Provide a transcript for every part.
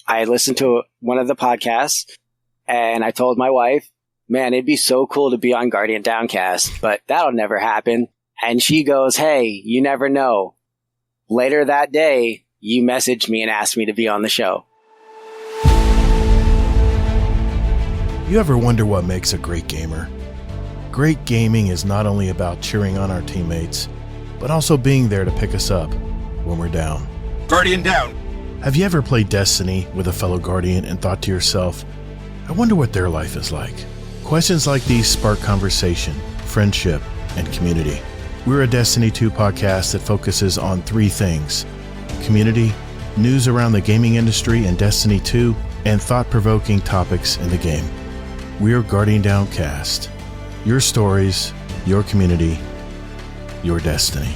I listened to one of the podcasts and I told my wife, man, it'd be so cool to be on Guardian Downcast, but that'll never happen. And she goes, hey, you never know. Later that day, you messaged me and asked me to be on the show. You ever wonder what makes a great gamer? Great gaming is not only about cheering on our teammates, but also being there to pick us up when we're down. Guardian down! Have you ever played Destiny with a fellow Guardian and thought to yourself, I wonder what their life is like? Questions like these spark conversation, friendship, and community. We're a Destiny 2 podcast that focuses on three things: community, news around the gaming industry and Destiny 2, and thought-provoking topics in the game. We're Guardian Downcast. Your stories, your community, your destiny.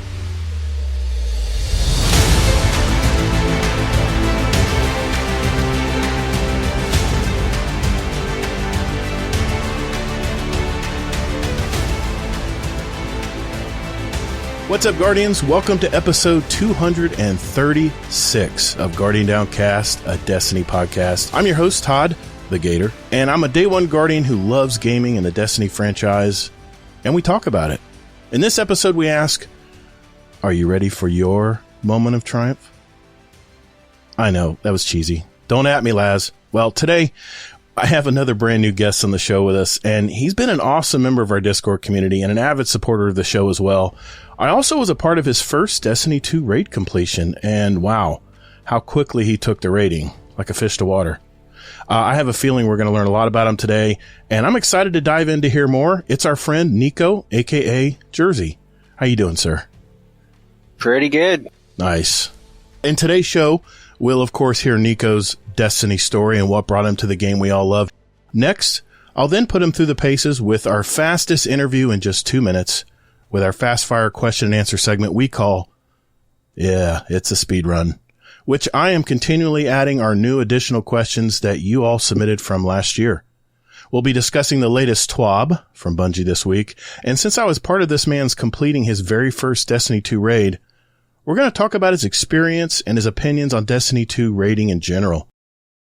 What's up, Guardians? Welcome to episode 236 of Guardian Downcast, a Destiny podcast. I'm your host, Todd, the Gator, and I'm a Day One Guardian who loves gaming and the Destiny franchise, and we talk about it. In this episode, we ask, are you ready for your moment of triumph? I know, that was cheesy. Don't at me, Laz. Well, today, I have another brand new guest on the show with us, and he's been an awesome member of our Discord community and an avid supporter of the show as well. I also was a part of his first Destiny 2 raid completion, and wow, how quickly he took the raiding, like a fish to water. I have a feeling we're going to learn a lot about him today, and I'm excited to dive in to hear more. It's our friend Nico, NicoakaJerzey. How you doing, sir? Pretty good. Nice. In today's show, we'll of course hear Nico's Destiny story and what brought him to the game we all love. Next, I'll then put him through the paces with our fastest interview in just 2 minutes, with our fast fire question and answer segment we call, yeah, it's a speed run, which I am continually adding our new additional questions that you all submitted from last year. We'll be discussing the latest TWAB from Bungie this week, and since I was part of this man's completing his very first Destiny 2 raid, we're going to talk about his experience and his opinions on Destiny 2 raiding in general.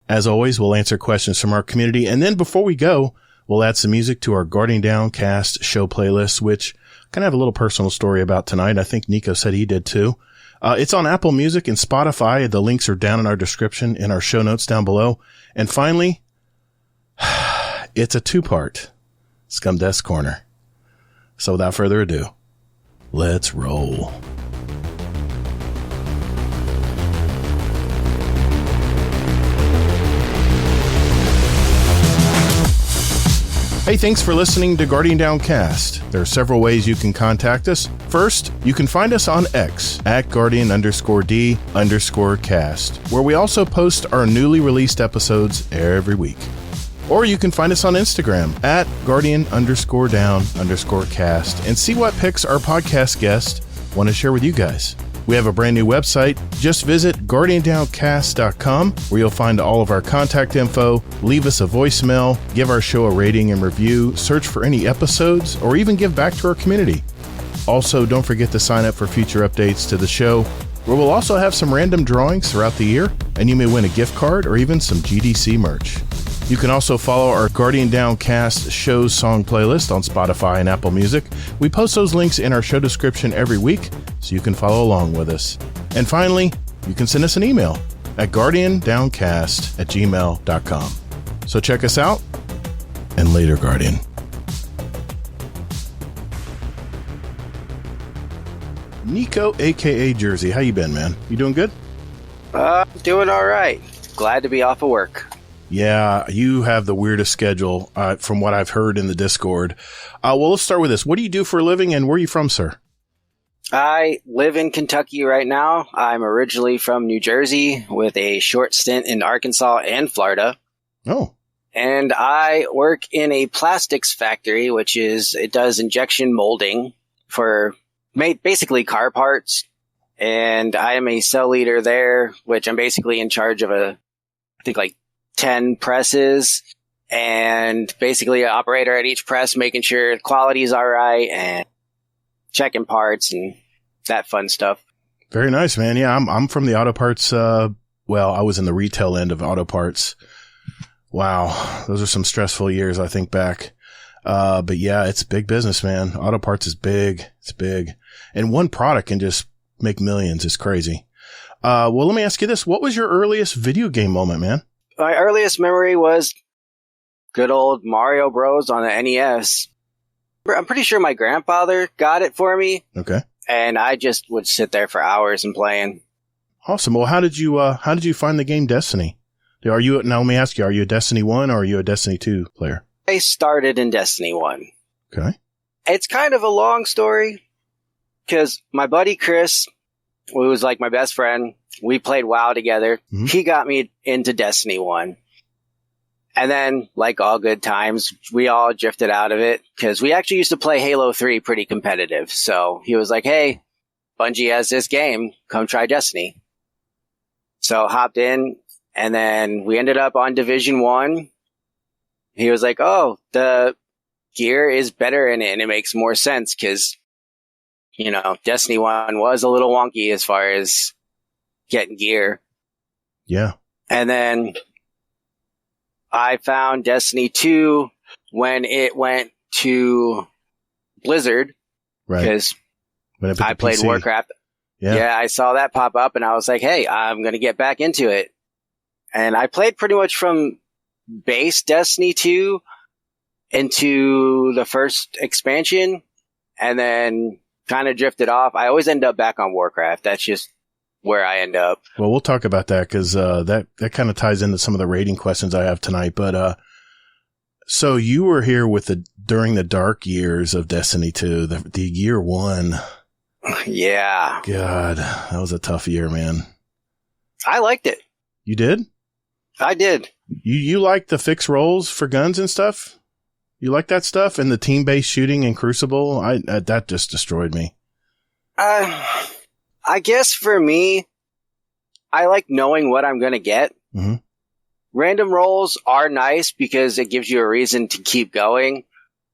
As always, we'll answer questions from our community, and then before we go, we'll add some music to our Guardian Downcast show playlist, which kind of have a little personal story about tonight. I think Nico said he did too. It's on Apple Music and Spotify. The links are down in our description in our show notes down below. And finally, it's a two-part Scum Desk Corner. So without further ado, let's roll. Hey, thanks for listening to Guardian Downcast. There are several ways you can contact us. First, you can find us on X at Guardian_D_cast, where we also post our newly released episodes every week. Or you can find us on Instagram at Guardian_Down_cast and see what pics our podcast guests want to share with you guys. We have a brand new website. Just visit GuardianDownCast.com, where you'll find all of our contact info, leave us a voicemail, give our show a rating and review, search for any episodes, or even give back to our community. Also, don't forget to sign up for future updates to the show, where we'll also have some random drawings throughout the year, and you may win a gift card or even some GDC merch. You can also follow our Guardian Downcast shows song playlist on Spotify and Apple Music. We post those links in our show description every week, so you can follow along with us. And finally, you can send us an email at guardiandowncast@gmail.com. So check us out, and later, Guardian. Nico, NicoakaJerzey, how you been, man? You doing good? Doing all right. Glad to be off of work. Yeah, you have the weirdest schedule from what I've heard in the Discord. Well, let's start with this. What do you do for a living, and where are you from, sir? I live in Kentucky right now. I'm originally from New Jersey with a short stint in Arkansas and Florida. Oh. And I work in a plastics factory, it does injection molding for basically car parts. And I am a cell leader there, which I'm basically in charge of I think 10 presses, and basically an operator at each press, making sure the quality is all right and checking parts and that fun stuff. Very nice, man. Yeah, I'm from the auto parts well, I was in the retail end of auto parts. Wow. Those are some stressful years, I think back. But yeah, it's big business, man. Auto parts is big. It's big. And one product can just make millions. It's crazy. Well, let me ask you this. What was your earliest video game moment, man? My earliest memory was good old Mario Bros. On the NES. I'm pretty sure my grandfather got it for me. Okay. And I just would sit there for hours and playing. Awesome. Well, how did you find the game Destiny? Now, let me ask you, are you a Destiny 1 or are you a Destiny 2 player? I started in Destiny 1. Okay. It's kind of a long story because my buddy Chris, who was like my best friend, we played WoW together. Mm-hmm. He got me into Destiny 1. And then, like all good times, we all drifted out of it because we actually used to play Halo 3 pretty competitive. So he was like, hey, Bungie has this game. Come try Destiny. So hopped in, and then we ended up on Division 1. He was like, oh, the gear is better in it, and it makes more sense because, you know, Destiny 1 was a little wonky as far as getting gear. Yeah. And then I found Destiny 2 when it went to Blizzard. Right. Because I played PC. Warcraft. Yeah, I saw that pop up and I was like, hey, I'm going to get back into it. And I played pretty much from base Destiny 2 into the first expansion and then kind of drifted off. I always end up back on Warcraft. That's just where I end up. Well, we'll talk about that because that kind of ties into some of the rating questions I have tonight. But so you were here during the dark years of Destiny 2, the year 1. Yeah. God, that was a tough year, man. I liked it. You did? I did. You liked the fixed roles for guns and stuff? You like that stuff? And the team-based shooting in Crucible? That just destroyed me. I guess for me, I like knowing what I'm going to get. Mm-hmm. Random rolls are nice because it gives you a reason to keep going.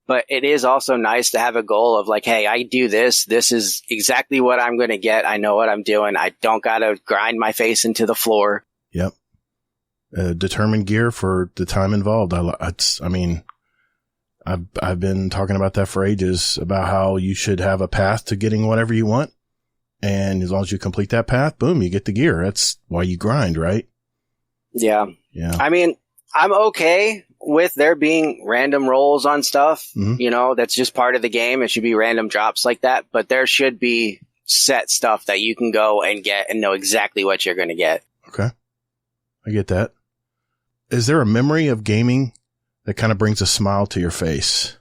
But it is also nice to have a goal of like, hey, I do this. This is exactly what I'm going to get. I know what I'm doing. I don't got to grind my face into the floor. Yep. Determined gear for the time involved. I've been talking about that for ages, about how you should have a path to getting whatever you want. And as long as you complete that path, boom, you get the gear. That's why you grind, right? Yeah. Yeah. I mean, I'm okay with there being random rolls on stuff. Mm-hmm. You know, that's just part of the game. It should be random drops like that. But there should be set stuff that you can go and get and know exactly what you're going to get. Okay. I get that. Is there a memory of gaming that kind of brings a smile to your face?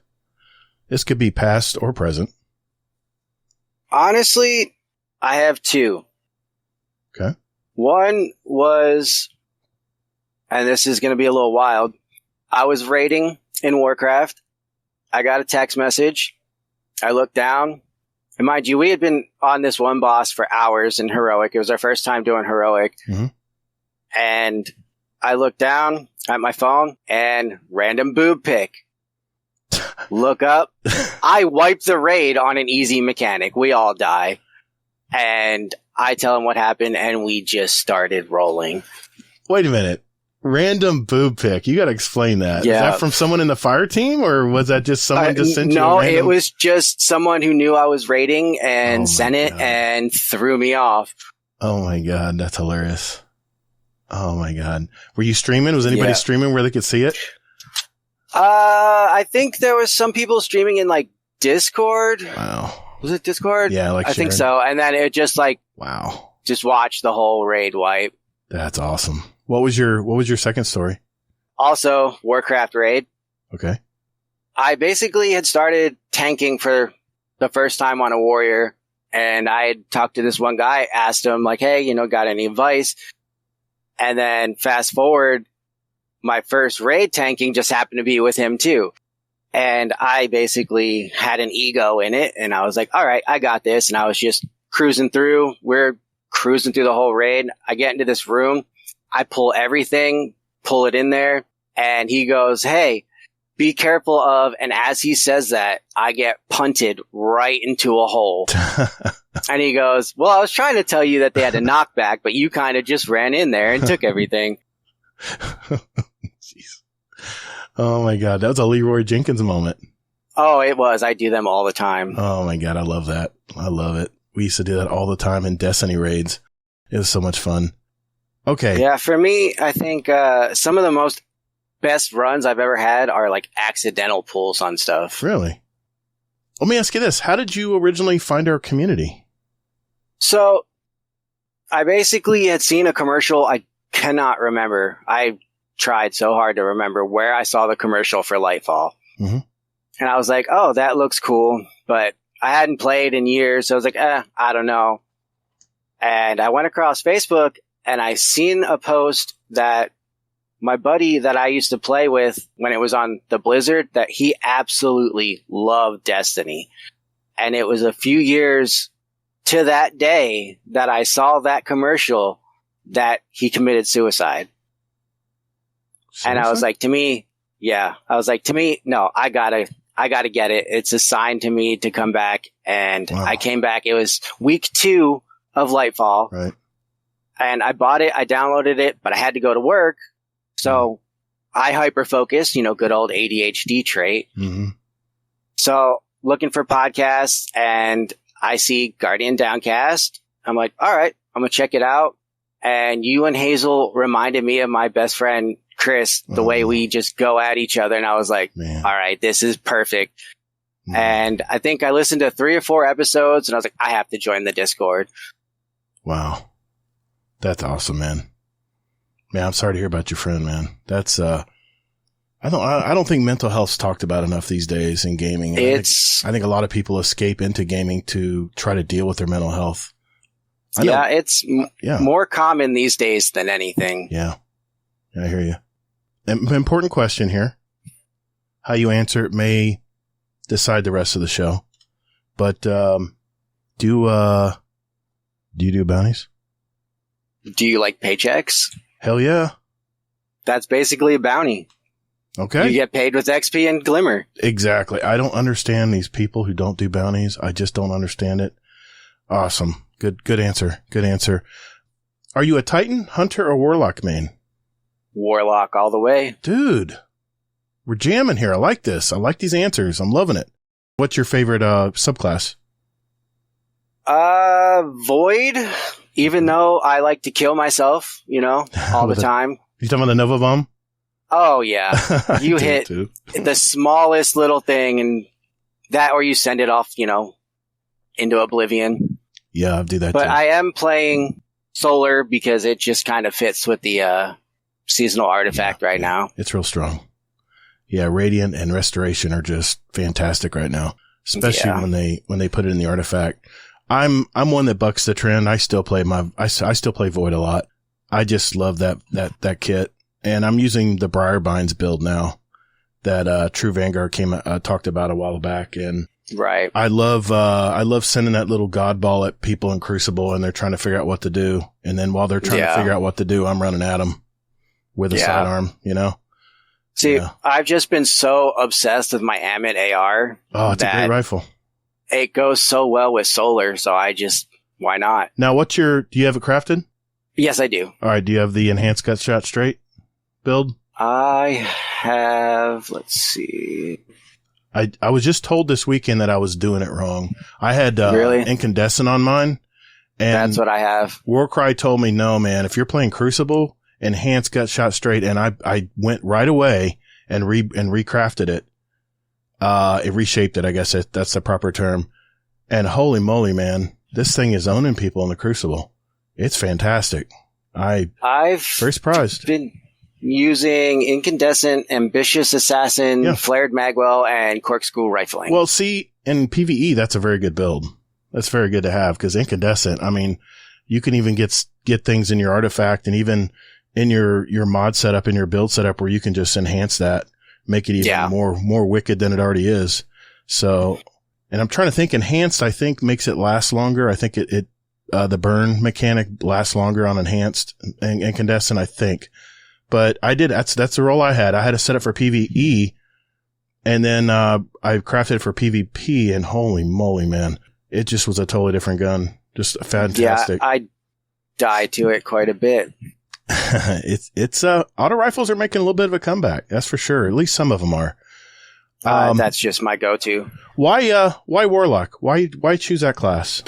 This could be past or present. Honestly, I have two. Okay. One was, and this is going to be a little wild, I was raiding in Warcraft. I got a text message. I looked down. And mind you, we had been on this one boss for hours in Heroic. It was our first time doing Heroic. Mm-hmm. And I looked down at my phone and random boob pic. Look up. I wiped the raid on an easy mechanic. We all die. And I tell him what happened and we just started rolling. Wait a minute. Random boob pic. You got to explain that. Yeah. Is that from someone in the fire team or was that just someone just sent you a random... No, it was just someone who knew I was raiding and sent it and threw me off. Oh my God. That's hilarious. Oh my God. Were you streaming? Was anybody streaming where they could see it? I think there was some people streaming in like Discord. Wow. Was it Discord? Yeah, I think so. And then it just like, wow, just watch the whole raid wipe. That's awesome. What was your second story? Also, Warcraft raid. Okay. I basically had started tanking for the first time on a warrior, and I had talked to this one guy, asked him like, hey, got any advice? And then fast forward, my first raid tanking just happened to be with him too. And I basically had an ego in it, and I was like, all right, I got this. And I was just cruising through. We're cruising through the whole raid. I get into this room. I pull everything, pull it in there, and he goes, hey, be careful of. And as he says that, I get punted right into a hole. And he goes, well, I was trying to tell you that they had a knockback, but you kind of just ran in there and took everything. Jeez. Oh my God. That was a Leroy Jenkins moment. Oh, it was. I do them all the time. Oh my God. I love that. I love it. We used to do that all the time in Destiny raids. It was so much fun. Okay. Yeah. For me, I think, some of the most best runs I've ever had are like accidental pulls on stuff. Really? Let me ask you this. How did you originally find our community? So I basically had seen a commercial. I cannot remember. I tried so hard to remember where I saw the commercial for Lightfall. Mm-hmm. And I was like, oh, that looks cool. But I hadn't played in years. So I was like, I don't know. And I went across Facebook and I seen a post that my buddy that I used to play with when it was on the Blizzard, that he absolutely loved Destiny. And it was a few years to that day that I saw that commercial that he committed suicide. Seriously? And I was like, to me, no, I gotta get it. It's a sign to me to come back. And wow. I came back. It was week 2 of Lightfall. Right. And I bought it. I downloaded it, but I had to go to work. So I hyper-focused, good old ADHD trait. Mm-hmm. So looking for podcasts, and I see Guardian Downcast. I'm like, all right, I'm going to check it out. And you and Hazel reminded me of my best friend, Chris, the way we just go at each other. And I was like, all right, this is perfect. And I think I listened to 3 or 4 episodes and I was like, I have to join the Discord. Wow. That's awesome, man. Man, I'm sorry to hear about your friend, man. That's, I don't think mental health's talked about enough these days in gaming. I think a lot of people escape into gaming to try to deal with their mental health. It's more common these days than anything. Yeah. I hear you. An important question here. How you answer it may decide the rest of the show. But, do you do bounties? Do you like paychecks? Hell yeah. That's basically a bounty. Okay. You get paid with XP and Glimmer. Exactly. I don't understand these people who don't do bounties. I just don't understand it. Awesome. Good answer. Good answer. Are you a Titan, Hunter, or Warlock main? Warlock all the way. Dude, we're jamming here. I like this. I like these answers. I'm loving it. What's your favorite subclass? Void. Even though I like to kill myself, all the time. You talking about the Nova Bomb? Oh, yeah. You hit the smallest little thing and that, or you send it off, into oblivion. Yeah, I'll do that but too. I am playing Solar because it just kind of fits with the seasonal artifact right now. It's real strong. Yeah, Radiant and Restoration are just fantastic right now, especially when they put it in the artifact. I'm one that bucks the trend. I still play I still play Void a lot. I just love that kit. And I'm using the Briarbinds build now that True Vanguard talked about a while back. And right. I love sending that little god ball at people in Crucible and they're trying to figure out what to do. And then while they're trying to figure out what to do, I'm running at them with a sidearm, See, I've just been so obsessed with my Amit AR. Oh, it's a great rifle. It goes so well with Solar, so why not? Now, do you have it crafted? Yes, I do. All right, do you have the enhanced gut shot straight build? I have, let's see. I was just told this weekend that I was doing it wrong. I had incandescent on mine. And that's what I have. Warcry told me, no, man, if you're playing Crucible, enhanced gut shot straight. And I went right away and recrafted it. It reshaped it, I guess that's the proper term. And holy moly, man, this thing is owning people in the Crucible. It's fantastic. I've very surprised. Been using incandescent, ambitious assassin, flared magwell, and corkscrew rifling. Well, see, in PvE, that's a very good build. That's very good to have because incandescent, I mean, you can even get things in your artifact and even in your mod setup, in your build setup where you can just enhance that. Make it even more wicked than it already is. So, and I'm trying to think, enhanced, I think makes it last longer. I think the burn mechanic lasts longer on enhanced and incandescent, I think. But that's the role I had. I had to set up for PvE And then I crafted it for PvP, and holy moly, man. It just was a totally different gun. Just fantastic. Yeah, I died to it quite a bit. It's auto rifles are making a little bit of a comeback. That's for sure. At least some of them are. That's just my go-to. Why Warlock? Why choose that class?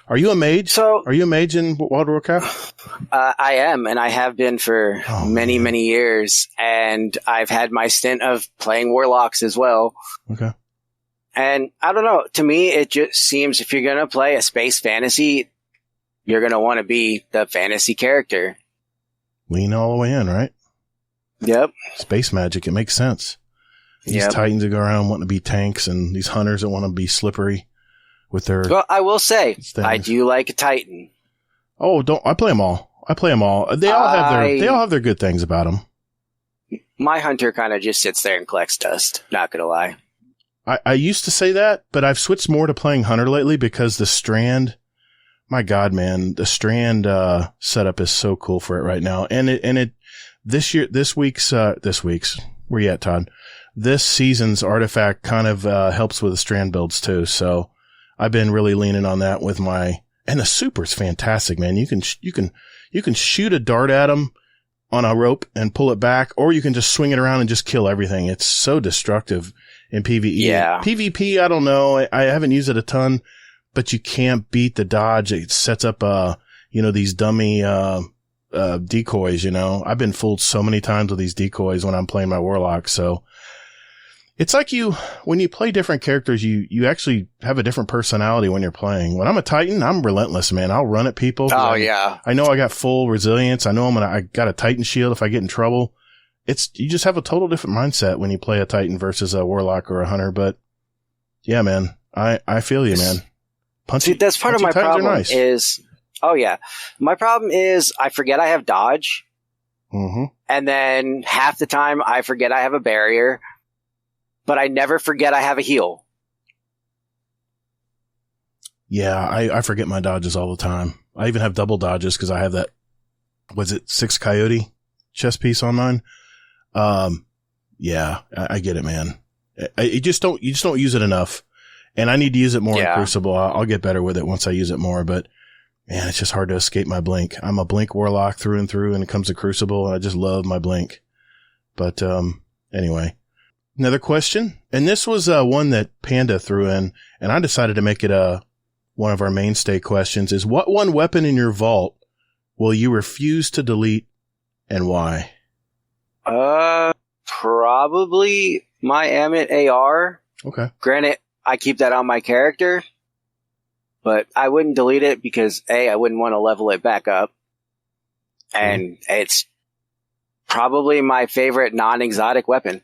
Are you a mage? Are you a mage in World of Warcraft? I am, and I have been for many years. And I've had my stint of playing Warlocks as well. Okay. And I don't know. To me, it just seems if you're going to play a space fantasy, you're going to want to be the fantasy character. Lean all the way in, right? Yep. Space magic. It makes sense. These Titans that go around wanting to be tanks, and these hunters that want to be slippery with their... Well, I will say, things. I do like a Titan. Oh, I play them all. They all have their good things about them. My hunter kind of just sits there and collects dust. Not going to lie. I used to say that, but I've switched more to playing hunter lately because the Strand... My God, man, the Strand setup is so cool for it right now. And this week's, where you at, Todd? This season's artifact kind of helps with the Strand builds too. So I've been really leaning on that with and the super's fantastic, man. You can shoot a dart at them on a rope and pull it back, or you can just swing it around and just kill everything. It's so destructive in PvE. Yeah. PvP, I don't know. I haven't used it a ton. But you can't beat the dodge. It sets up, these dummy, decoys, I've been fooled so many times with these decoys when I'm playing my Warlock. So it's like when you play different characters, you actually have a different personality when you're playing. When I'm a Titan, I'm relentless, man. I'll run at people. Oh, yeah. I know I got full resilience. I know I got a Titan shield if I get in trouble. You just have a total different mindset when you play a Titan versus a Warlock or a Hunter. But yeah, man, I feel you, man. See, that's part of my problem is, my problem is I forget I have dodge. Mm-hmm. And then half the time I forget I have a barrier, but I never forget I have a heal. Yeah, I forget my dodges all the time. I even have double dodges because I have that, 6 Coyote chest piece on mine? Yeah, I get it, man. You just don't use it enough. And I need to use it more in Crucible. I'll get better with it once I use it more, but man, it's just hard to escape my blink. I'm a blink Warlock through and through, and it comes to Crucible, and I just love my blink. But anyway, another question, and this was one that Panda threw in, and I decided to make it one of our mainstay questions, is what one weapon in your vault will you refuse to delete, and why? Probably my Amit AR. Okay. Granted, I keep that on my character, but I wouldn't delete it because I wouldn't want to level it back up. And it's probably my favorite non-exotic weapon.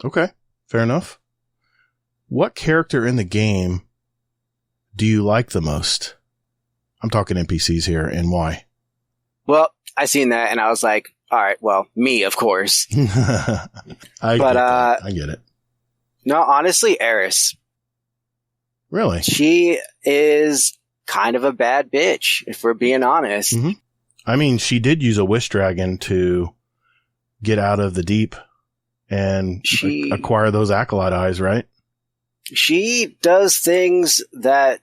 Okay. Fair enough. What character in the game do you like the most? I'm talking NPCs here, and why? Well, I seen that and I was like, all right, well, me, of course. I get it. No, honestly, Eris. Really? She is kind of a bad bitch, if we're being honest. Mm-hmm. I mean, she did use a Wish Dragon to get out of the deep and acquire those Acolyte eyes, right? She does things that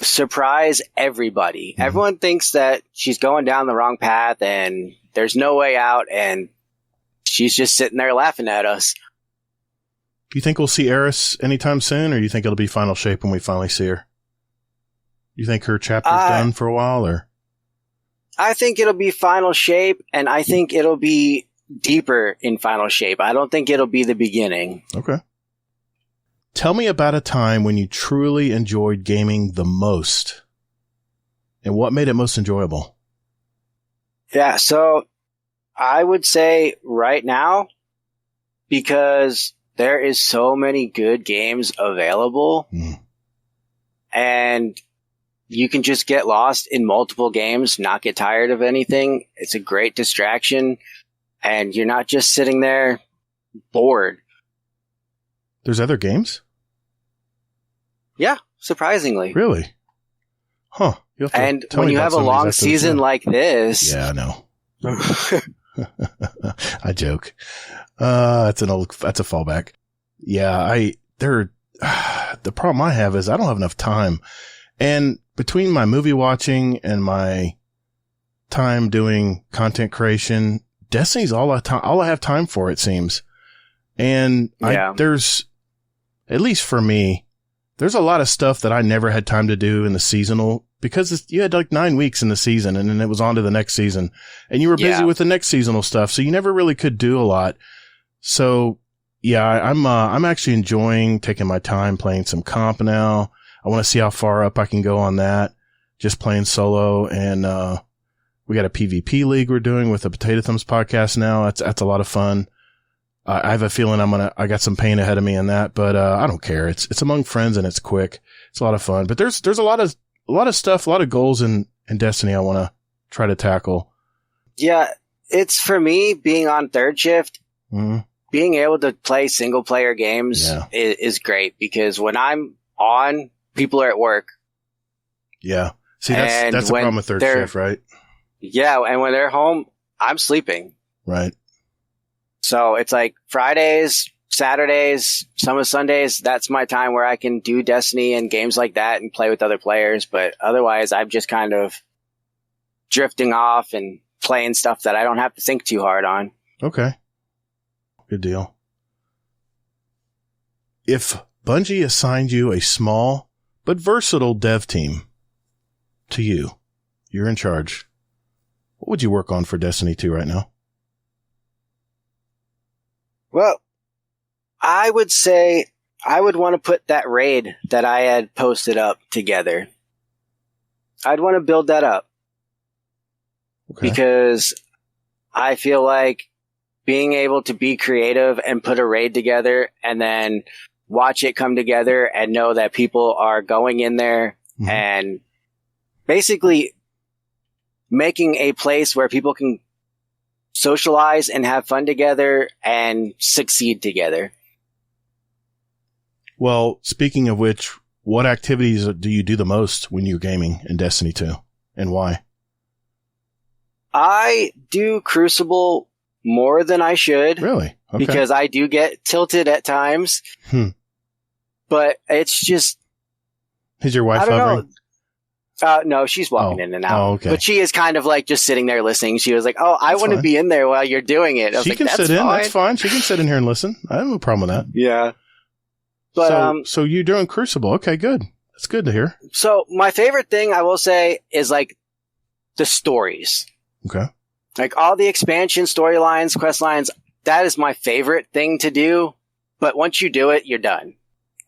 surprise everybody. Mm-hmm. Everyone thinks that she's going down the wrong path and there's no way out, and she's just sitting there laughing at us. Do you think we'll see Eris anytime soon, or do you think it'll be Final Shape when we finally see her? Do you think her chapter's done for a while, or? I think it'll be Final Shape, and I think it'll be deeper in Final Shape. I don't think it'll be the beginning. Okay. Tell me about a time when you truly enjoyed gaming the most, and what made it most enjoyable? Yeah, so I would say right now, because there is so many good games available, and you can just get lost in multiple games, not get tired of anything. It's a great distraction, and you're not just sitting there bored. There's other games? Yeah, surprisingly. Really? Huh. And when you have a long season like this... Yeah, I know. I joke. That's a fallback. Yeah, the problem I have is I don't have enough time. And between my movie watching and my time doing content creation, Destiny's all I have time for, it seems. And there's, at least for me, there's a lot of stuff that I never had time to do in the seasonal, because you had like 9 weeks in the season and then it was on to the next season and you were busy with the next seasonal stuff. So you never really could do a lot. So yeah, I'm actually enjoying taking my time playing some comp now. I want to see how far up I can go on that, just playing solo. And, we got a PvP league we're doing with the Potato Thumbs podcast now. That's a lot of fun. I have a feeling I got some pain ahead of me in that, but, I don't care. It's among friends and it's quick. It's a lot of fun, but there's a lot of stuff, a lot of goals in Destiny I want to try to tackle. Yeah. It's for me being on third shift. Mm-hmm. Being able to play single player games is great, because when I'm on, people are at work. Yeah. See, that's the problem with third shift, right? Yeah. And when they're home, I'm sleeping. Right. So it's like Fridays, Saturdays, some of Sundays, that's my time where I can do Destiny and games like that and play with other players. But otherwise, I'm just kind of drifting off and playing stuff that I don't have to think too hard on. Okay. Good deal. If Bungie assigned you a small but versatile dev team to you're in charge, what would you work on for Destiny 2 right now? Well, I would say I would want to put that raid that I had posted up together. I'd want to build that up. Okay. Because I feel like being able to be creative and put a raid together and then watch it come together and know that people are going in there and basically making a place where people can socialize and have fun together and succeed together. Well, speaking of which, what activities do you do the most when you're gaming in Destiny 2 and why? I do Crucible more than I should. Really? Okay. Because I do get tilted at times. But it's just... Is your wife hovering? No, she's walking in and out. Oh, okay. But she is kind of like just sitting there listening. She was like, I want to be in there while you're doing it. I was she like, can sit in. That's fine. She can sit in here and listen. I have no problem with that. Yeah. But, so you're doing Crucible. Okay, good. That's good to hear. So my favorite thing I will say is like the stories. Okay. Like all the expansion storylines, quest lines, that is my favorite thing to do. But once you do it, you're done.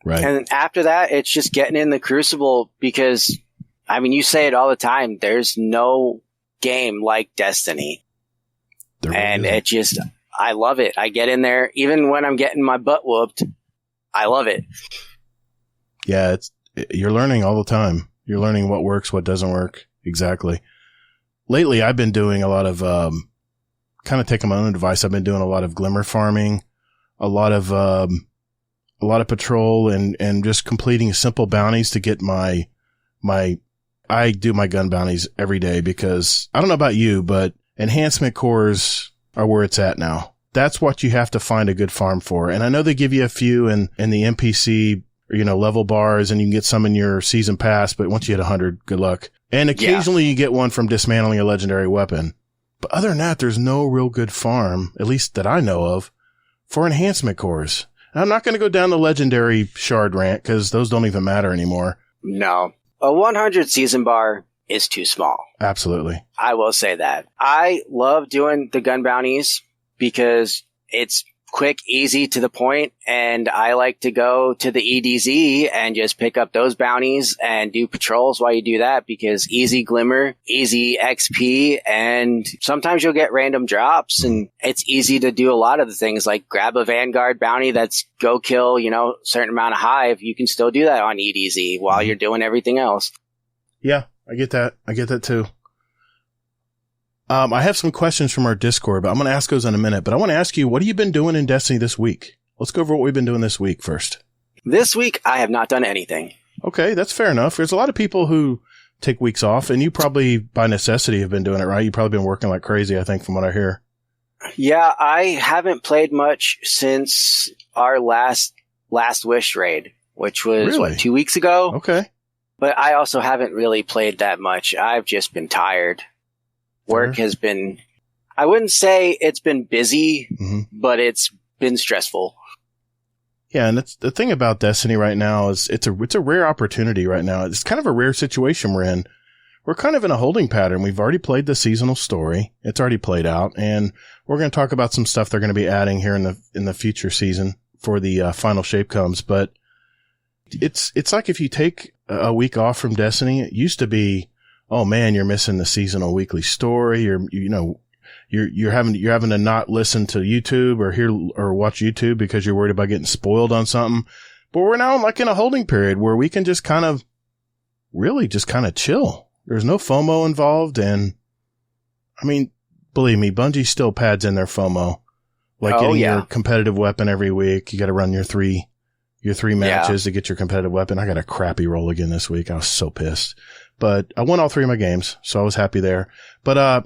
Right. And after that, it's just getting in the Crucible because, I mean, you say it all the time. There's no game like Destiny. And it just, I love it. I get in there, even when I'm getting my butt whooped, I love it. Yeah, you're learning all the time. You're learning what works, what doesn't work. Exactly. Lately, I've been doing a lot of, kind of taking my own advice. I've been doing a lot of glimmer farming, a lot of patrol and just completing simple bounties to get I do my gun bounties every day because I don't know about you, but enhancement cores are where it's at now. That's what you have to find a good farm for. And I know they give you a few in the NPC, level bars, and you can get some in your season pass, but once you hit 100, good luck. And occasionally you get one from dismantling a legendary weapon. But other than that, there's no real good farm, at least that I know of, for enhancement cores. And I'm not going to go down the legendary shard rant because those don't even matter anymore. No. A 100 season bar is too small. Absolutely. I will say that. I love doing the gun bounties because it's quick, easy, to the point, and I like to go to the EDZ and just pick up those bounties and do patrols while you do that because easy glimmer, easy XP, and sometimes you'll get random drops, and it's easy to do a lot of the things like grab a Vanguard bounty that's go kill, certain amount of hive. You can still do that on EDZ while you're doing everything else. Yeah, I get that. I get that too. I have some questions from our Discord, but I'm going to ask those in a minute. But I want to ask you, what have you been doing in Destiny this week? Let's go over what we've been doing this week first. This week, I have not done anything. Okay, that's fair enough. There's a lot of people who take weeks off, and you probably, by necessity, have been doing it, right? You've probably been working like crazy, I think, from what I hear. Yeah, I haven't played much since our last Last Wish raid, which was, Really? 2 weeks ago? Okay. But I also haven't really played that much. I've just been tired. Work has been, I wouldn't say it's been busy, but it's been stressful. Yeah, and the thing about Destiny right now is it's a rare opportunity right now. It's kind of a rare situation we're in. We're kind of in a holding pattern. We've already played the seasonal story. It's already played out, and we're going to talk about some stuff they're going to be adding here in the future season for the final shape comes. But it's like if you take a week off from Destiny, it used to be, oh man, you're missing the seasonal weekly story. You're having to not listen to YouTube or hear or watch YouTube because you're worried about getting spoiled on something. But we're now like in a holding period where we can just kind of chill. There's no FOMO involved, and I mean, believe me, Bungie still pads in their FOMO, like getting your competitive weapon every week. You got to run your three matches to get your competitive weapon. I got a crappy roll again this week. I was so pissed, but I won all 3 of my games, so I was happy there. But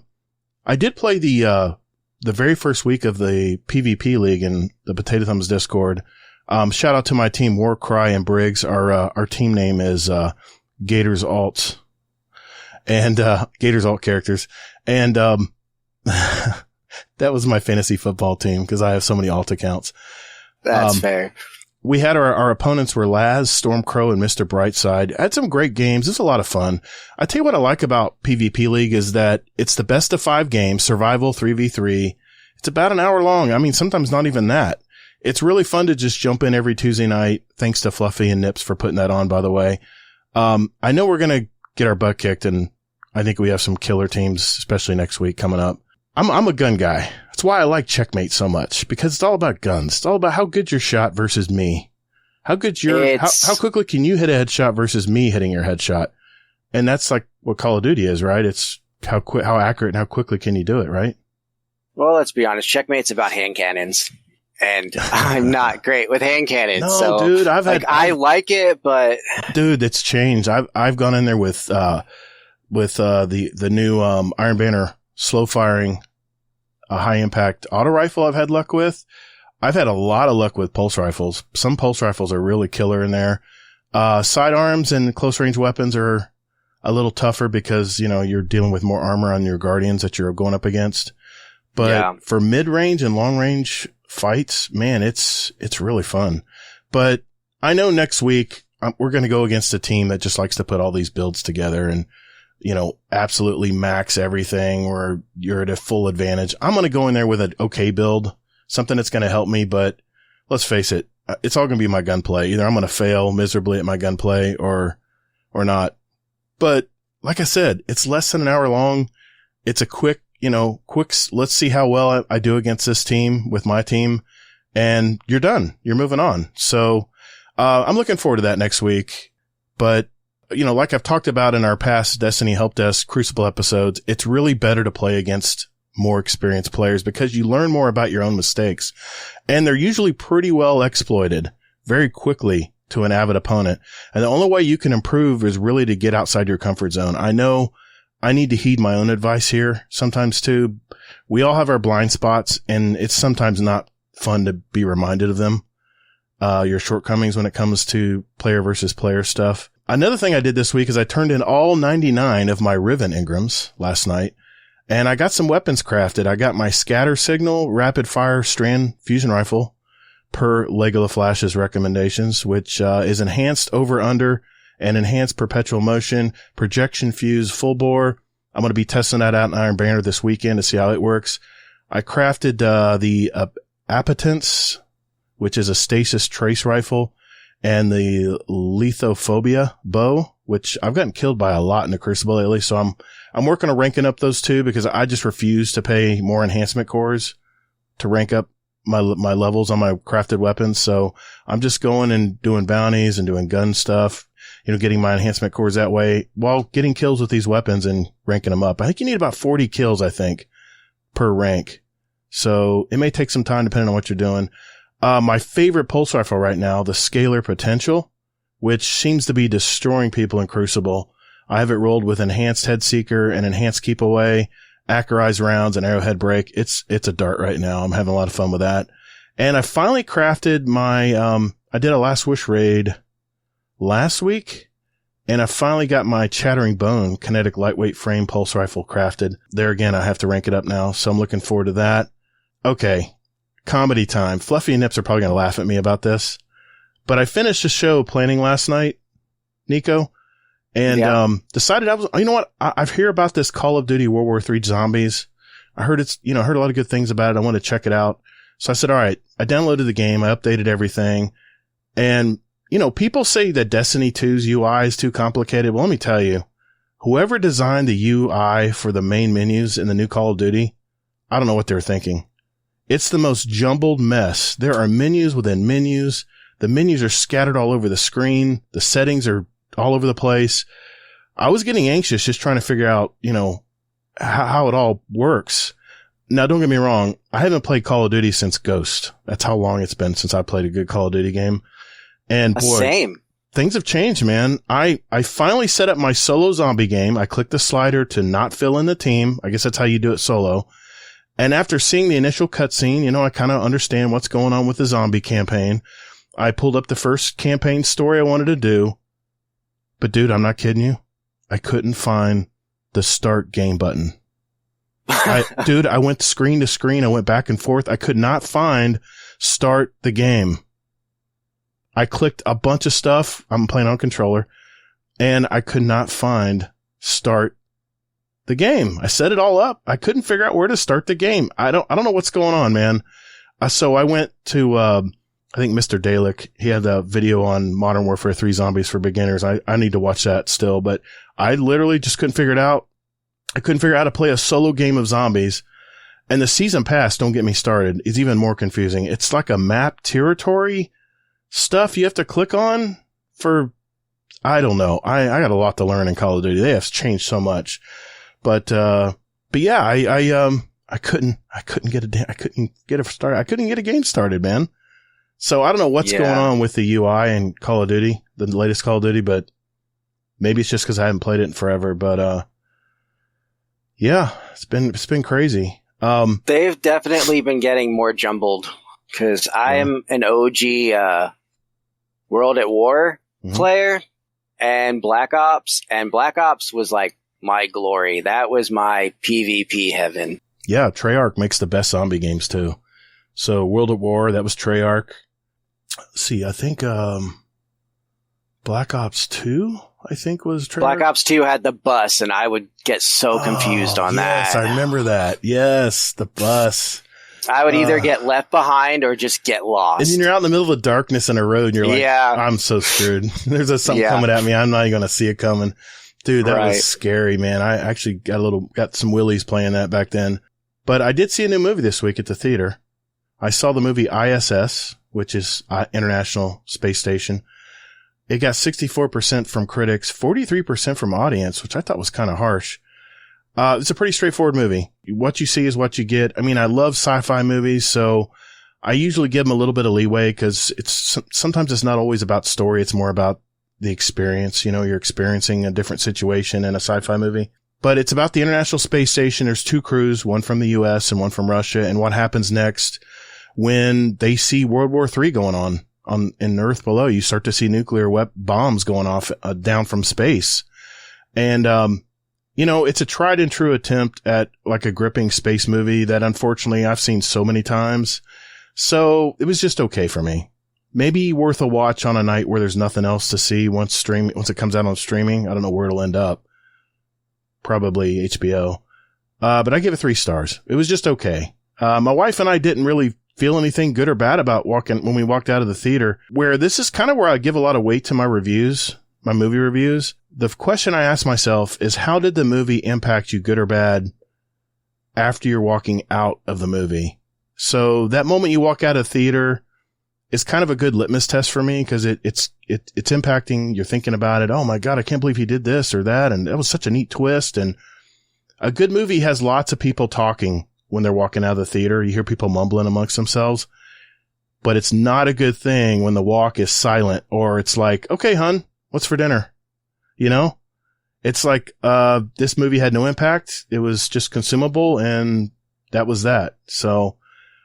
I did play the very first week of the PvP League in the Potato Thumbs Discord. Shout out to my team, Warcry and Briggs. Our team name is Gators Alts. And Gators alt characters, and that was my fantasy football team because I have so many alt accounts. That's fair. We had our opponents were Laz, Stormcrow, and Mr. Brightside. I had some great games. It's a lot of fun. I tell you what I like about PvP League is that it's the best of 5 games, survival 3v3. It's about an hour long. I mean, sometimes not even that. It's really fun to just jump in every Tuesday night. Thanks to Fluffy and Nips for putting that on, by the way. I know we're gonna get our butt kicked, and I think we have some killer teams, especially next week coming up. I'm a gun guy. That's why I like Checkmate so much, because it's all about guns. It's all about how good your shot versus me. How good how quickly can you hit a headshot versus me hitting your headshot? And that's like what Call of Duty is, right? It's how accurate and how quickly can you do it, right? Well, let's be honest. Checkmate's about hand cannons. And I'm not great with hand cannons. No, so, dude, I like it, but dude, it's changed. I've gone in there with the new Iron Banner slow firing, high impact auto rifle. I've had luck with. I've had a lot of luck with pulse rifles. Some pulse rifles are really killer in there. Sidearms and close range weapons are a little tougher because you're dealing with more armor on your guardians that you're going up against. But for mid range and long range fights, man, it's really fun. But I know next week we're going to go against a team that just likes to put all these builds together and, absolutely max everything where you're at a full advantage. I'm going to go in there with an okay build, something that's going to help me. But let's face it, it's all going to be my gunplay. Either I'm going to fail miserably at my gunplay or not. But like I said, it's less than an hour long. It's a quick, let's see how well I do against this team with my team, and you're done. You're moving on. So, I'm looking forward to that next week. But, like I've talked about in our past Destiny Help Desk Crucible episodes, it's really better to play against more experienced players because you learn more about your own mistakes, and they're usually pretty well exploited very quickly to an avid opponent. And the only way you can improve is really to get outside your comfort zone. I know I need to heed my own advice here sometimes too. We all have our blind spots, and it's sometimes not fun to be reminded of them. Your shortcomings when it comes to player versus player stuff. Another thing I did this week is I turned in all 99 of my Riven Ingrams last night, and I got some weapons crafted. I got my scatter signal rapid fire strand fusion rifle per Lego Flash's recommendations, which is enhanced over under and enhanced perpetual motion, projection fuse, full bore. I'm going to be testing that out in Iron Banner this weekend to see how it works. I crafted the Appetence, which is a stasis trace rifle, and the Lithophobia bow, which I've gotten killed by a lot in the Crucible lately. So I'm working on ranking up those two because I just refuse to pay more enhancement cores to rank up my levels on my crafted weapons. So I'm just going and doing bounties and doing gun stuff, getting my enhancement cores that way while getting kills with these weapons and ranking them up. I think you need about 40 kills, per rank. So it may take some time depending on what you're doing. My favorite pulse rifle right now, the Scalar Potential, which seems to be destroying people in Crucible. I have it rolled with enhanced head seeker and enhanced keep away, accurized rounds, and arrowhead break. It's a dart right now. I'm having a lot of fun with that. And I finally crafted my, I did a Last Wish raid last week, and I finally got my Chattering Bone kinetic lightweight frame pulse rifle crafted. There again, I have to rank it up now, so I'm looking forward to that. Okay, comedy time. Fluffy and Nips are probably going to laugh at me about this, but I finished the show planning last night, Nico, and decided you know what? I've heard about this Call of Duty World War III Zombies. I heard heard a lot of good things about it. I wanted to check it out. So I said, all right, I downloaded the game. I updated everything. And, people say that Destiny 2's UI is too complicated. Well, let me tell you, whoever designed the UI for the main menus in the new Call of Duty, I don't know what they were thinking. It's the most jumbled mess. There are menus within menus. The menus are scattered all over the screen. The settings are all over the place. I was getting anxious just trying to figure out, how it all works. Now, don't get me wrong. I haven't played Call of Duty since Ghost. That's how long it's been since I played a good Call of Duty game. And boy, same. Things have changed, man. I finally set up my solo zombie game. I clicked the slider to not fill in the team. I guess that's how you do it solo. And after seeing the initial cutscene, I kind of understand what's going on with the zombie campaign. I pulled up the first campaign story I wanted to do. But dude, I'm not kidding you. I couldn't find the start game button. I went screen to screen. I went back and forth. I could not find start the game. I clicked a bunch of stuff. I'm playing on controller, and I could not find start the game. I set it all up. I couldn't figure out where to start the game. I don't know what's going on, man. So I went to, I think Mr. Dalek, he had a video on Modern Warfare 3 Zombies for Beginners. I need to watch that still, but I literally just couldn't figure it out. I couldn't figure out how to play a solo game of zombies. And the season pass, don't get me started, is even more confusing. It's like a map territory stuff you have to click on for, I don't know. I got a lot to learn in Call of Duty. They have changed so much. But yeah, I couldn't get it started. I couldn't get a game started, man. So I don't know what's going on with the UI in Call of Duty, the latest Call of Duty, but maybe it's just because I haven't played it in forever. But yeah, it's been crazy. They've definitely been getting more jumbled because I am an OG World at War player and Black Ops was like my glory. That was my PvP heaven. Yeah, Treyarch makes the best zombie games too. So World at War, that was Treyarch. Let's see, I think Black Ops 2, I think was Treyarch. Black Ops 2 had the bus, and I would get so confused on that. Yes, I remember that. Yes, the bus. I would either get left behind or just get lost. And then you're out in the middle of the darkness in a road, and you're like, yeah. I'm so screwed. There's something coming at me. I'm not even going to see it coming. Dude, that was scary, man. I actually got some willies playing that back then. But I did see a new movie this week at the theater. I saw the movie ISS, which is International Space Station. It got 64% from critics, 43% from audience, which I thought was kind of harsh. It's a pretty straightforward movie. What you see is what you get. I mean, I love sci-fi movies, so I usually give them a little bit of leeway because sometimes it's not always about story. It's more about the experience. You're experiencing a different situation in a sci-fi movie. But it's about the International Space Station. There's two crews, one from the U.S. and one from Russia, and what happens next when they see World War III going on in Earth below. You start to see nuclear bombs going off down from space. And, it's a tried and true attempt at like a gripping space movie that unfortunately I've seen so many times. So it was just okay for me. Maybe worth a watch on a night where there's nothing else to see once it comes out on streaming. I don't know where it'll end up. Probably HBO. But I give it 3 stars. It was just okay. My wife and I didn't really feel anything good or bad about when we walked out of the theater, where this is kind of where I give a lot of weight to my reviews, my movie reviews. The question I ask myself is, how did the movie impact you, good or bad, after you're walking out of the movie? So that moment you walk out of theater is kind of a good litmus test for me because it's impacting. You're thinking about it. Oh my God, I can't believe he did this or that. And that was such a neat twist. And a good movie has lots of people talking when they're walking out of the theater. You hear people mumbling amongst themselves, but it's not a good thing when the walk is silent or it's like, okay, hun, what's for dinner? It's like, this movie had no impact. It was just consumable and that was that. So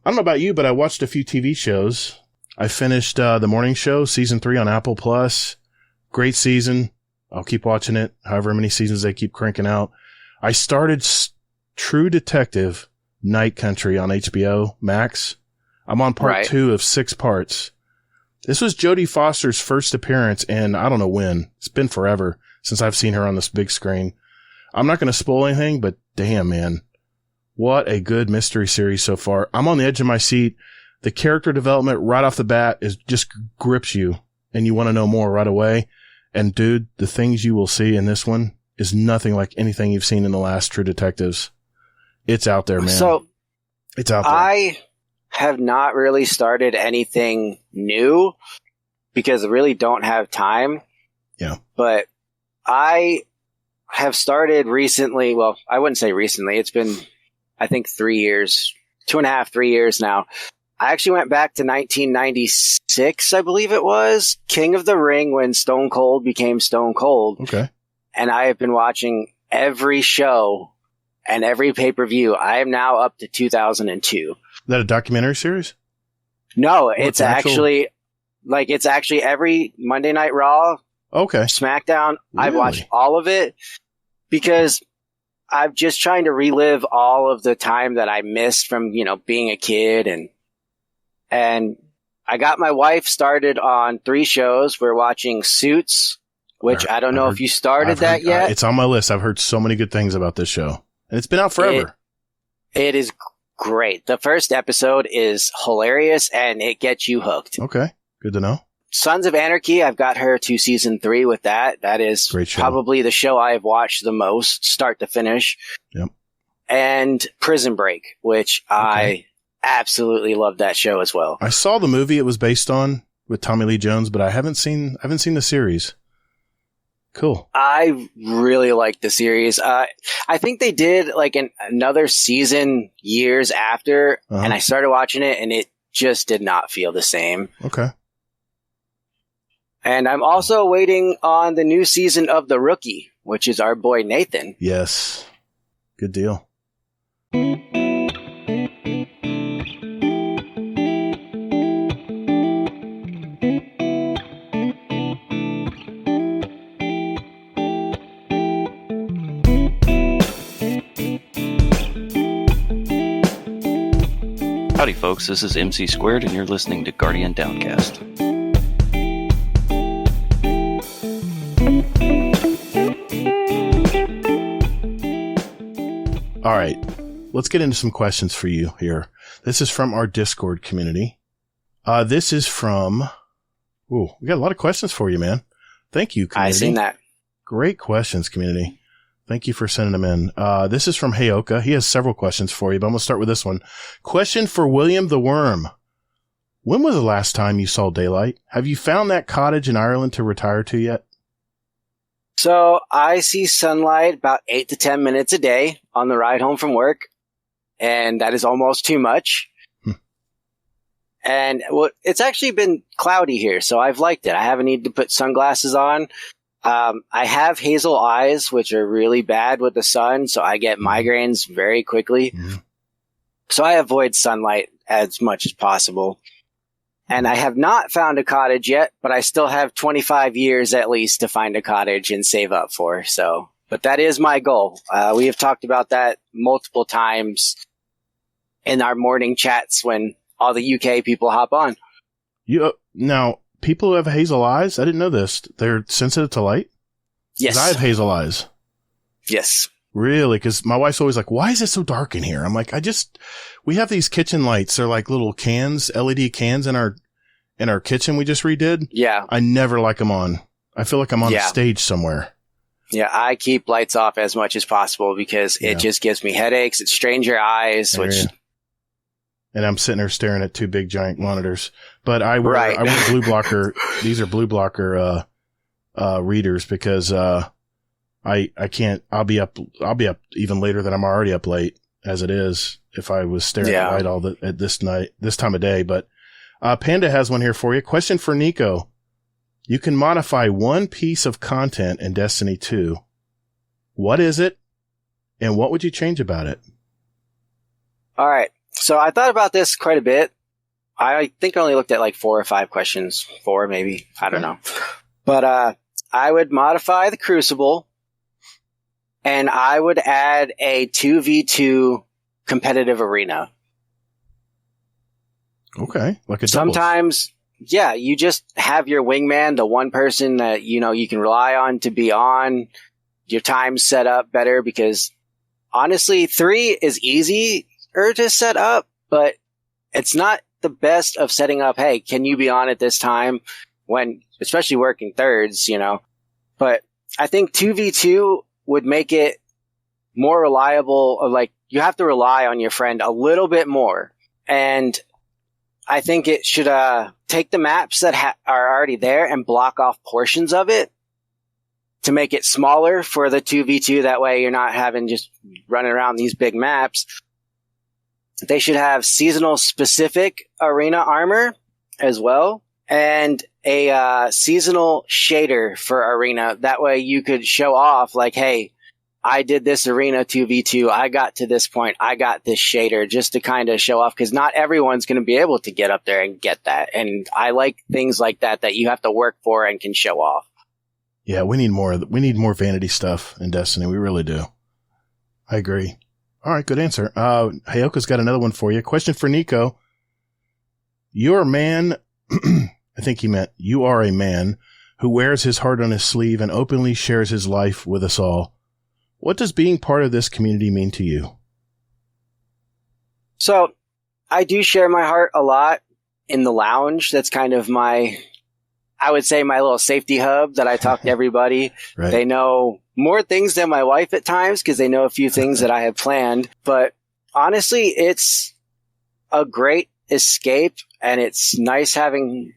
I don't know about you, but I watched a few TV shows. I finished the morning show, season 3 on Apple Plus. Great season. I'll keep watching it, however many seasons they keep cranking out. I started True Detective Night Country on HBO Max. I'm on part 2 of 6 parts. This was Jodie Foster's first appearance, and I don't know when. It's been forever since I've seen her on this big screen. I'm not going to spoil anything, but damn, man. What a good mystery series so far. I'm on the edge of my seat. The character development right off the bat is just grips you, and you want to know more right away. And dude, the things you will see in this one is nothing like anything you've seen in the last True Detectives. It's out there, man. So it's out there. I have not really started anything new because I really don't have time. Yeah. But I have started recently. Well, I wouldn't say recently. It's been, I think, 3 years, 2.5, 3 years now. I actually went back to 1996, I believe it was, King of the Ring, when Stone Cold became Stone Cold. Okay. And I have been watching every show and every pay-per-view. I am now up to 2002. Is that a documentary series? No, it's actually every Monday Night Raw. Okay. SmackDown. Really? I've watched all of it because I'm just trying to relive all of the time that I missed from, being a kid. And I got my wife started on 3 shows. We're watching Suits, which I don't know if you started that yet. It's on my list. I've heard so many good things about this show. And it's been out forever. It is great. The first episode is hilarious and it gets you hooked. Okay. Good to know. Sons of Anarchy, I've got her to season 3 with that. That is probably the show I have watched the most, start to finish. Yep. And Prison Break, which I absolutely love that show as well. I saw the movie it was based on with Tommy Lee Jones, but I haven't seen the series. Cool. I really like the series. I think they did like another season years after, and I started watching it, and it just did not feel the same. Okay. And I'm also waiting on the new season of The Rookie, which is our boy Nathan. Yes. Good deal. Howdy folks, this is MC Squared and you're listening to Guardian Downcast. All right, let's get into some questions for you here. This is from our Discord community. This is from, we got a lot of questions for you, man. Thank you, community. I've seen that. Great questions, community. Thank you for sending them in. This is from Heyoka. He has several questions for you, but I'm going to start with this one. Question for William the Worm. When was the last time you saw daylight? Have you found that cottage in Ireland to retire to yet? So I see sunlight about 8 to 10 minutes a day on the ride home from work, and that is almost too much. And it's actually been cloudy here, so I've liked it. I haven't needed to put sunglasses on. I have hazel eyes, which are really bad with the sun, so I get migraines very quickly. So I avoid sunlight as much as possible. And I have not found a cottage yet, but I still have 25 years at least to find a cottage and save up for. So, but that is my goal. We have talked about that multiple times in our morning chats when all the UK people hop on. Now, people who have hazel eyes, I didn't know this. They're sensitive to light? Yes. I have hazel eyes. Yes. Really? Because my wife's always like, why is it so dark in here? I'm like, we have these kitchen lights. They're like little cans, LED cans in our kitchen we just redid. Yeah. I never like them on. I feel like I'm on a stage somewhere. Yeah, I keep lights off as much as possible because it just gives me headaches. It strains your eyes, and I'm sitting there staring at 2 big giant monitors. But I wear blue blocker. These are blue blocker readers because I can't. I'll be up even later than I'm already up late as it is if I was staring at light at this time of day. But Panda has one here for you. Question for Nico: you can modify one piece of content in Destiny 2. What is it, and what would you change about it? All right. So I thought about this quite a bit. I think I only looked at like 4 or 5 questions. 4, maybe. I don't know. But I would modify the Crucible, and I would add a 2v2 competitive arena. Okay. Like a doubles. Sometimes, yeah, you just have your wingman, the one person that, you know, you can rely on to be on. Your time's set up better because honestly, 3 is easier to set up, but it's not the best of setting up, hey, can you be on at this time when, especially working thirds, you know, but I think 2v2 would make it more reliable. Like you have to rely on your friend a little bit more. And I think it should, take the maps that are already there and block off portions of it to make it smaller for the 2v2. That way you're not having just running around these big maps. They should have seasonal specific arena armor as well, and a seasonal shader for arena. That way you could show off like, hey, I did this arena 2v2. I got to this point. I got this shader, just to kind of show off, because not everyone's going to be able to get up there and get that. And I like things like that you have to work for and can show off. Yeah, we need more vanity stuff in Destiny. We really do. I agree. All right, good answer. Heyoka's got another one for you. Question for Nico. You're a man, I think he meant you are a man who wears his heart on his sleeve and openly shares his life with us all. What does being part of this community mean to you? So, I do share my heart a lot in the lounge. That's kind of I would say my little safety hub that I talk to everybody. Right. They know more things than my wife at times because they know a few things that I have planned. But honestly, it's a great escape, and it's nice having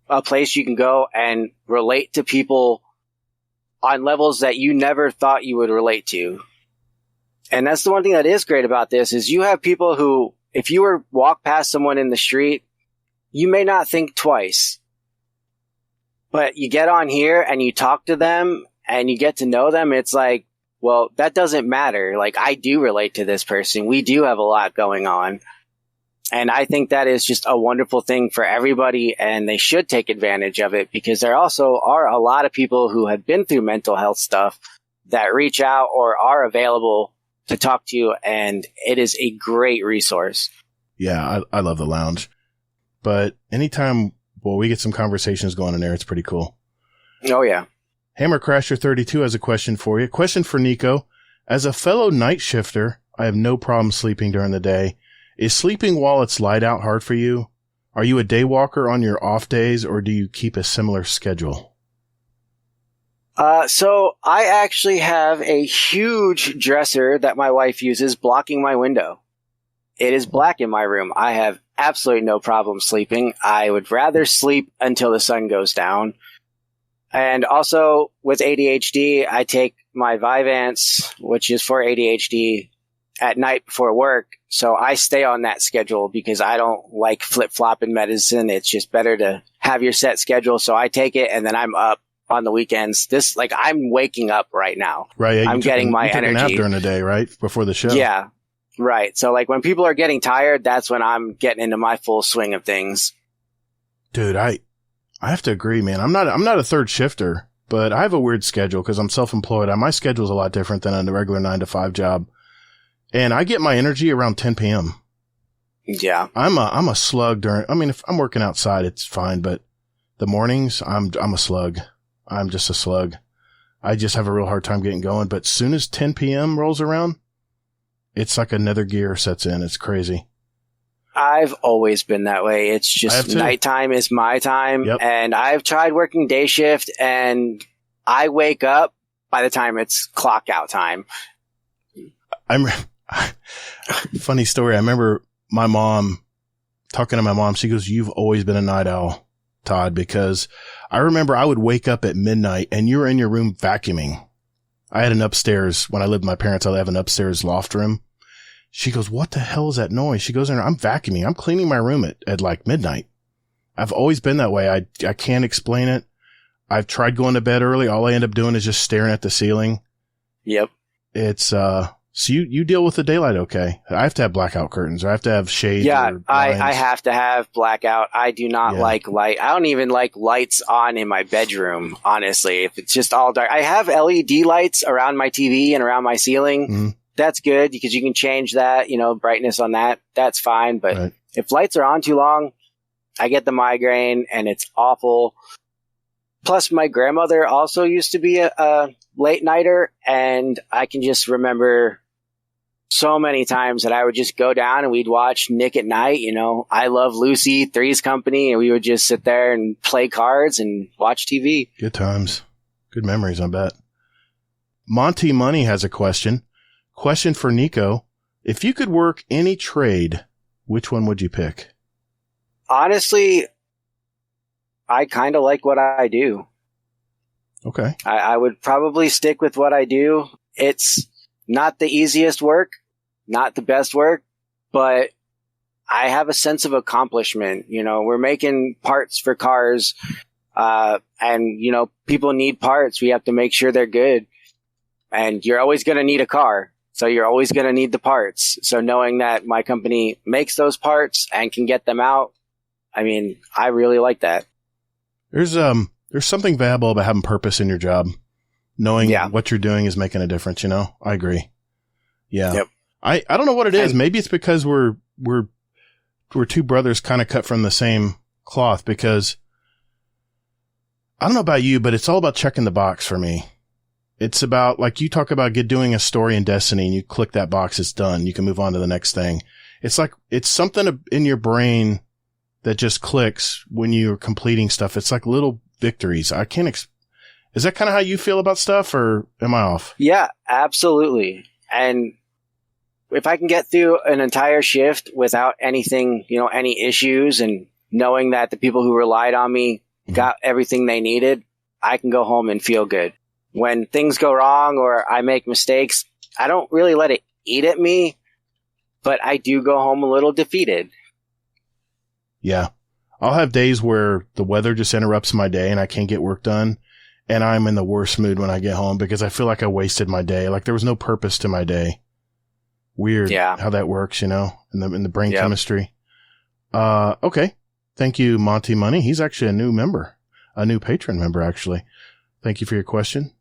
a place you can go and relate to people on levels that you never thought you would relate to. And that's the one thing that is great about this is you have people who, if you were walk past someone in the street, you may not think twice. But you get on here and you talk to them and you get to know them. It's like, well, that doesn't matter. Like, I do relate to this person. We do have a lot going on. And I think that is just a wonderful thing for everybody, and they should take advantage of it because there also are a lot of people who have been through mental health stuff that reach out or are available to talk to you, and it is a great resource. Yeah, I love the lounge. But anytime we get some conversations going in there, it's pretty cool. Oh, yeah. Hammer Crasher 32 has a question for you. Question for Nico. As a fellow night shifter, I have no problem sleeping during the day. Is sleeping while it's light out hard for you? Are you a day walker on your off days, or do you keep a similar schedule? So I actually have a huge dresser that my wife uses blocking my window. It is black in my room. I have absolutely no problem sleeping. I would rather sleep until the sun goes down. And also with ADHD, I take my Vyvanse, which is for ADHD, at night before work. So I stay on that schedule because I don't like flip-flopping medicine. It's just better to have your set schedule. So I take it and then I'm up on the weekends. I'm waking up right now. Right. Yeah, I'm getting my energy. You took a nap during the day, right? Before the show. Yeah. Right. So like when people are getting tired, that's when I'm getting into my full swing of things. Dude, I have to agree, man. I'm not a third shifter, but I have a weird schedule because I'm self-employed. My schedule is a lot different than a regular 9-to-5 job. And I get my energy around 10 p.m. Yeah. I'm a slug if I'm working outside, it's fine, but the mornings, I'm a slug. I'm just a slug. I just have a real hard time getting going, but as soon as 10 p.m. rolls around, it's like another gear sets in. It's crazy. I've always been that way. It's just nighttime is my time. Yep. And I've tried working day shift and I wake up by the time it's clock out time. Funny story. I remember my mom talking to my mom. She goes, "You've always been a night owl, Todd," because I remember I would wake up at midnight and you were in your room vacuuming. I had an upstairs when I lived with my parents. I have an upstairs loft room. She goes, "What the hell is that noise?" She goes in there, "I'm vacuuming. I'm cleaning my room at like midnight." I've always been that way. I can't explain it. I've tried going to bed early. All I end up doing is just staring at the ceiling. Yep. It's, So you deal with the daylight okay. I have to have blackout curtains, or I have to have shades. Yeah, or I have to have blackout. I do not like light. I don't even like lights on in my bedroom, honestly. If it's just all dark. I have LED lights around my TV and around my ceiling. Mm-hmm. That's good because you can change that, brightness on that. That's fine. But if lights are on too long, I get the migraine and it's awful. Plus, my grandmother also used to be a late nighter, and I can just remember so many times that I would just go down and we'd watch Nick at Night, I Love Lucy, Three's Company, and we would just sit there and play cards and watch TV. Good times. Good memories, I bet. Monty Money has a question. Question for Nico. If you could work any trade, which one would you pick? Honestly, I kind of like what I do. Okay. I would probably stick with what I do. It's not the easiest work, not the best work, but I have a sense of accomplishment. We're making parts for cars, and, people need parts. We have to make sure they're good. And you're always going to need a car. So you're always going to need the parts. So knowing that my company makes those parts and can get them out, I really like that. There's something valuable about having purpose in your job. Knowing what you're doing is making a difference, I agree. Yeah. Yep. I don't know what it is. Maybe it's because we're two brothers kind of cut from the same cloth, because I don't know about you, but it's all about checking the box for me. It's about, like you talk about doing a story in Destiny and you click that box, it's done. You can move on to the next thing. It's like, it's something in your brain that just clicks when you're completing stuff. It's like little victories. I can't Is that kind of how you feel about stuff, or am I off? Yeah, absolutely. And if I can get through an entire shift without anything, any issues, and knowing that the people who relied on me got everything they needed, I can go home and feel good. When things go wrong or I make mistakes, I don't really let it eat at me, but I do go home a little defeated. Yeah. I'll have days where the weather just interrupts my day and I can't get work done. And I'm in the worst mood when I get home because I feel like I wasted my day. Like there was no purpose to my day. Weird how that works, in the brain chemistry. Okay. Thank you, Monty Money. He's actually a new patron member, actually. Thank you for your question.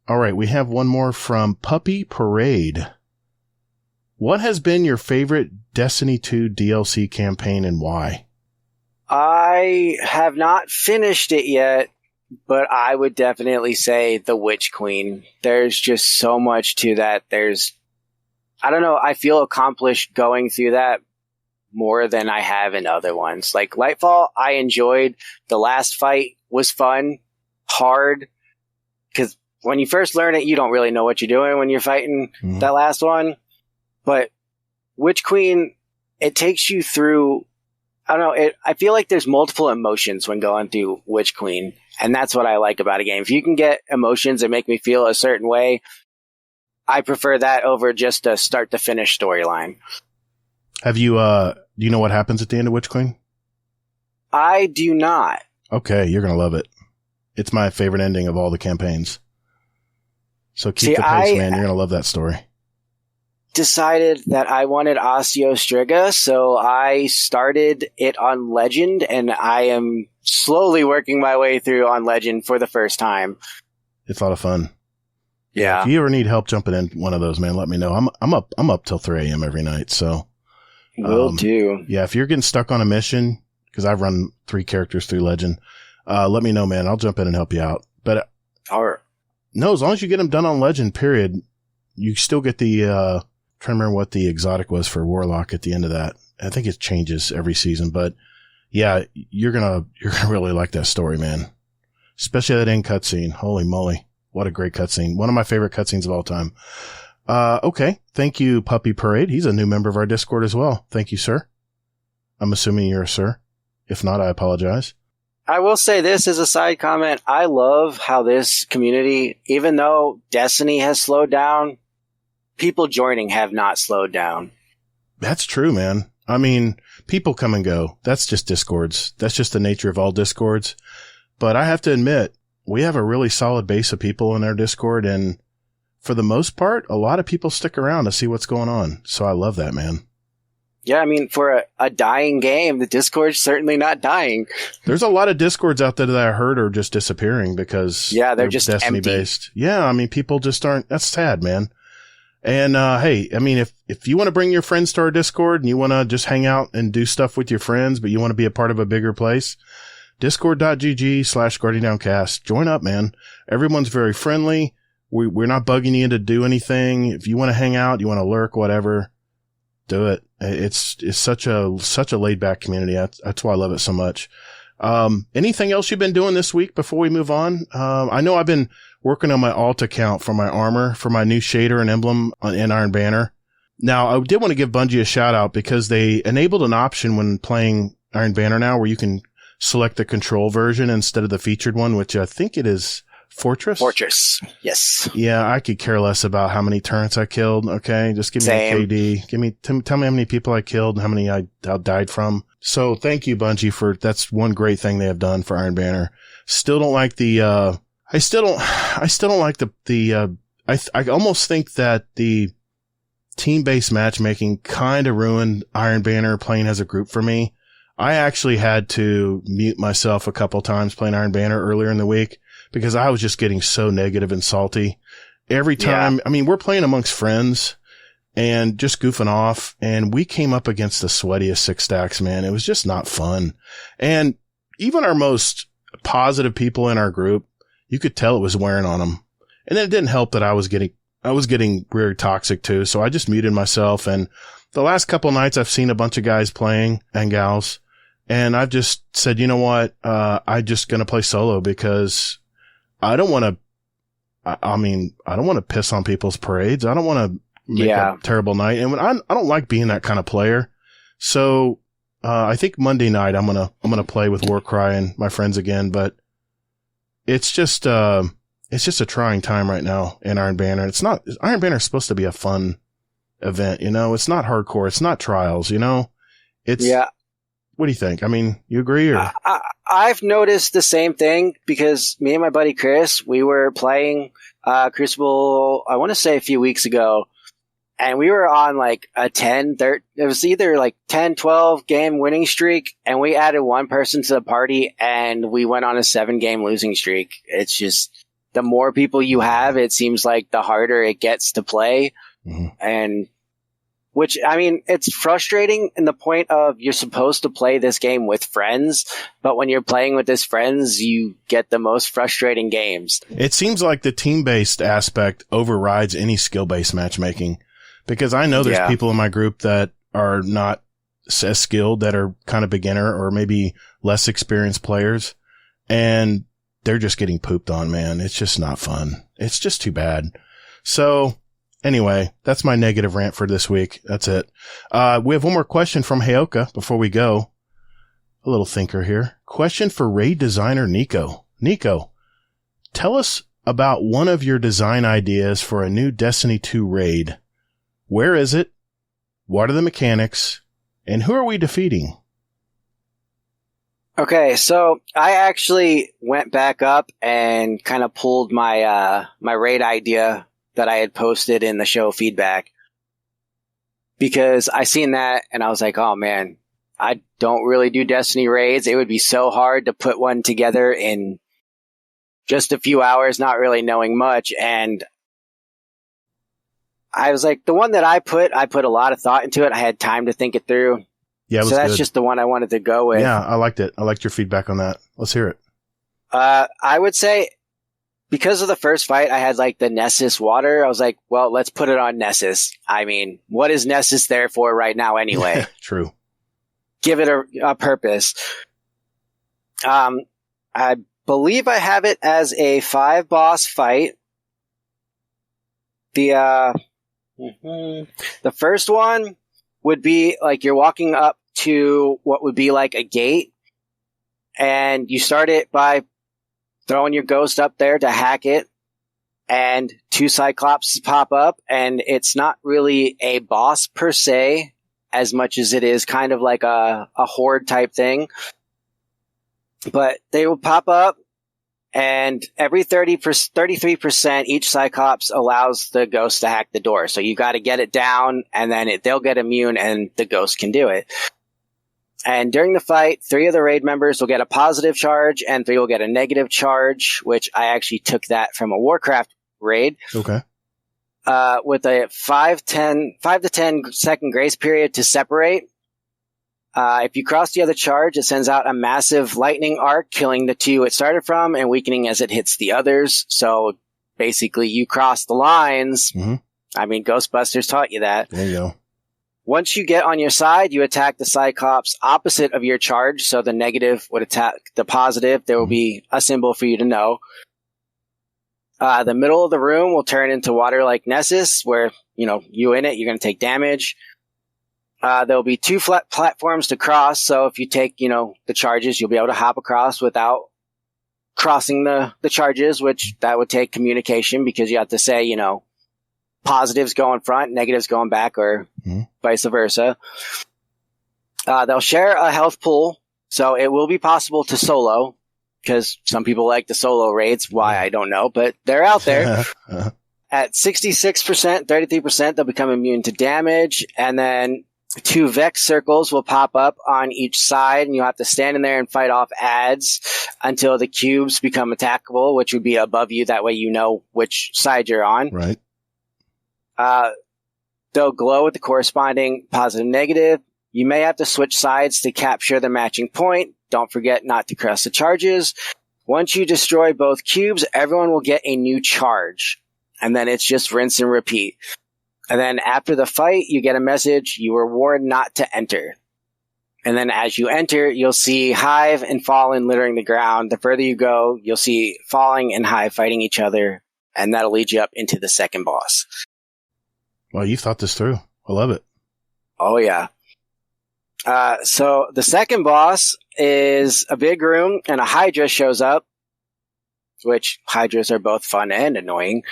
All right. We have one more from Puppy Parade. What has been your favorite Destiny 2 DLC campaign and why? I have not finished it yet, but I would definitely say the Witch Queen. There's just so much to that. I don't know, I feel accomplished going through that more than I have in other ones. Like Lightfall, I enjoyed. The last fight was fun, hard, because when you first learn it, you don't really know what you're doing when you're fighting that last one. But Witch Queen, it takes you through, I don't know, I feel like there's multiple emotions when going through Witch Queen. And that's what I like about a game. If you can get emotions that make me feel a certain way, I prefer that over just a start to finish storyline. Have you, do you know what happens at the end of Witch Queen? I do not. Okay, you're going to love it. It's my favorite ending of all the campaigns. So keep the pace, man. You're going to love that story. Decided that I wanted Osteo Striga, so I started it on Legend, and I am slowly working my way through on Legend for the first time. It's a lot of fun. Yeah. If you ever need help jumping in one of those, man, let me know. I'm up till 3 a.m. every night, so will do. Yeah, if you're getting stuck on a mission, because I've run 3 characters through Legend, let me know, man. I'll jump in and help you out. But no, as long as you get them done on Legend, period, you still get the trying to remember what the exotic was for Warlock at the end of that. I think it changes every season, but yeah, you're gonna really like that story, man. Especially that end cutscene. Holy moly. What a great cutscene. One of my favorite cutscenes of all time. Okay. Thank you, Puppy Parade. He's a new member of our Discord as well. Thank you, sir. I'm assuming you're a sir. If not, I apologize. I will say this as a side comment. I love how this community, even though Destiny has slowed down, people joining have not slowed down. That's true, man. I mean, people come and go. That's just Discords. That's just the nature of all Discords. But I have to admit, we have a really solid base of people in our Discord, and for the most part, a lot of people stick around to see what's going on. So I love that, man. Yeah, I mean, for a dying game, the Discord's certainly not dying. There's a lot of Discords out there that I heard are just disappearing because they're just Destiny empty. based. Yeah, I mean, people just aren't. That's sad, man. And hey, I mean, if you want to bring your friends to our Discord and you want to just hang out and do stuff with your friends, but you want to be a part of a bigger place, discord.gg/GuardianDownCast. Join up, man. Everyone's very friendly. We're not bugging you to do anything. If you want to hang out, you want to lurk, whatever, do it. It's such a laid back community. That's why I love it so much. Anything else you've been doing this week before we move on? I know I've been working on my alt account for my armor, for my new shader and emblem in Iron Banner. Now, I did want to give Bungie a shout out because they enabled an option when playing Iron Banner now where you can select the control version instead of the featured one, which I think it is Fortress. Yes. Yeah, I could care less about how many turrets I killed. Okay, just give me a KD. Tell me how many people I killed and how many I died from. So thank you, Bungie, that's one great thing they have done for Iron Banner. Still don't like I almost think that the team-based matchmaking kind of ruined Iron Banner playing as a group for me. I actually had to mute myself a couple times playing Iron Banner earlier in the week because I was just getting so negative and salty every time. Yeah. I mean, we're playing amongst friends and just goofing off, and we came up against the sweatiest 6 stacks, man. It was just not fun. And even our most positive people in our group, you could tell it was wearing on them. And then it didn't help that I was getting very toxic too. So I just muted myself. And the last couple nights I've seen a bunch of guys playing and gals, and I've just said, you know what? I'm just going to play solo because I don't want to, I don't want to piss on people's parades. I don't want to make a terrible night. And I don't like being that kind of player. So, I think Monday night I'm going to play with Warcry and my friends again, but it's just a trying time right now in Iron Banner. Iron Banner is supposed to be a fun event, you know? It's not hardcore. It's not trials, you know? What do you think? I mean, you agree or? I've noticed the same thing because me and my buddy Chris, we were playing Crucible, I want to say a few weeks ago, and we were on like a 10-13, it was either like 10-12 game winning streak, and we added one person to the party and we went on a 7-game losing streak. It's just, the more people you have, it seems like the harder it gets to play. Mm-hmm. And which, I mean, it's frustrating in the point of you're supposed to play this game with friends, but when you're playing with these friends, you get the most frustrating games. It seems like the team-based aspect overrides any skill-based matchmaking, because I know there's people in my group that are not as skilled, that are kind of beginner or maybe less experienced players, and they're just getting pooped on, man. It's just not fun. It's just too bad. So anyway, that's my negative rant for this week. That's it. We have one more question from Heyoka before we go. A little thinker here. Question for raid designer Nico. Nico, tell us about one of your design ideas for a new Destiny 2 raid. Where is it? What are the mechanics? And who are we defeating? Okay, so I actually went back up and kind of pulled my my raid idea that I had posted in the show feedback, because I seen that and I was like, oh man, I don't really do Destiny raids. It would be so hard to put one together in just a few hours, not really knowing much. And I was like, the one that I put a lot of thought into it. I had time to think it through. Yeah, so that's good. Just the one I wanted to go with. Yeah, I liked it. I liked your feedback on that. Let's hear it. I would say, because of the first fight, I had like the Nessus water. I was like, well, let's put it on Nessus. I mean, what is Nessus there for right now anyway? True. Give it a purpose. I believe I have it as a 5-boss fight. The first one would be like you're walking up to what would be like a gate, and you start it by throwing your ghost up there to hack it, and 2 Cyclops pop up, and it's not really a boss per se, as much as it is kind of like a horde type thing. But they will pop up, And every 33%, each Cyclops allows the ghost to hack the door. So you got to get it down, and then they'll get immune, and the ghost can do it. And during the fight, 3 of the raid members will get a positive charge, and 3 will get a negative charge, which I actually took that from a Warcraft raid. Okay. With a 5 to 10 second grace period to separate. If you cross the other charge, it sends out a massive lightning arc, killing the 2 it started from and weakening as it hits the others. So basically, you cross the lines. Mm-hmm. I mean, Ghostbusters taught you that. There you go. Once you get on your side, you attack the Cyclops opposite of your charge. So the negative would attack the positive. There will be a symbol for you to know. The middle of the room will turn into water like Nessus, where, you in it, you're going to take damage. There'll be 2 flat platforms to cross. So if you take, the charges, you'll be able to hop across without crossing the charges, which that would take communication, because you have to say, positives go in front, negatives going back, or vice versa. They'll share a health pool. So it will be possible to solo, because some people like the solo raids. Why, I don't know, but they're out there. At 66%, 33%, they'll become immune to damage. And then 2 Vex circles will pop up on each side, and you'll have to stand in there and fight off adds until the cubes become attackable, which would be above you. That way you know which side you're on. Right. They'll glow with the corresponding positive and negative. You may have to switch sides to capture the matching point. Don't forget not to cross the charges. Once you destroy both cubes, everyone will get a new charge. And then it's just rinse and repeat. And then after the fight, you get a message, you were warned not to enter. And then as you enter, you'll see Hive and Fallen littering the ground. The further you go, you'll see Falling and Hive fighting each other, and that'll lead you up into the second boss. Well, you thought this through. I love it. Oh, yeah. So the second boss is a big room, and a Hydra shows up, which Hydras are both fun and annoying.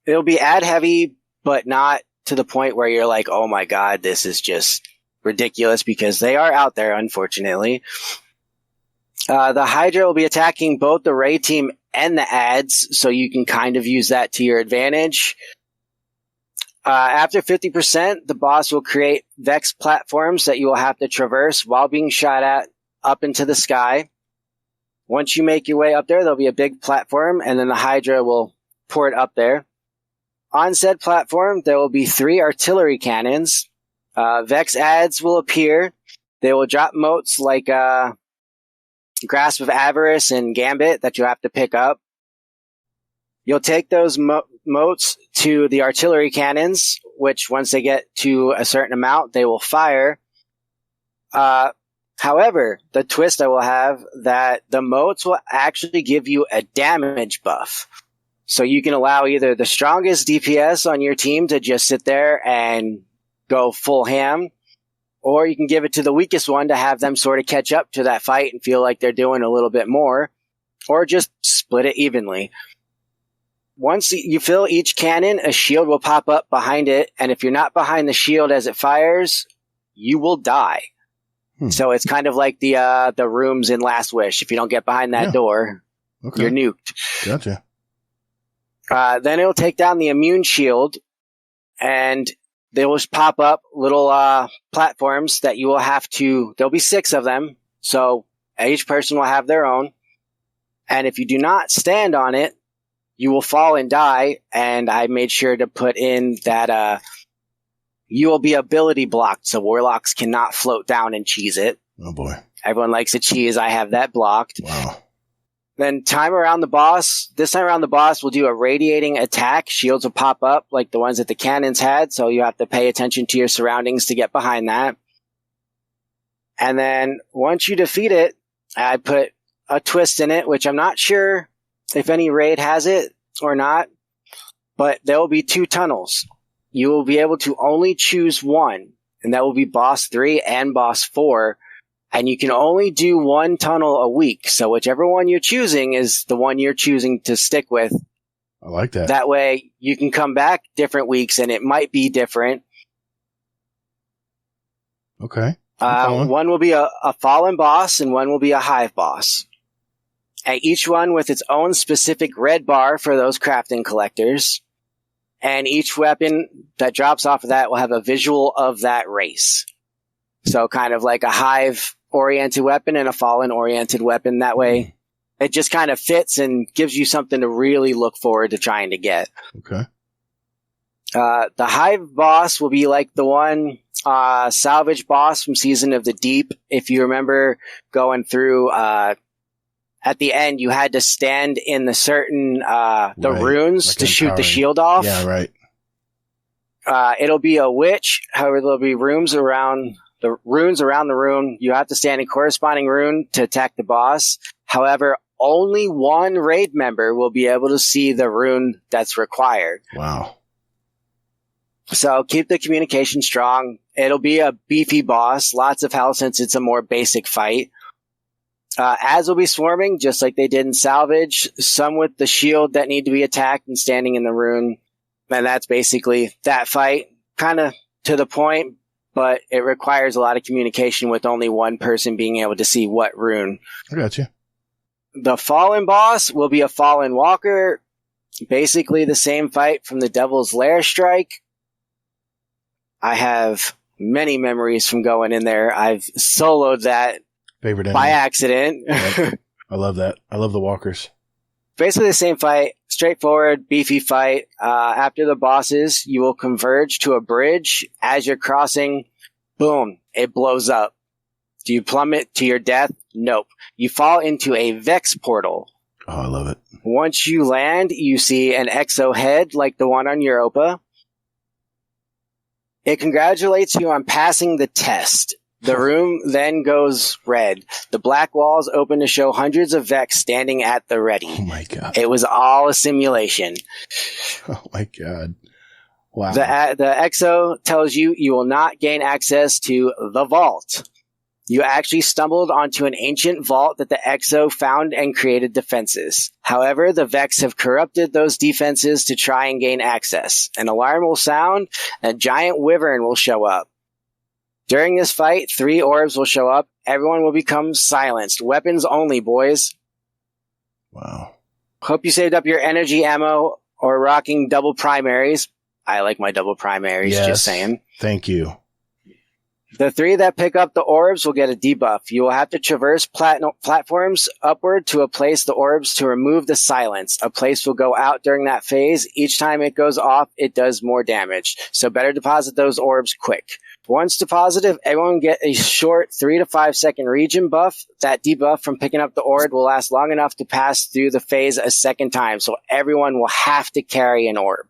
It'll be ad heavy, but not to the point where you're like, oh my god, this is just ridiculous, because they are out there, unfortunately. The Hydra will be attacking both the raid team and the ads, so you can kind of use that to your advantage. After 50%, the boss will create Vex platforms that you will have to traverse while being shot at up into the sky. Once you make your way up there, there'll be a big platform, and then the Hydra will pour it up there. On said platform, there will be 3 artillery cannons. Vex ads will appear. They will drop motes like Grasp of Avarice and Gambit that you'll have to pick up. You'll take those motes to the artillery cannons, which once they get to a certain amount, they will fire. However, the twist I will have that the motes will actually give you a damage buff. So you can allow either the strongest DPS on your team to just sit there and go full ham, or you can give it to the weakest one to have them sort of catch up to that fight and feel like they're doing a little bit more, or just split it evenly. Once you fill each cannon, a shield will pop up behind it, and if you're not behind the shield as it fires, you will die. So it's kind of like the rooms in Last Wish. If you don't get behind that door, you're nuked. Gotcha. Then it'll take down the immune shield, and they will just pop up little platforms that you will have to... There'll be 6 of them, so each person will have their own. And if you do not stand on it, you will fall and die, and I made sure to put in that you will be ability blocked, so warlocks cannot float down and cheese it. Oh boy. Everyone likes a cheese. I have that blocked. Wow. Then time around the boss. This time around the boss, we'll do a radiating attack. Shields will pop up like the ones that the cannons had, so you have to pay attention to your surroundings to get behind that. And then once you defeat it, I put a twist in it, which I'm not sure if any raid has it or not, but there will be 2 tunnels. You will be able to only choose one, and that will be boss 3 and boss 4. And you can only do 1 tunnel a week. So whichever one you're choosing is the one you're choosing to stick with. I like that. That way you can come back different weeks and it might be different. Okay. One will be a fallen boss and one will be a hive boss. And each one with its own specific red bar for those crafting collectors. And each weapon that drops off of that will have a visual of that race. So kind of like a hive-oriented weapon and a fallen-oriented weapon. That way, it just kind of fits and gives you something to really look forward to trying to get. Okay. The hive boss will be like the one salvage boss from Season of the Deep. If you remember going through, at the end, you had to stand in the certain, runes like to shoot the shield off. Yeah, right. It'll be a witch. However, there'll be runes around the room. You have to stand in corresponding rune to attack the boss. However, only one raid member will be able to see the rune that's required. Wow. So keep the communication strong. It'll be a beefy boss, lots of health since it's a more basic fight. Ads will be swarming, just like they did in Salvage. Some with the shield that need to be attacked and standing in the rune. And that's basically that fight. Kind of to the point, but it requires a lot of communication with only one person being able to see what rune. I got you. The Fallen boss will be a Fallen Walker. Basically the same fight from the Devil's Lair strike. I have many memories from going in there. I've soloed that favorite enemy by accident. Yep. I love that. I love the walkers. Basically the same fight, straightforward, beefy fight. After the bosses, you will converge to a bridge. As you're crossing, boom, it blows up. Do you plummet to your death? Nope. You fall into a Vex portal. Oh, I love it. Once you land, you see an exo head like the one on Europa. It congratulates you on passing the test. The room then goes red. The black walls open to show hundreds of Vex standing at the ready. Oh my God. It was all a simulation. Oh my God. Wow. The exo tells you you will not gain access to the vault. You actually stumbled onto an ancient vault that the exo found and created defenses. However, the Vex have corrupted those defenses to try and gain access. An alarm will sound, and a giant wyvern will show up. During this fight, 3 orbs will show up. Everyone will become silenced. Weapons only, boys. Wow. Hope you saved up your energy ammo or rocking double primaries. I like my double primaries, Yes. just saying. Thank you. The 3 that pick up the orbs will get a debuff. You will have to traverse platforms upward to a place the orbs to remove the silence. A place will go out during that phase. Each time it goes off, it does more damage. So better deposit those orbs quick. Once deposited, everyone will get a short 3 to 5 second region buff. That debuff from picking up the orb will last long enough to pass through the phase a second time. So everyone will have to carry an orb.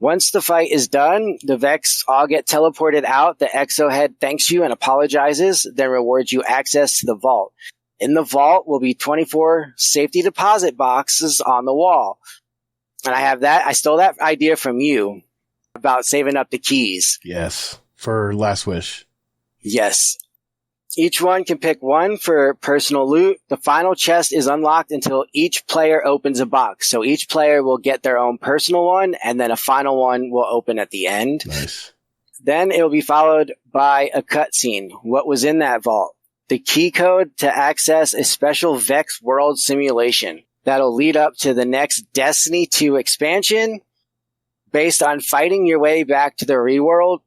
Once the fight is done, the Vex all get teleported out. The exo head thanks you and apologizes, then rewards you access to the vault. In the vault will be 24 safety deposit boxes on the wall. And I stole that idea from you about saving up the keys. Yes. For Last Wish. Yes. Each one can pick one for personal loot. The final chest is unlocked until each player opens a box. So each player will get their own personal one, and then a final one will open at the end. Nice. Then it will be followed by a cutscene. What was in that vault? The key code to access a special Vex world simulation. That'll lead up to the next Destiny 2 expansion. Based on fighting your way back to the real world,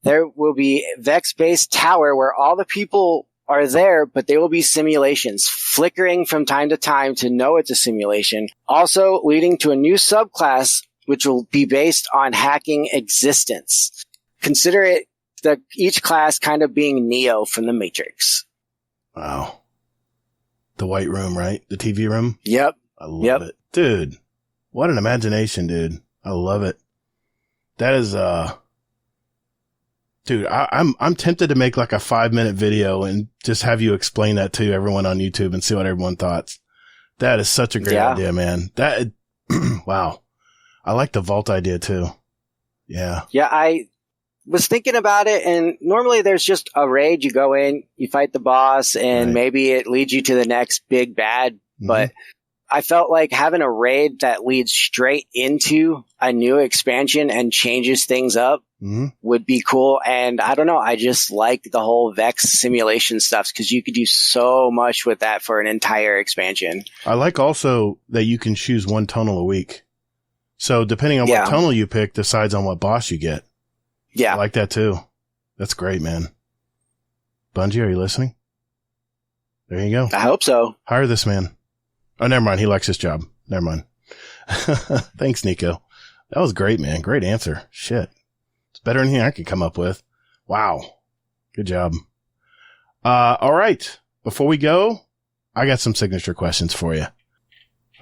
there will be a Vex-based tower where all the people are there, but they will be simulations, flickering from time to time to know it's a simulation. Also leading to a new subclass, which will be based on hacking existence. Consider each class kind of being Neo from the Matrix. Wow. The white room, right? The TV room? Yep. I love it. Dude, what an imagination, dude. I love it. That is, dude, I'm tempted to make like a 5-minute video and just have you explain that to everyone on YouTube and see what everyone thought. That is such a great idea, man. Wow. I like the vault idea too. Yeah. Yeah. I was thinking about it, and normally there's just a raid. You go in, you fight the boss, and maybe it leads you to the next big bad. But I felt like having a raid that leads straight into a new expansion and changes things up would be cool. And I don't know, I just like the whole Vex simulation stuff because you could do so much with that for an entire expansion. I like also that you can choose one tunnel a week. So depending on what tunnel you pick decides on what boss you get. Yeah. I like that too. That's great, man. Bungie, are you listening? There you go. I hope so. Hire this man. Oh, never mind. He likes his job. Never mind. Thanks, Nico. That was great, man. Great answer. Shit. It's better than anything I could come up with. Wow. Good job. All right. Before we go, I got some signature questions for you.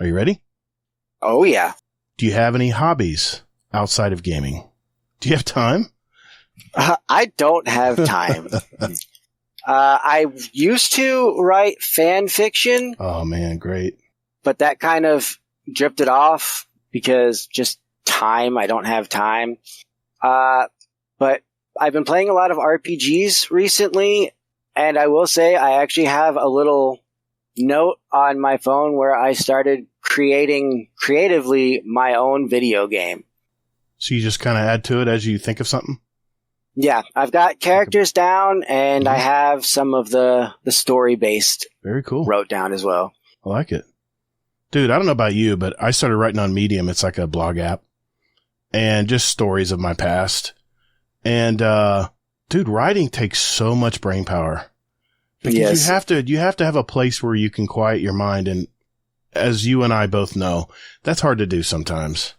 Are you ready? Oh, yeah. Do you have any hobbies outside of gaming? Do you have time? I don't have time. I used to write fan fiction. Oh, man. Great. But that kind of drifted off because just time. I don't have time. But I've been playing a lot of RPGs recently, and I will say I actually have a little note on my phone where I started creating creatively my own video game. So you just kind of add to it as you think of something? Yeah, I've got characters down, and I have some of the story-based Very cool. wrote down as well. I like it. Dude, I don't know about you, but I started writing on Medium. It's like a blog app. And just stories of my past. And, dude, writing takes so much brain power. Because you have to have a place where you can quiet your mind. And as you and I both know, that's hard to do sometimes.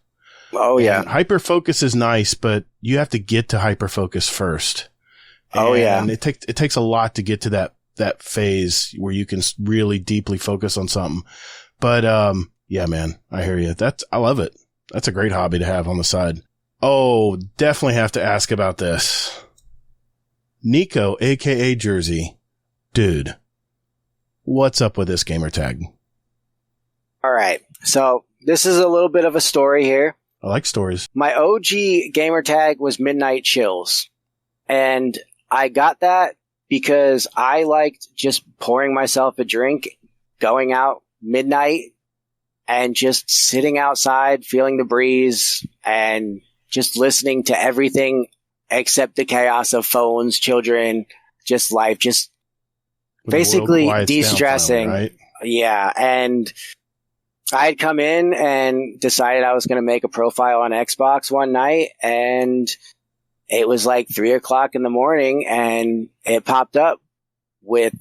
Oh, yeah. And hyperfocus is nice, but you have to get to hyperfocus first. And it takes a lot to get to that phase where you can really deeply focus on something. But, yeah, man, I hear you. I love it. That's a great hobby to have on the side. Oh, definitely have to ask about this. Nico, NicoakaJerzey. Dude, what's up with this gamer tag? All right. So this is a little bit of a story here. I like stories. My OG gamer tag was Midnight Chills. And I got that because I liked just pouring myself a drink, going out midnight, and just sitting outside, feeling the breeze, and just listening to everything except the chaos of phones, children, just life, just basically de-stressing. Right? Yeah. And I had come in and decided I was going to make a profile on Xbox one night, and it was like 3:00 in the morning, and it popped up with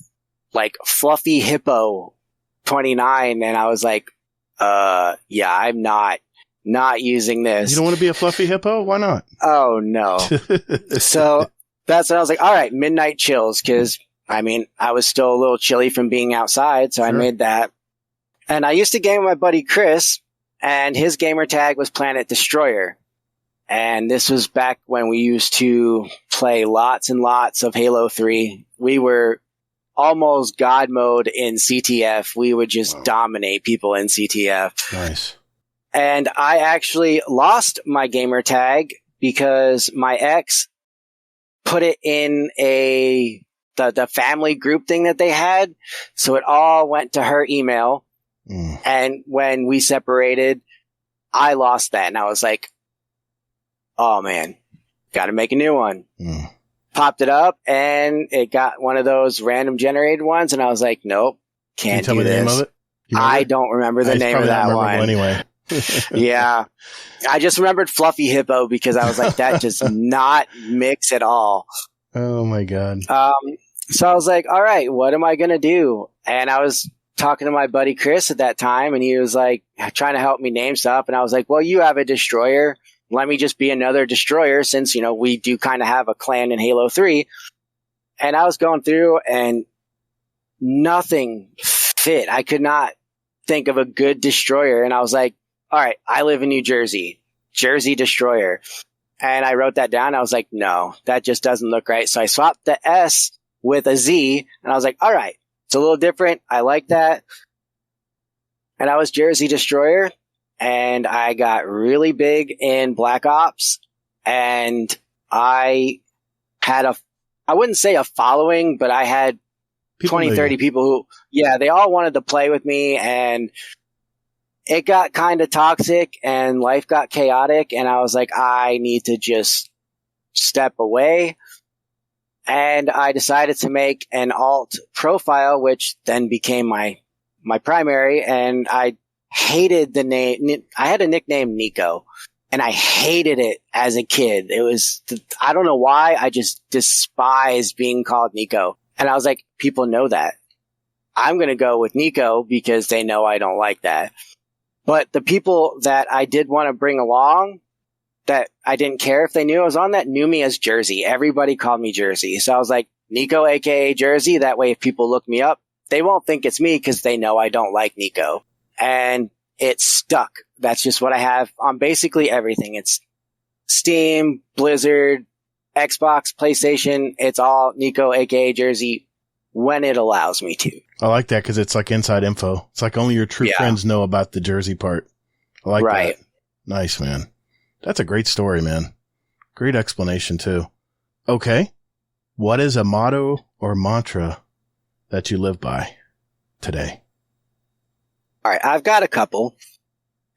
like Fluffy Hippo 29. And I was like, yeah, I'm not using this. You don't want to be a fluffy hippo? Why not? Oh, no. So that's when I was like, all right, Midnight Chills. Cause I mean, I was still a little chilly from being outside. So I made that. And I used to game with my buddy Chris, and his gamer tag was Planet Destroyer. And this was back when we used to play lots and lots of Halo 3. We were almost God mode in CTF. We would just dominate people in CTF. Nice. And I actually lost my gamer tag because my ex put it in the family group thing that they had. So it all went to her email. And when we separated, I lost that. And I was like, oh man, got to make a new one. Popped it up, and it got one of those random generated ones. And I was like, nope, can't do this. Can you tell me the name of it? I don't remember the name of that one. Anyway. Yeah. I just remembered Fluffy Hippo because I was like, that does not mix at all. Oh my God. So I was like, all right, what am I going to do? And I was talking to my buddy Chris at that time, and he was like trying to help me name stuff. And I was like, well, you have a destroyer. Let me just be another destroyer since, you know, we do kind of have a clan in Halo 3. And I was going through and nothing fit. I could not think of a good destroyer. And I was like, all right, I live in New Jersey, Jersey Destroyer. And I wrote that down. I was like, no, that just doesn't look right. So I swapped the S with a Z, and I was like, all right, it's a little different. I like that. And I was Jersey Destroyer, and I got really big in Black Ops, and I had I wouldn't say a following, but I had 20, 30 people who, yeah, they all wanted to play with me, and it got kind of toxic and life got chaotic, and I was like, I need to just step away. And I decided to make an alt profile, which then became my primary, and I hated the name. I had a nickname Nico, and I hated it as a kid. It was, I don't know why, I just despised being called Nico. And I was like, people know that. I'm going to go with Nico because they know I don't like that. But the people that I did want to bring along, that I didn't care if they knew I was on that, knew me as Jerzey. Everybody called me Jerzey. So I was like, Nico, aka Jerzey. That way, if people look me up, they won't think it's me because they know I don't like Nico. And it stuck. That's just what I have on basically everything. It's Steam, Blizzard, Xbox, PlayStation. It's all Nico, aka Jerzey, when it allows me to. I like that because it's like inside info. It's like only your true friends know about the Jerzey part. I like that. Nice, man. That's a great story, man. Great explanation, too. Okay. What is a motto or mantra that you live by today? All right. I've got a couple.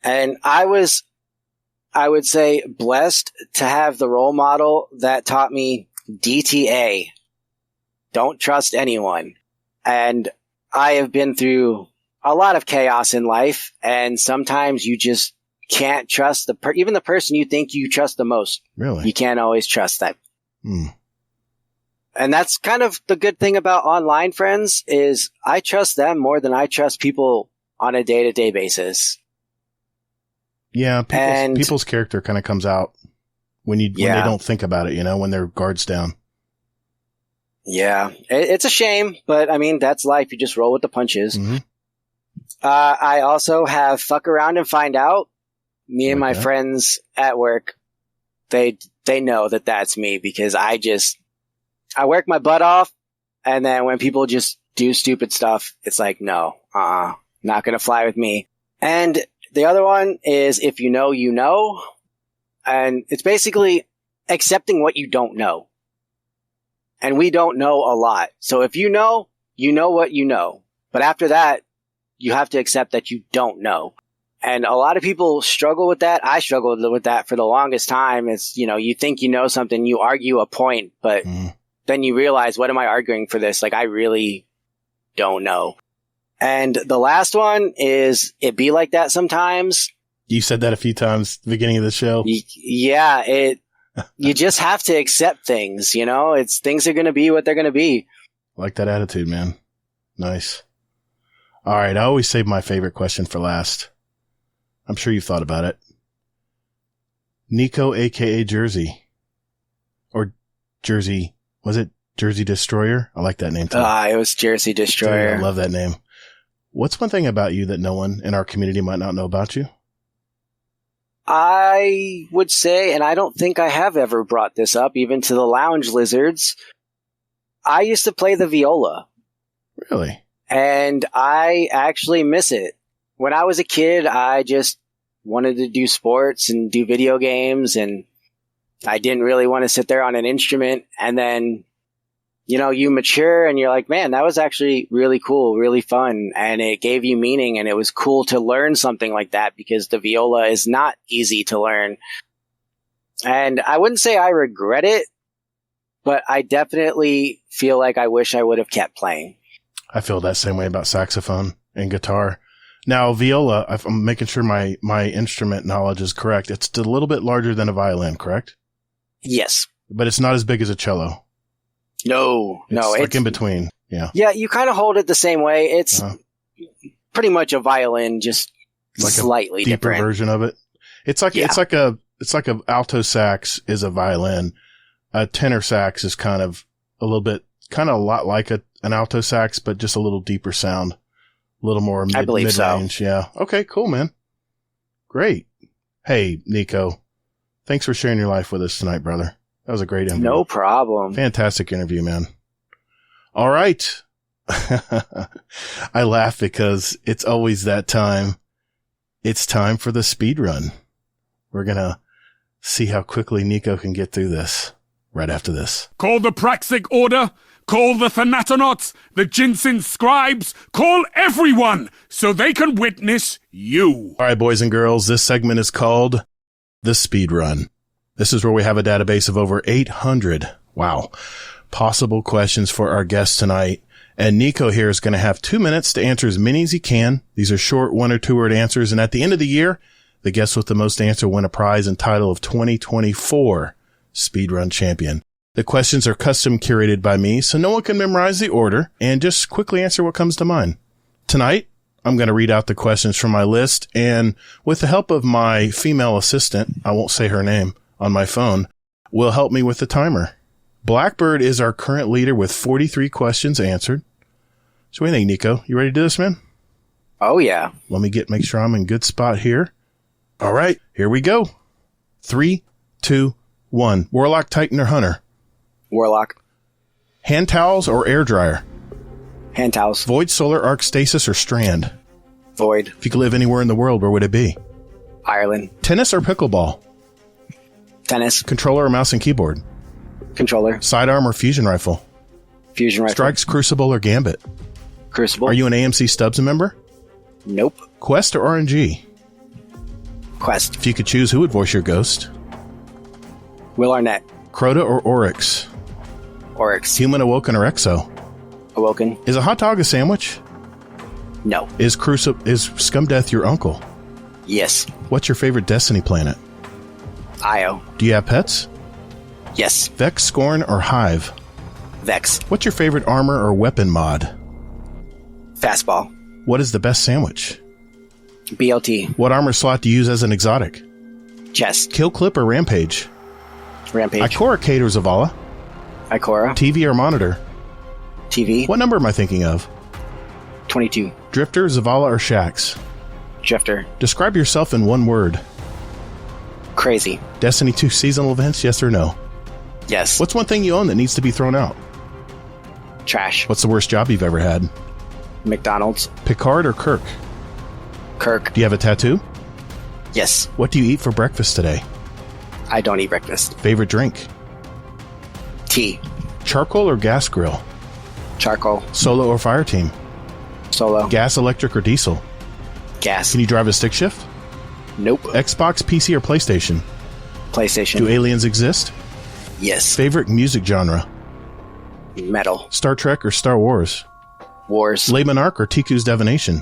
And I would say, blessed to have the role model that taught me DTA. Don't trust anyone. And I have been through a lot of chaos in life. And sometimes you just can't trust even the person you think you trust the most. Really? You can't always trust them. And that's kind of the good thing about online friends is I trust them more than I trust people on a day-to-day basis. Yeah. People's character kind of comes out when they don't think about it, when their guard's down. Yeah. It's a shame, but I mean, that's life. You just roll with the punches. Mm-hmm. I also have fuck around and find out. Me and my friends at work, they know that that's me because I work my butt off. And then when people just do stupid stuff, it's like, no, not going to fly with me. And the other one is if you know, you know. And it's basically accepting what you don't know. And we don't know a lot. So if you know what you know. But after that, you have to accept that you don't know. And a lot of people struggle with that. I struggled with that for the longest time. It's, you think you know something, you argue a point, but then you realize, what am I arguing for this? Like, I really don't know. And the last one is, it be like that sometimes. You said that a few times at the beginning of the show. Yeah, you just have to accept things, things are going to be what they're going to be. I like that attitude, man. Nice. All right. I always save my favorite question for last. I'm sure you've thought about it. Nico, aka Jerzey. Or Jersey. Was it Jersey Destroyer? I like that name too. It was Jersey Destroyer. Dude, I love that name. What's one thing about you that no one in our community might not know about you? I would say, and I don't think I have ever brought this up, even to the lounge lizards, I used to play the viola. Really? And I actually miss it. When I was a kid, I just wanted to do sports and do video games, and I didn't really want to sit there on an instrument. And then, you mature and you're like, man, that was actually really cool, really fun. And it gave you meaning, and it was cool to learn something like that because the viola is not easy to learn. And I wouldn't say I regret it, but I definitely feel like I wish I would have kept playing. I feel that same way about saxophone and guitar. Now, viola, I'm making sure my instrument knowledge is correct. It's a little bit larger than a violin, correct? Yes. But it's not as big as a cello. No. It's like in between. Yeah. Yeah, you kind of hold it the same way. It's pretty much a violin, just like slightly a deeper different version of it. It's like a alto sax is a violin. A tenor sax is kind of a lot like an alto sax, but just a little deeper sound. A little more mid-range. So. Yeah. Okay, cool, man. Great. Hey, Nico. Thanks for sharing your life with us tonight, brother. That was a great interview. No problem. Fantastic interview, man. All right. I laugh because it's always that time. It's time for the speed run. We're going to see how quickly Nico can get through this. right after this. Call the Praxic Order, call the Thanatonauts, the Ginseng Scribes, call everyone so they can witness you. All right, boys and girls, this segment is called The Speed Run. This is where we have a database of over 800, possible questions for our guests tonight. And Nico here is going to have 2 minutes to answer as many as he can. These are short 1 or 2 word answers. And at the end of the year, the guests with the most answer win a prize and title of 2024 Speedrun Champion. The questions are custom curated by me, so no one can memorize the order, and just quickly answer what comes to mind. Tonight, I'm going to read out the questions from my list, and with the help of my female assistant, I won't say her name, on my phone, will help me with the timer. Blackbird is our current leader with 43 questions answered. So what do you think, Nico? You ready to do this, man? Oh, yeah. Let me make sure I'm in good spot here. All right, here we go. 3, 2, 1. Warlock, Titan, or Hunter? Warlock. Hand towels or air dryer? Hand towels. Void, Solar, Arc, Stasis, or Strand? Void. If you could live anywhere in the world, where would it be? Ireland. Tennis or pickleball? Tennis. Controller or mouse and keyboard? Controller. Sidearm or fusion rifle? Fusion rifle. Strikes, Crucible, or Gambit? Crucible. Are you an AMC Stubbs member? Nope. Quest or RNG? Quest. If you could choose, who would voice your ghost? Will Arnett. Crota or Oryx? Oryx. Human, Awoken, or Exo? Awoken. Is a hot dog a sandwich? No. Is Scum Death your uncle? Yes. What's your favorite Destiny planet? Io. Do you have pets? Yes. Vex, Scorn, or Hive? Vex. What's your favorite armor or weapon mod? Fastball. What is the best sandwich? BLT. What armor slot do you use as an exotic? Chest. Kill Clip or Rampage? Rampage. Ikora, Kate, or Zavala? Ikora. TV or monitor? TV. What number am I thinking of? 22. Drifter, Zavala, or Shax? Drifter. Describe yourself in one word. Crazy. Destiny 2 seasonal events, yes or no? Yes. What's one thing you own that needs to be thrown out? Trash. What's the worst job you've ever had? McDonald's. Picard or Kirk? Kirk. Do you have a tattoo? Yes. What do you eat for breakfast today? I don't eat breakfast. Favorite drink? Tea. Charcoal or gas grill? Charcoal. Solo or fire team? Solo. Gas, electric, or diesel? Gas. Can you drive a stick shift? Nope. Xbox, PC, or PlayStation? PlayStation. Do aliens exist? Yes. Favorite music genre? Metal. Star Trek or Star Wars? Wars. Le Monarch or Tiku's Divination?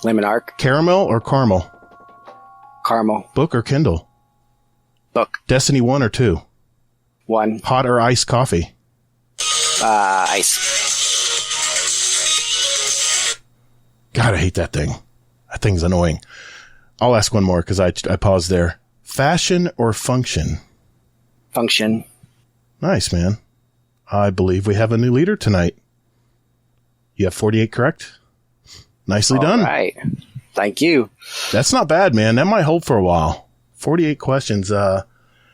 Le Monarch. Caramel or caramel? Caramel. Book or Kindle? Book. Destiny 1 or 2? 1. Hot or iced coffee? Ice. God, I hate that thing. That thing's annoying. I'll ask one more because I paused there. Fashion or function? Function. Nice, man. I believe we have a new leader tonight. You have 48 correct? Nicely done. All right. Thank you. That's not bad, man. That might hold for a while. 48 questions.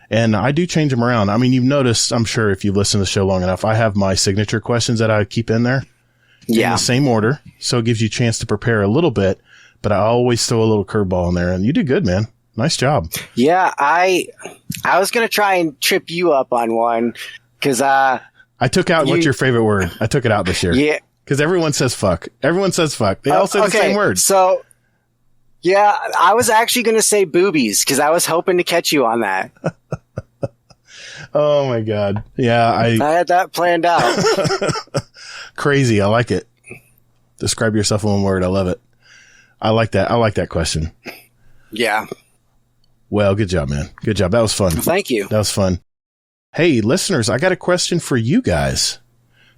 And I do change them around. I mean, you've noticed, I'm sure if you've listened to the show long enough, I have my signature questions that I keep in there. Yeah. In the same order. So it gives you a chance to prepare a little bit, but I always throw a little curveball in there, and you did good, man. Nice job. Yeah. I was going to try and trip you up on one because, I took out what's your favorite word? I took it out this year. Yeah. Because everyone says fuck. Everyone says fuck. They all say the same word. So, yeah, I was actually going to say boobies because I was hoping to catch you on that. Oh, my God. Yeah, I had that planned out. Crazy. I like it. Describe yourself in one word. I love it. I like that. I like that question. Yeah. Well, good job, man. Good job. That was fun. Thank you. That was fun. Hey, listeners, I got a question for you guys.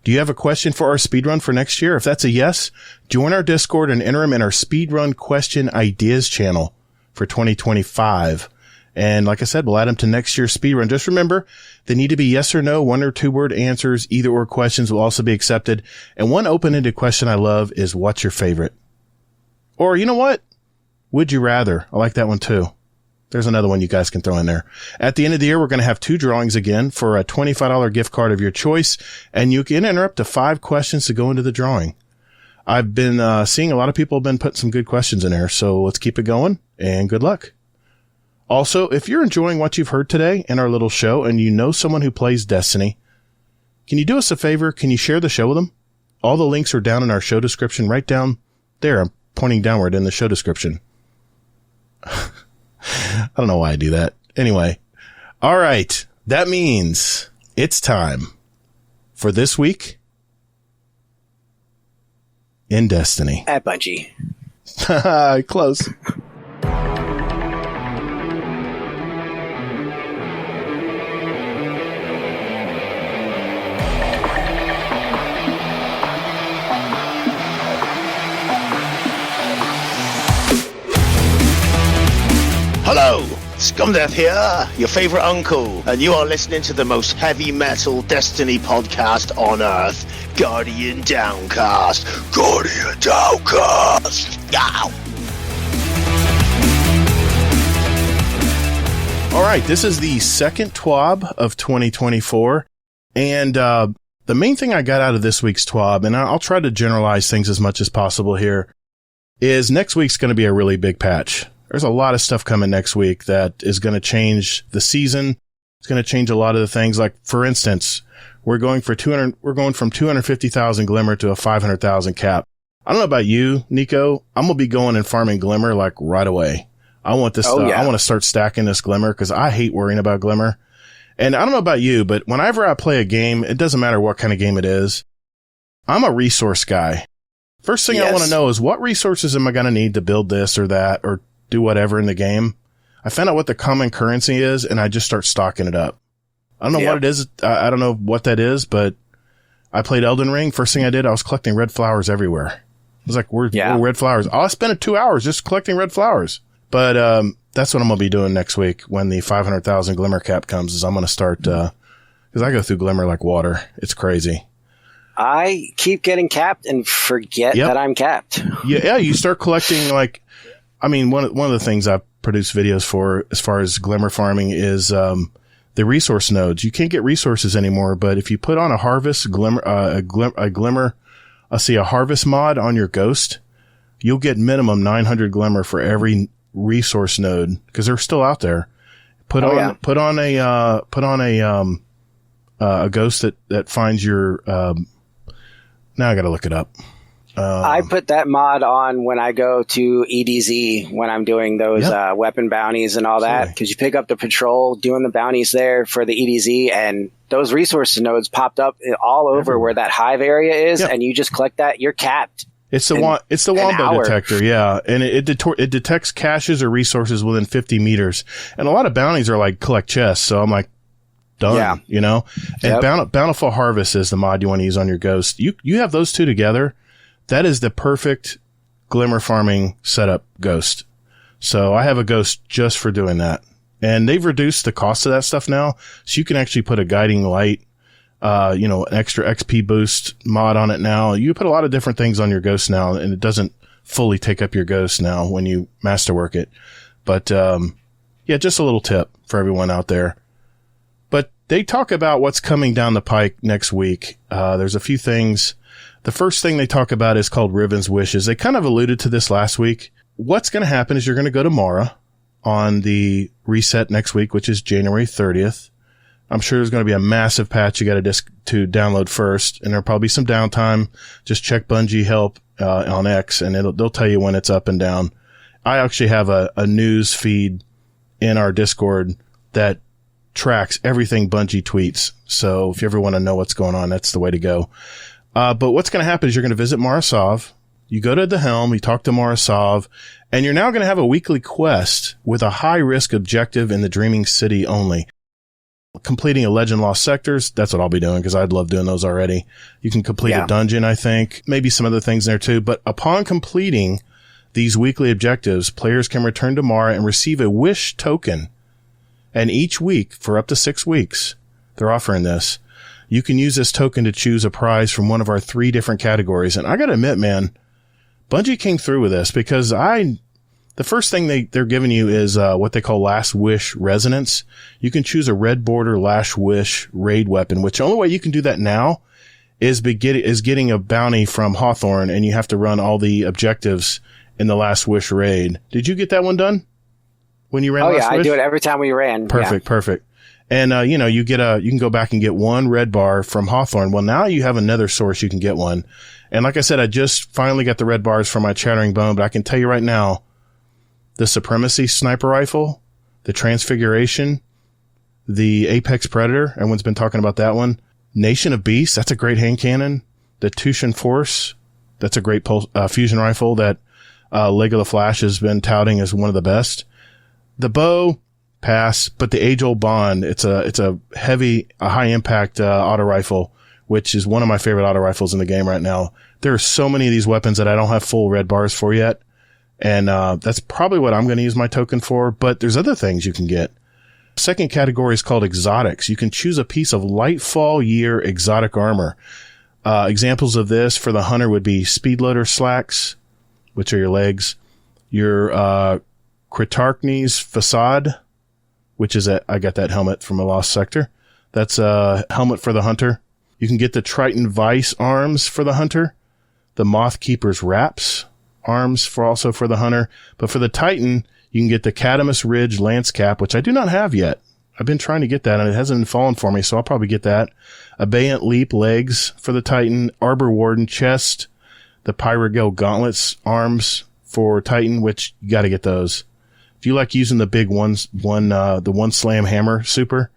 Do you have a question for our speedrun for next year? If that's a yes, join our Discord and enter them in our speedrun question ideas channel for 2025. And like I said, we'll add them to next year's speedrun. Just remember, they need to be yes or no, 1 or 2 word answers. Either or questions will also be accepted. And one open-ended question I love is, what's your favorite? Or you know what? Would you rather? I like that one too. There's another one you guys can throw in there. At the end of the year, we're going to have 2 drawings again for a $25 gift card of your choice, and you can enter up to 5 questions to go into the drawing. I've been seeing a lot of people have been putting some good questions in there, so let's keep it going, and good luck. Also, if you're enjoying what you've heard today in our little show and you know someone who plays Destiny, can you do us a favor? Can you share the show with them? All the links are down in our show description, right down there. I'm pointing downward in the show description. I don't know why I do that. Anyway. All right. That means it's time for this week in Destiny. At Bungie. Close. Hello, Scumdeath here, your favourite uncle, and you are listening to the most heavy metal Destiny podcast on Earth, Guardian Downcast. Guardian Downcast! Yow! All right, this is the second TWAB of 2024, and the main thing I got out of this week's TWAB, and I'll try to generalize things as much as possible here, is next week's going to be a really big patch. There's a lot of stuff coming next week that is going to change the season. It's going to change a lot of the things. Like, for instance, we're going from 250,000 Glimmer to a 500,000 cap. I don't know about you, Nico. I'm going to be going and farming Glimmer like right away. I want this stuff. I want to start stacking this Glimmer because I hate worrying about Glimmer. And I don't know about you, but whenever I play a game, it doesn't matter what kind of game it is. I'm a resource guy. First thing I want to know is what resources am I going to need to build this or that or do whatever in the game. I found out what the common currency is, and I just start stocking it up. I don't know what it is. I don't know what that is, but I played Elden Ring. First thing I did, I was collecting red flowers everywhere. I was like, where red flowers? Oh, I spent 2 hours just collecting red flowers. But that's what I'm going to be doing next week when the 500,000 Glimmer cap comes, is I'm going to start, because I go through Glimmer like water. It's crazy. I keep getting capped and forget that I'm capped. Yeah, you start collecting like, I mean, one of the things I produce videos for as far as Glimmer farming is the resource nodes. You can't get resources anymore, but if you put on a harvest Glimmer, a harvest mod on your Ghost, you'll get minimum 900 Glimmer for every resource node because they're still out there. Put on a Ghost that finds your. Now I got to look it up. I put that mod on when I go to EDZ when I'm doing those weapon bounties and all that, because you pick up the patrol doing the bounties there for the EDZ, and those resource nodes popped up all over where that hive area is, and you just collect that, you're capped. It's the Wombo detector, and it detects caches or resources within 50 meters, and a lot of bounties are like collect chests, so I'm like, done, you know. And Bountiful Harvest is the mod you want to use on your Ghost. You have those two together. That is the perfect Glimmer farming setup Ghost. So I have a Ghost just for doing that. And they've reduced the cost of that stuff now. So you can actually put a guiding light, an extra XP boost mod on it now. You put a lot of different things on your Ghost now, and it doesn't fully take up your Ghost now when you masterwork it. But, just a little tip for everyone out there. But they talk about what's coming down the pike next week. There's a few things. The first thing they talk about is called Riven's Wishes. They kind of alluded to this last week. What's going to happen is you're going to go to Mara on the reset next week, which is January 30th. I'm sure there's going to be a massive patch you got to download first, and there'll probably be some downtime. Just check Bungie help on X, and they'll tell you when it's up and down. I actually have a news feed in our Discord that tracks everything Bungie tweets. So if you ever want to know what's going on, that's the way to go. But what's going to happen is you're going to visit Marasov. You go to the Helm, you talk to Marasov, and you're now going to have a weekly quest with a high-risk objective in the Dreaming City only. Completing a Legend Lost Sectors, that's what I'll be doing because I'd love doing those already. You can complete a dungeon, I think. Maybe some other things there too. But upon completing these weekly objectives, players can return to Mara and receive a wish token. And each week, for up to 6 weeks, they're offering this. You can use this token to choose a prize from one of our 3 different categories. And I got to admit, man, Bungie came through with this because the first thing they're giving you is what they call Last Wish Resonance. You can choose a red border Last Wish raid weapon, which the only way you can do that now is getting a bounty from Hawthorne, and you have to run all the objectives in the Last Wish raid. Did you get that one done? when you ran? Oh last yeah, I wish? do it every time we ran. Perfect. And, you can go back and get one red bar from Hawthorne. Well, now you have another source you can get one. And like I said, I just finally got the red bars from my Chattering Bone, but I can tell you right now, the Supremacy Sniper Rifle, the Transfiguration, the Apex Predator, everyone's been talking about that one. Nation of Beasts, that's a great hand cannon. The Tuscan Force, that's a great fusion rifle that Lego the Flash has been touting as one of the best. The bow, pass, but the age-old Bond, it's a high-impact auto rifle, which is one of my favorite auto rifles in the game right now. There are so many of these weapons that I don't have full red bars for yet, and that's probably what I'm going to use my token for, but there's other things you can get. Second category is called exotics. You can choose a piece of Lightfall Year exotic armor. Examples of this for the hunter would be Speedloader slacks, which are your legs, your Kritarchnes facade, which is I got that helmet from a Lost Sector. That's a helmet for the hunter. You can get the Triton Vice arms for the hunter, the Mothkeeper's wraps arms also for the hunter. But for the Titan, you can get the Cadamus Ridge lance cap, which I do not have yet. I've been trying to get that, and it hasn't been falling for me, so I'll probably get that. Abeyant Leap legs for the Titan, Arbor Warden chest, the Pyragel gauntlets arms for Titan, which you got to get those. If you like using the big the one slam hammer super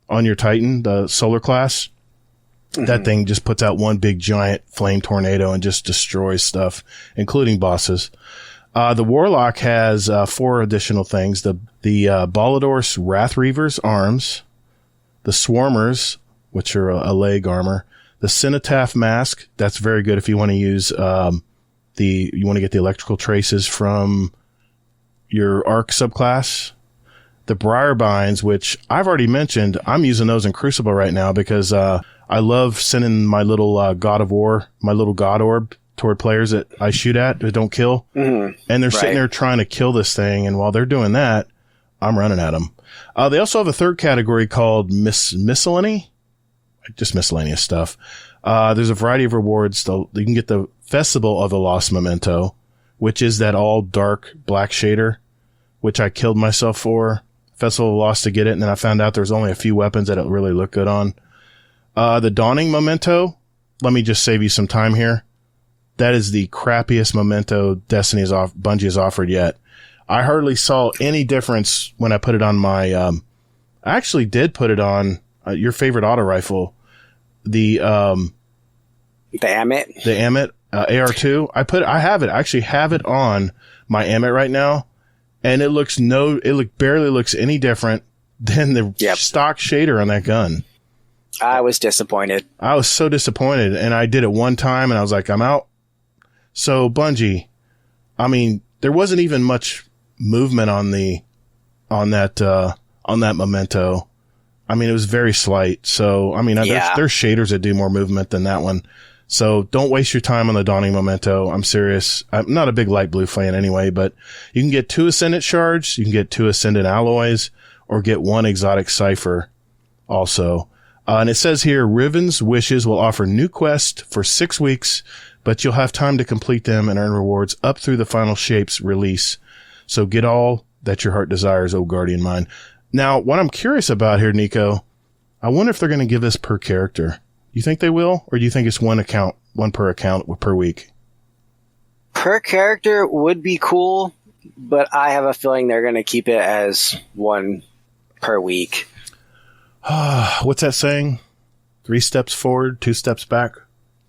on your Titan, the solar class, that thing just puts out one big giant flame tornado and just destroys stuff, including bosses. The Warlock has 4 additional things. The Bolidor's Wrath Reavers arms, the Swarmers, which are a leg armor, the Cenotaph mask, that's very good if you want to use you want to get the electrical traces from your Arc subclass. The Briarbinds, which I've already mentioned, I'm using those in Crucible right now because I love sending my little God of War, my little God Orb toward players that I shoot at that don't kill. Mm-hmm. And they're sitting there trying to kill this thing, and while they're doing that, I'm running at them. They also have a third category called miscellany, just miscellaneous stuff. There's a variety of rewards. You can get the Festival of the Lost Memento, which is that all dark black shader, which I killed myself for. Festival of Lost to get it, and then I found out there's only a few weapons that it really look good on. The Dawning Memento, let me just save you some time here. That is the crappiest memento Bungie has offered yet. I hardly saw any difference when I put it on my, I actually did put it on your favorite auto rifle, the Amit. The Amit, AR2. I actually have it on my Amit right now, and it barely looks any different than the stock shader on that gun. I was disappointed. I was so disappointed, and I did it one time, and I was like, I'm out. So Bungie, I mean, there wasn't even much movement on that memento. I mean, it was very slight. So, I mean, there's shaders that do more movement than that one. So don't waste your time on the Dawning Memento. I'm serious. I'm not a big light blue fan anyway, but you can get 2 Ascendant shards, you can get 2 Ascendant alloys, or get 1 exotic cipher also. And it says here, Riven's Wishes will offer new quests for 6 weeks, but you'll have time to complete them and earn rewards up through the Final Shapes release. So get all that your heart desires, O Guardian Mine. Now, what I'm curious about here, Nico, I wonder if they're going to give this per character. You think they will? Or do you think it's one per account per week? Per character would be cool, but I have a feeling they're going to keep it as 1 per week. What's that saying? 3 steps forward, 2 steps back,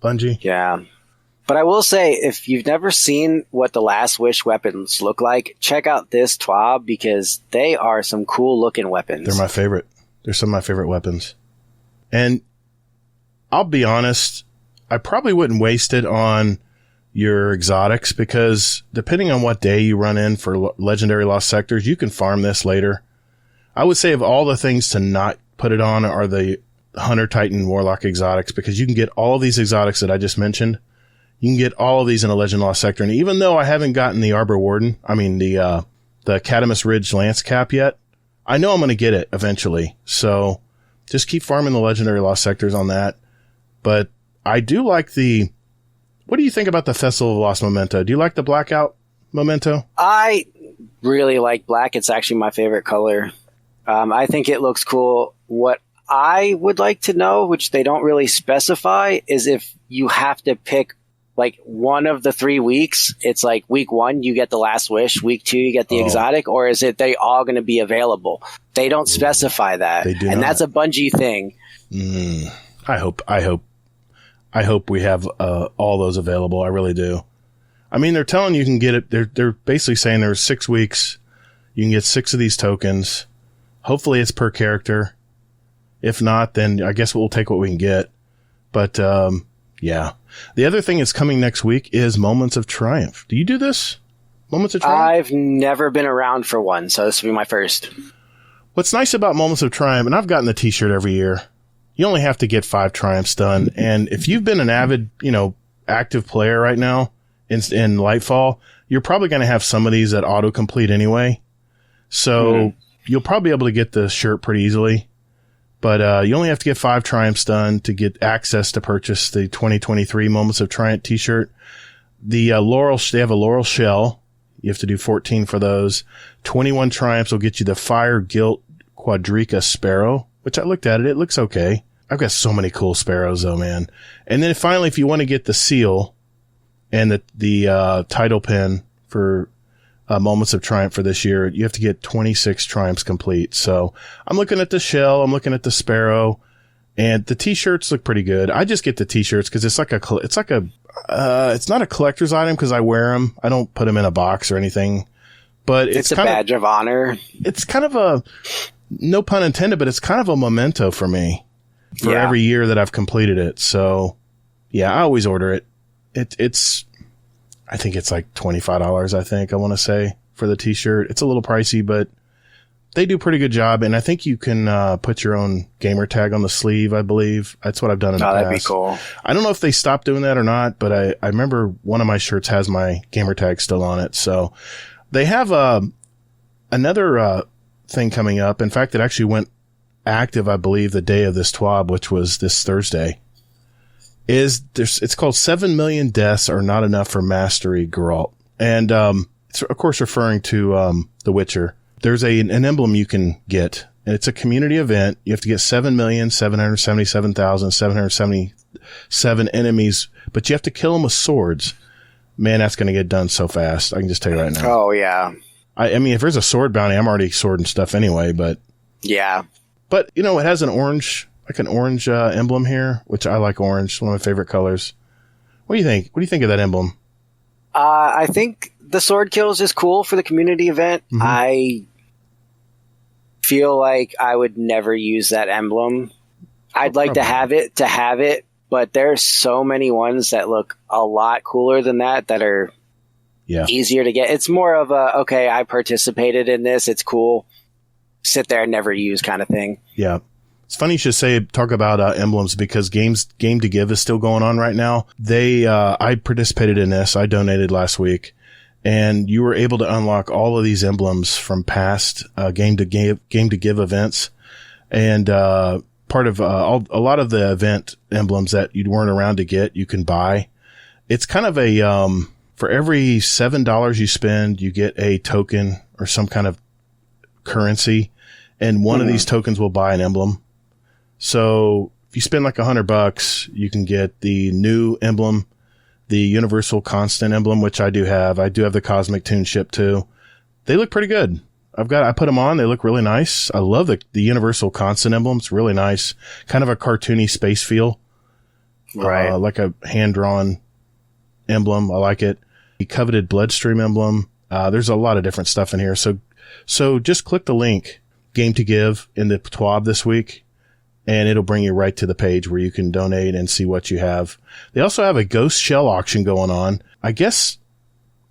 Bungie? Yeah. But I will say, if you've never seen what the Last Wish weapons look like, check out this TWAB because they are some cool looking weapons. They're my favorite. They're some of my favorite weapons. And I'll be honest, I probably wouldn't waste it on your exotics because depending on what day you run in for Legendary Lost Sectors, you can farm this later. I would say of all the things to not put it on are the Hunter, Titan, Warlock exotics because you can get all of these exotics that I just mentioned. You can get all of these in a Legend Lost Sector. And even though I haven't gotten the Arbor Warden, the Cadamus Ridge Lance Cap yet, I know I'm going to get it eventually. So just keep farming the Legendary Lost Sectors on that. But I do like what do you think about the Festival of Lost Memento? Do you like the Blackout Memento? I really like black. It's actually my favorite color. I think it looks cool. What I would like to know, which they don't really specify, is if you have to pick like one of the 3 weeks. It's like week 1, you get the Last Wish. Week 2, you get the exotic. Or is it they all going to be available? They don't specify that. They do and not. that's a Bungie thing. I hope we have all those available. I really do. I mean, they're telling you can get it. They're basically saying there's 6 weeks. You can get 6 of these tokens. Hopefully it's per character. If not, then I guess we'll take what we can get. But, yeah. The other thing that's coming next week is Moments of Triumph. Do you do this? Moments of Triumph? I've never been around for one, so this will be my first. What's nice about Moments of Triumph, and I've gotten the t-shirt every year, you only have to get 5 triumphs done. And if you've been an avid, active player right now in Lightfall, you're probably going to have some of these that autocomplete anyway. So you'll probably be able to get the shirt pretty easily. But you only have to get 5 triumphs done to get access to purchase the 2023 Moments of Triumph t-shirt. The they have a Laurel Shell. You have to do 14 for those. 21 triumphs will get you the Fire Guilt Quadrica Sparrow, which I looked at it. It looks okay. I've got so many cool sparrows though, man. And then finally, if you want to get the seal and the title pin for Moments of Triumph for this year, you have to get 26 triumphs complete. So I'm looking at the shell, I'm looking at the sparrow, and the t-shirts look pretty good. I just get the t-shirts because it's not a collector's item because I wear them. I don't put them in a box or anything, but it's a badge of honor. It's kind of a, no pun intended, but it's kind of a memento for me for every year that I've completed it. So yeah, I always order it. I think it's like $25, I want to say, for the t-shirt. It's a little pricey, but they do a pretty good job. And I think you can put your own gamer tag on the sleeve, I believe. That's what I've done in the past. That'd be cool. I don't know if they stopped doing that or not, but I remember one of my shirts has my gamer tag still on it. So they have another thing coming up. In fact, it actually went active, I believe, the day of this TWAB, which was this Thursday. It's called 7 Million Deaths Are Not Enough for Mastery, Geralt. And it's, of course, referring to The Witcher. There's an emblem you can get, and it's a community event. You have to get 7,777,777 enemies, but you have to kill them with swords. Man, that's going to get done so fast. I can just tell you right now. Oh, yeah. I mean, if there's a sword bounty, I'm already swording stuff anyway, but... Yeah. But, it has an orange emblem here, which I like orange. It's one of my favorite colors. What do you think? What do you think of that emblem? I think the sword kills is cool for the community event. Mm-hmm. I feel like I would never use that emblem. I'd like to have it, but there's so many ones that look a lot cooler than that are easier to get. It's more of a, okay, I participated in this, it's cool, sit there and never use kind of thing. Yeah. It's funny you should talk about emblems, because Game to Give is still going on right now. I participated in this. I donated last week, and you were able to unlock all of these emblems from past Game to Give events, and part of a lot of the event emblems that you weren't around to get, you can buy. It's kind of a for every $7 you spend, you get a token or some kind of currency, and one of these tokens will buy an emblem. So if you spend like $100, you can get the new emblem, the Universal Constant emblem, which I do have. I do have the Cosmic Tune ship too. They look pretty good. I put them on. They look really nice. I love the Universal Constant emblem. It's really nice. Kind of a cartoony space feel. Right. Like a hand-drawn emblem. I like it. The coveted Bloodstream emblem. There's a lot of different stuff in here. So just click the link, Game to Give, in the TWAB this week, and it'll bring you right to the page where you can donate and see what you have. They also have a ghost shell auction going on. I guess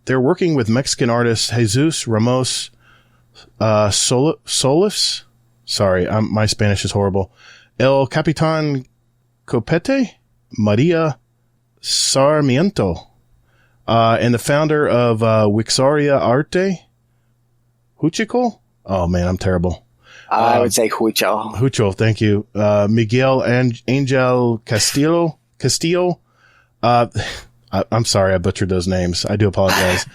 they're working with Mexican artist Jesus Ramos Solis. Sorry, my Spanish is horrible. El Capitan Copete, Maria Sarmiento, and the founder of Wixaria Arte, Huchico. Oh man, I'm terrible. I would say Huicho. Huicho, thank you. Miguel Angel Castillo. I'm sorry, I butchered those names. I do apologize.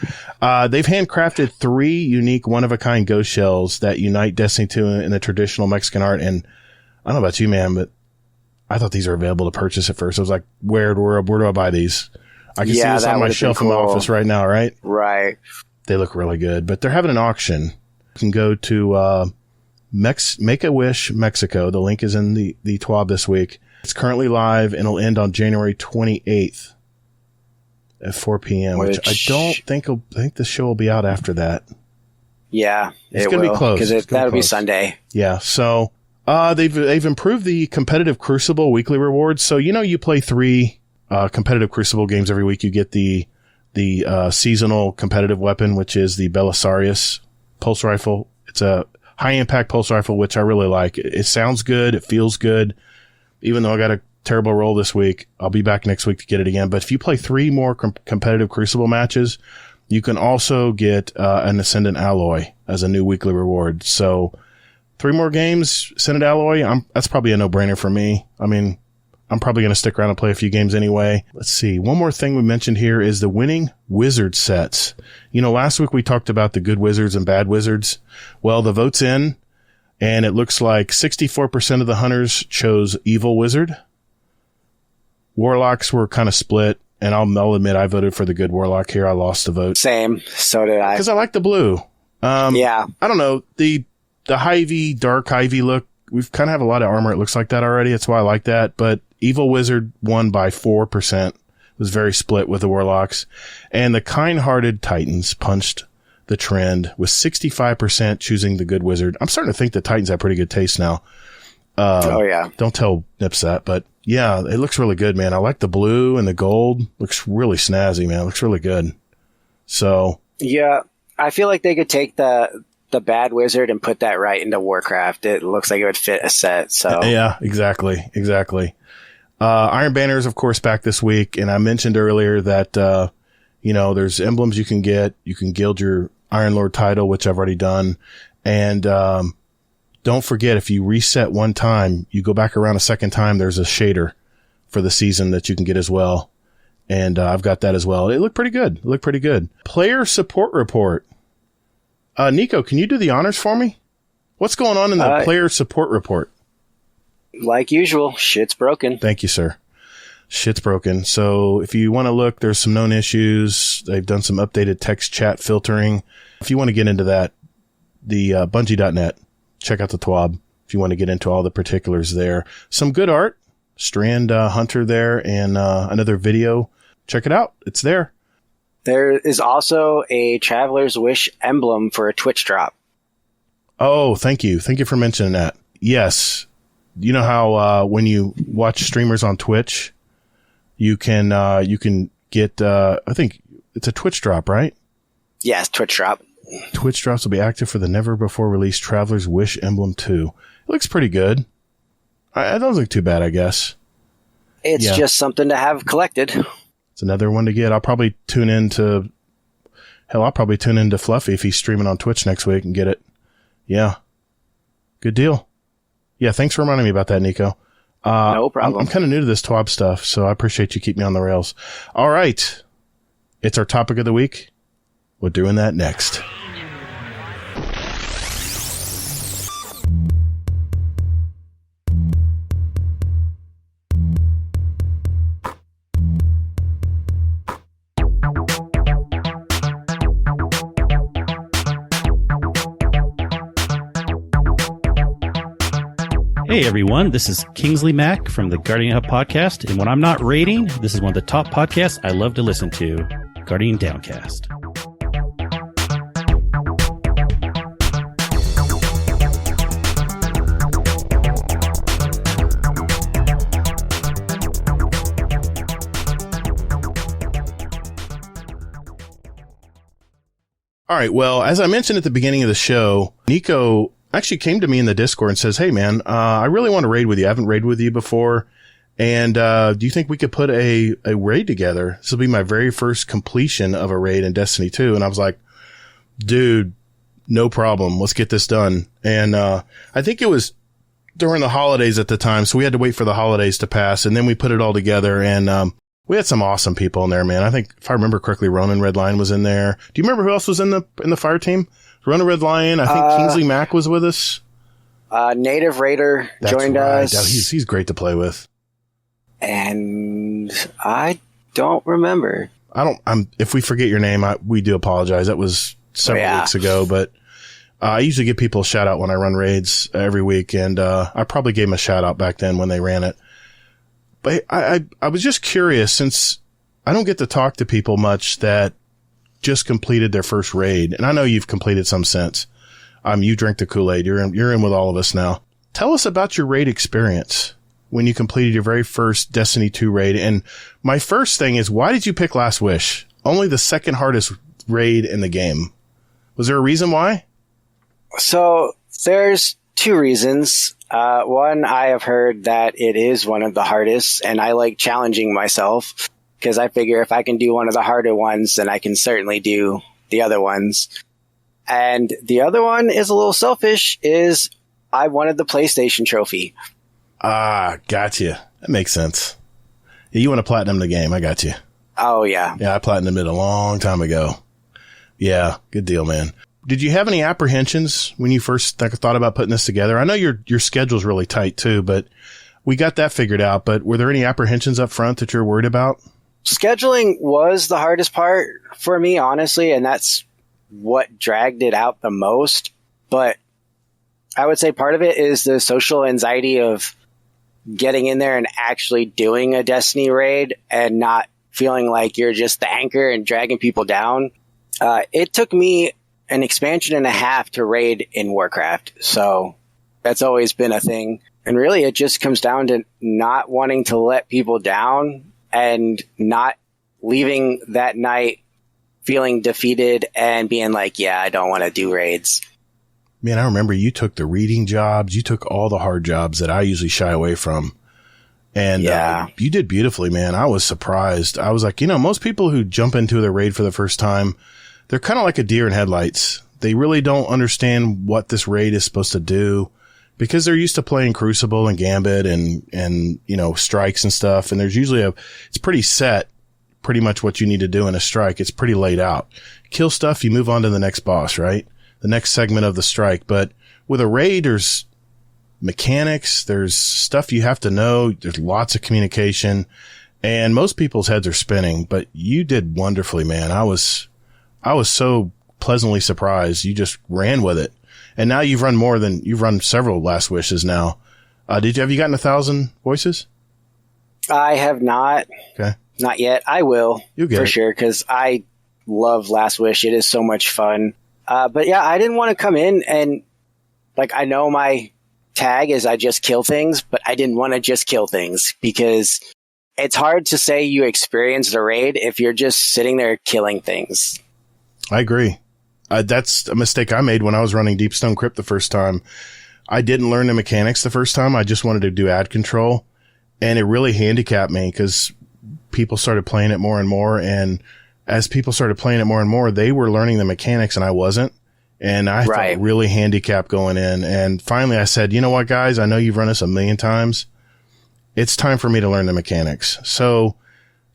They've handcrafted 3 unique one-of-a-kind ghost shells that unite Destiny 2 in the traditional Mexican art. And I don't know about you, man, but I thought these are available to purchase at first. I was like, where do I buy these? I can see this on my shelf in my office right now, right? Right. They look really good, but they're having an auction. You can go to Make-A-Wish Mexico. The link is in the TWAB this week. It's currently live and it'll end on January 28th at 4 p.m., which I don't think the show will be out after that. Yeah, it's going to be close. Because that'll be Sunday. Yeah, so they've improved the competitive Crucible weekly rewards. So, you play 3 competitive Crucible games every week. You get the seasonal competitive weapon, which is the Belisarius pulse rifle. It's a high-impact pulse rifle, which I really like. It sounds good. It feels good. Even though I got a terrible roll this week, I'll be back next week to get it again. But if you play 3 more competitive Crucible matches, you can also get an Ascendant Alloy as a new weekly reward. So 3 more games, Ascendant Alloy, that's probably a no-brainer for me. I mean, I'm probably going to stick around and play a few games anyway. Let's see. One more thing we mentioned here is the winning wizard sets. Last week we talked about the good wizards and bad wizards. Well, the vote's in. And it looks like 64% of the hunters chose Evil Wizard. Warlocks were kind of split. And I'll admit I voted for the good Warlock here. I lost the vote. Same. So did I. Because I like the blue. Yeah. I don't know. The Hy-Vee, dark Hy-Vee look, we've kind of have a lot of armor. It looks like that already. That's why I like that. But Evil Wizard won by 4%. It was very split with the Warlocks. And the Kind-Hearted Titans punched the trend with 65% choosing the good wizard. I'm starting to think the Titans have pretty good taste now. Oh yeah. Don't tell Nips that, but yeah, it looks really good, man. I like the blue and the gold. Looks really snazzy, man. It looks really good. So yeah, I feel like they could take the bad wizard and put that right into Warcraft. It looks like it would fit a set. So yeah, exactly. Iron Banner is of course back this week, and I mentioned earlier that there's emblems you can get. You can gild your Iron Lord title, which I've already done. And don't forget, if you reset one time, you go back around a second time, there's a shader for the season that you can get as well. And I've got that as well. It looked pretty good. Player support report. Nico, can you do the honors for me? What's going on in the player support report? Like usual, shit's broken. Thank you, sir. Shit's broken. So if you want to look, there's some known issues. They've done some updated text chat filtering. If you want to get into that, the Bungie.net, check out the TWAB if you want to get into all the particulars there. Some good art. Strand Hunter there and another video. Check it out. It's there. There is also a Traveler's Wish emblem for a Twitch drop. Oh, thank you. Thank you for mentioning that. Yes. You know how when you watch streamers on Twitch, you can get, I think it's a Twitch drop, right? Yes, Twitch drop. Twitch drops will be active for the never before released Traveler's Wish Emblem 2. It looks pretty good. It doesn't look too bad, I guess. It's just something to have collected. It's another one to get. I'll probably tune into Fluffy if he's streaming on Twitch next week and get it. Yeah. Good deal. Yeah, thanks for reminding me about that, Nico. No problem. I'm kind of new to this TWAB stuff, so I appreciate you keeping me on the rails. All right. It's our topic of the week. We're doing that next. Hey everyone, this is Kingsley Mack from the Guardian Hub podcast, and when I'm not raiding, this is one of the top podcasts I love to listen to, Guardian Downcast. All right, well, as I mentioned at the beginning of the show, Nico actually came to me in the Discord and says, hey man, I really want to raid with you. I haven't raided with you before. And, do you think we could put a raid together? This will be my very first completion of a raid in Destiny 2. And I was like, dude, no problem. Let's get this done. And, I think it was during the holidays at the time. So we had to wait for the holidays to pass and then we put it all together and, We had some awesome people in there, man. I think, if I remember correctly, Ronan Redline was in there. Do you remember who else was in the fire team? Ronan Redline. I think Kingsley Mack was with us. Native Raider joined us. He's great to play with. And I don't remember. If we forget your name, we do apologize. That was several weeks ago, but I usually give people a shout out when I run raids every week, and I probably gave them a shout out back then when they ran it. But I was just curious, since I don't get to talk to people much that just completed their first raid, and I know you've completed some since. You drink the Kool-Aid. You're in with all of us now. Tell us about your raid experience when you completed your very first Destiny 2 raid. And my first thing is, why did you pick Last Wish? Only the second hardest raid in the game. Was there a reason why? So there's two reasons. One, I have heard that it is one of the hardest, and I like challenging myself because I figure if I can do one of the harder ones, then I can certainly do the other ones. And the other one is a little selfish, is I wanted the PlayStation trophy. Gotcha. That makes sense. Yeah, you want to platinum the game. I got you. Oh, yeah. Yeah, I platinumed it a long time ago. Yeah, good deal, man. Did you have any apprehensions when you first thought about putting this together? I know your schedule's really tight too, but we got that figured out. But were there any apprehensions up front that you're worried about? Scheduling was the hardest part for me, honestly, and that's what dragged it out the most. But I would say part of it is the social anxiety of getting in there and actually doing a Destiny raid and not feeling like you're just the anchor and dragging people down. It took me an expansion and a half to raid in Warcraft. So that's always been a thing. And really, it just comes down to not wanting to let people down and not leaving that night feeling defeated and being like, yeah, I don't want to do raids. Man, I remember you took the reading jobs. You took all the hard jobs that I usually shy away from. And you did beautifully, man. I was surprised. I was like, most people who jump into the raid for the first time, they're kind of like a deer in headlights. They really don't understand what this raid is supposed to do because they're used to playing Crucible and Gambit and strikes and stuff. And there's usually it's pretty set, pretty much what you need to do in a strike. It's pretty laid out. Kill stuff, you move on to the next boss, right? The next segment of the strike. But with a raid, there's mechanics, there's stuff you have to know, there's lots of communication, and most people's heads are spinning, but you did wonderfully, man. I was so pleasantly surprised. You just ran with it. And now you've run several Last Wishes now. Have you gotten 1,000 voices? I have not. Okay. Not yet. I will. You'll get for it. Sure, because I love Last Wish. It is so much fun. But yeah, I didn't want to come in and, I know my tag is I just kill things, but I didn't want to just kill things because it's hard to say you experienced a raid if you're just sitting there killing things. I agree. That's a mistake I made when I was running Deepstone Crypt the first time. I didn't learn the mechanics the first time. I just wanted to do ad control, and it really handicapped me because people started playing it more and more. And as people started playing it more and more, they were learning the mechanics and I wasn't. And I felt really handicapped going in. And finally I said, you know what, guys, I know you've run this 1,000,000 times. It's time for me to learn the mechanics. So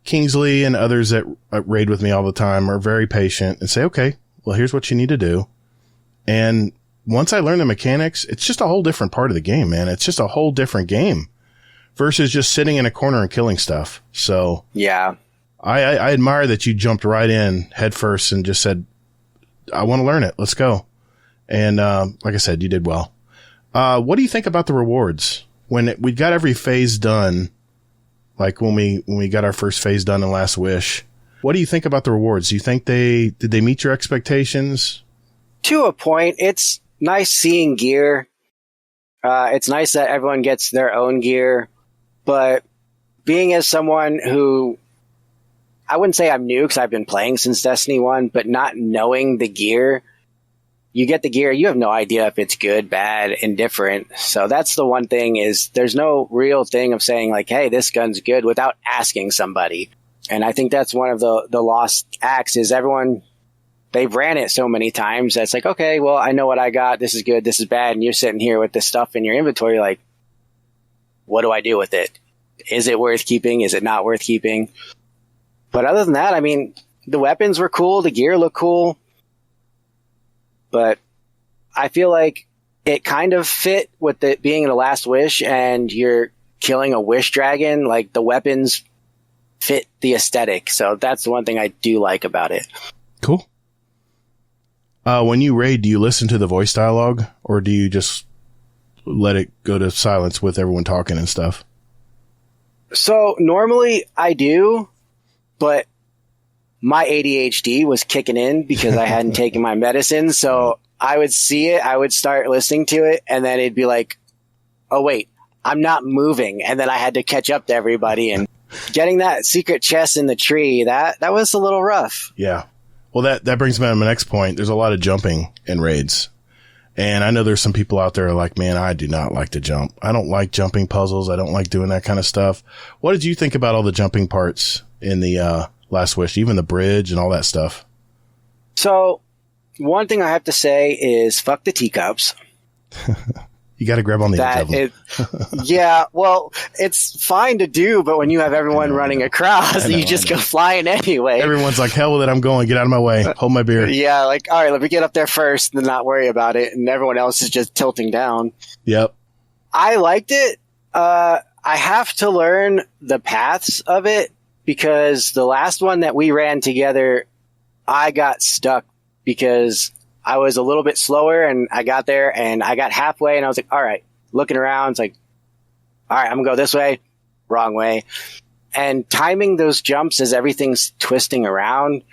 Kingsley and others that raid with me all the time are very patient and say, okay, well, here's what you need to do. And once I learn the mechanics, it's just a whole different part of the game, man. It's just a whole different game versus just sitting in a corner and killing stuff. So yeah, I admire that you jumped right in head first and just said, I want to learn it. Let's go. And, like I said, you did well. What do you think about the rewards when we got every phase done? Like when we got our first phase done in Last Wish, what do you think about the rewards? Do you think did they meet your expectations? To a point. It's nice seeing gear. It's nice that everyone gets their own gear, but being as someone who, I wouldn't say I'm new because I've been playing since Destiny 1, but not knowing the gear, you get the gear, you have no idea if it's good, bad, indifferent. So that's the one thing is there's no real thing of saying like, hey, this gun's good without asking somebody. And I think that's one of the lost acts is everyone, they've ran it so many times that's like, okay, well, I know what I got. This is good. This is bad. And you're sitting here with this stuff in your inventory like, what do I do with it? Is it worth keeping? Is it not worth keeping? But other than that, I mean, the weapons were cool. The gear looked cool. But I feel like it kind of fit with it being the Last Wish and you're killing a wish dragon. Like, the weapons fit the aesthetic. So that's the one thing I do like about it. Cool. When you raid, do you listen to the voice dialogue or do you just let it go to silence with everyone talking and stuff? So normally I do, but my ADHD was kicking in because I hadn't taken my medicine. So I would see it, I would start listening to it, and then it'd be like, oh wait, I'm not moving. And then I had to catch up to everybody, and getting that secret chest in the tree, that was a little rough. Yeah. Well, that brings me to my next point. There's a lot of jumping in raids. And I know there's some people out there like, man, I do not like to jump. I don't like jumping puzzles. I don't like doing that kind of stuff. What did you think about all the jumping parts in the Last Wish, even the bridge and all that stuff? So one thing I have to say is fuck the teacups. You got to grab on the edge of them. Yeah, well, it's fine to do, but when you have everyone running across, you just go flying anyway. Everyone's like, hell with it, I'm going. Get out of my way. Hold my beer. Yeah, like, all right, let me get up there first and not worry about it. And everyone else is just tilting down. Yep. I liked it. I have to learn the paths of it because the last one that we ran together, I got stuck because I was a little bit slower and I got there and I got halfway and I was like, all right, looking around. It's like, all right, I'm gonna go this way, wrong way. And timing those jumps as everything's twisting around,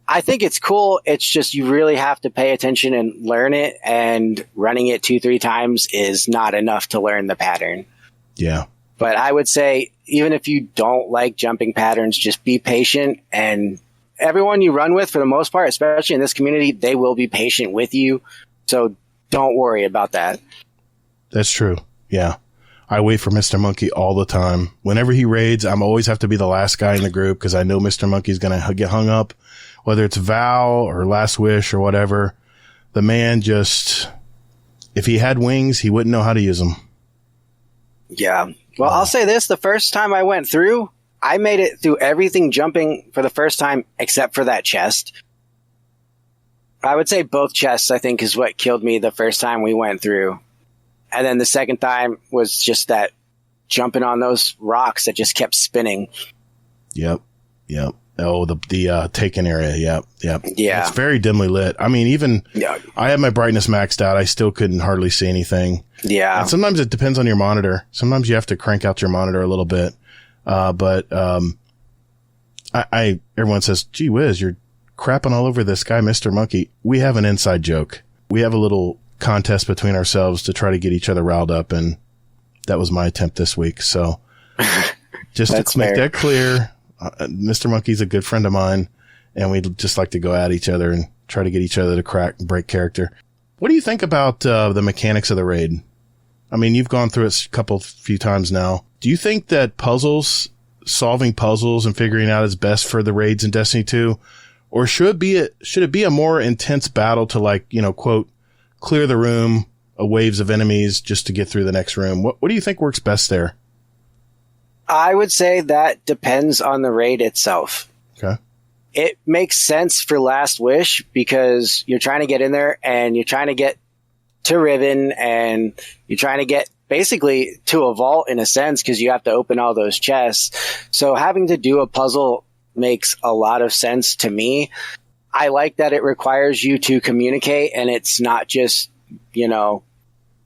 I think it's cool. It's just you really have to pay attention and learn it, and running it 2-3 times is not enough to learn the pattern. Yeah. But I would say even if you don't like jumping patterns, just be patient, and everyone you run with, for the most part, especially in this community, they will be patient with you. So don't worry about that. That's true. Yeah. I wait for Mr. Monkey all the time. Whenever he raids, I'm always have to be the last guy in the group because I know Mr. Monkey's going to get hung up, whether it's Val or Last Wish or whatever. The man just, if he had wings, he wouldn't know how to use them. Yeah. Well, I'll say this. The first time I went through, I made it through everything jumping for the first time except for that chest. I would say both chests, I think, is what killed me the first time we went through. And then the second time was just that jumping on those rocks that just kept spinning. Yep. Yep. Oh, the taken area. Yep. Yep. Yeah. It's very dimly lit. I mean, even I had my brightness maxed out. I still couldn't hardly see anything. Yeah. And sometimes it depends on your monitor. Sometimes you have to crank out your monitor a little bit. But everyone says, gee whiz, you're crapping all over this guy, Mr. Monkey. We have an inside joke. We have a little contest between ourselves to try to get each other riled up. And that was my attempt this week. So just to make that clear, Mr. Monkey's a good friend of mine and we'd just like to go at each other and try to get each other to crack and break character. What do you think about the mechanics of the raid? I mean, you've gone through it few times now. Do you think that solving puzzles and figuring out is best for the raids in Destiny 2? Or should it be a more intense battle to quote, clear the room of waves of enemies just to get through the next room? What do you think works best there? I would say that depends on the raid itself. Okay. It makes sense for Last Wish because you're trying to get in there and you're trying to get to Riven and you're trying to get basically to a vault in a sense because you have to open all those chests. So having to do a puzzle makes a lot of sense to me. I like that it requires you to communicate and it's not just,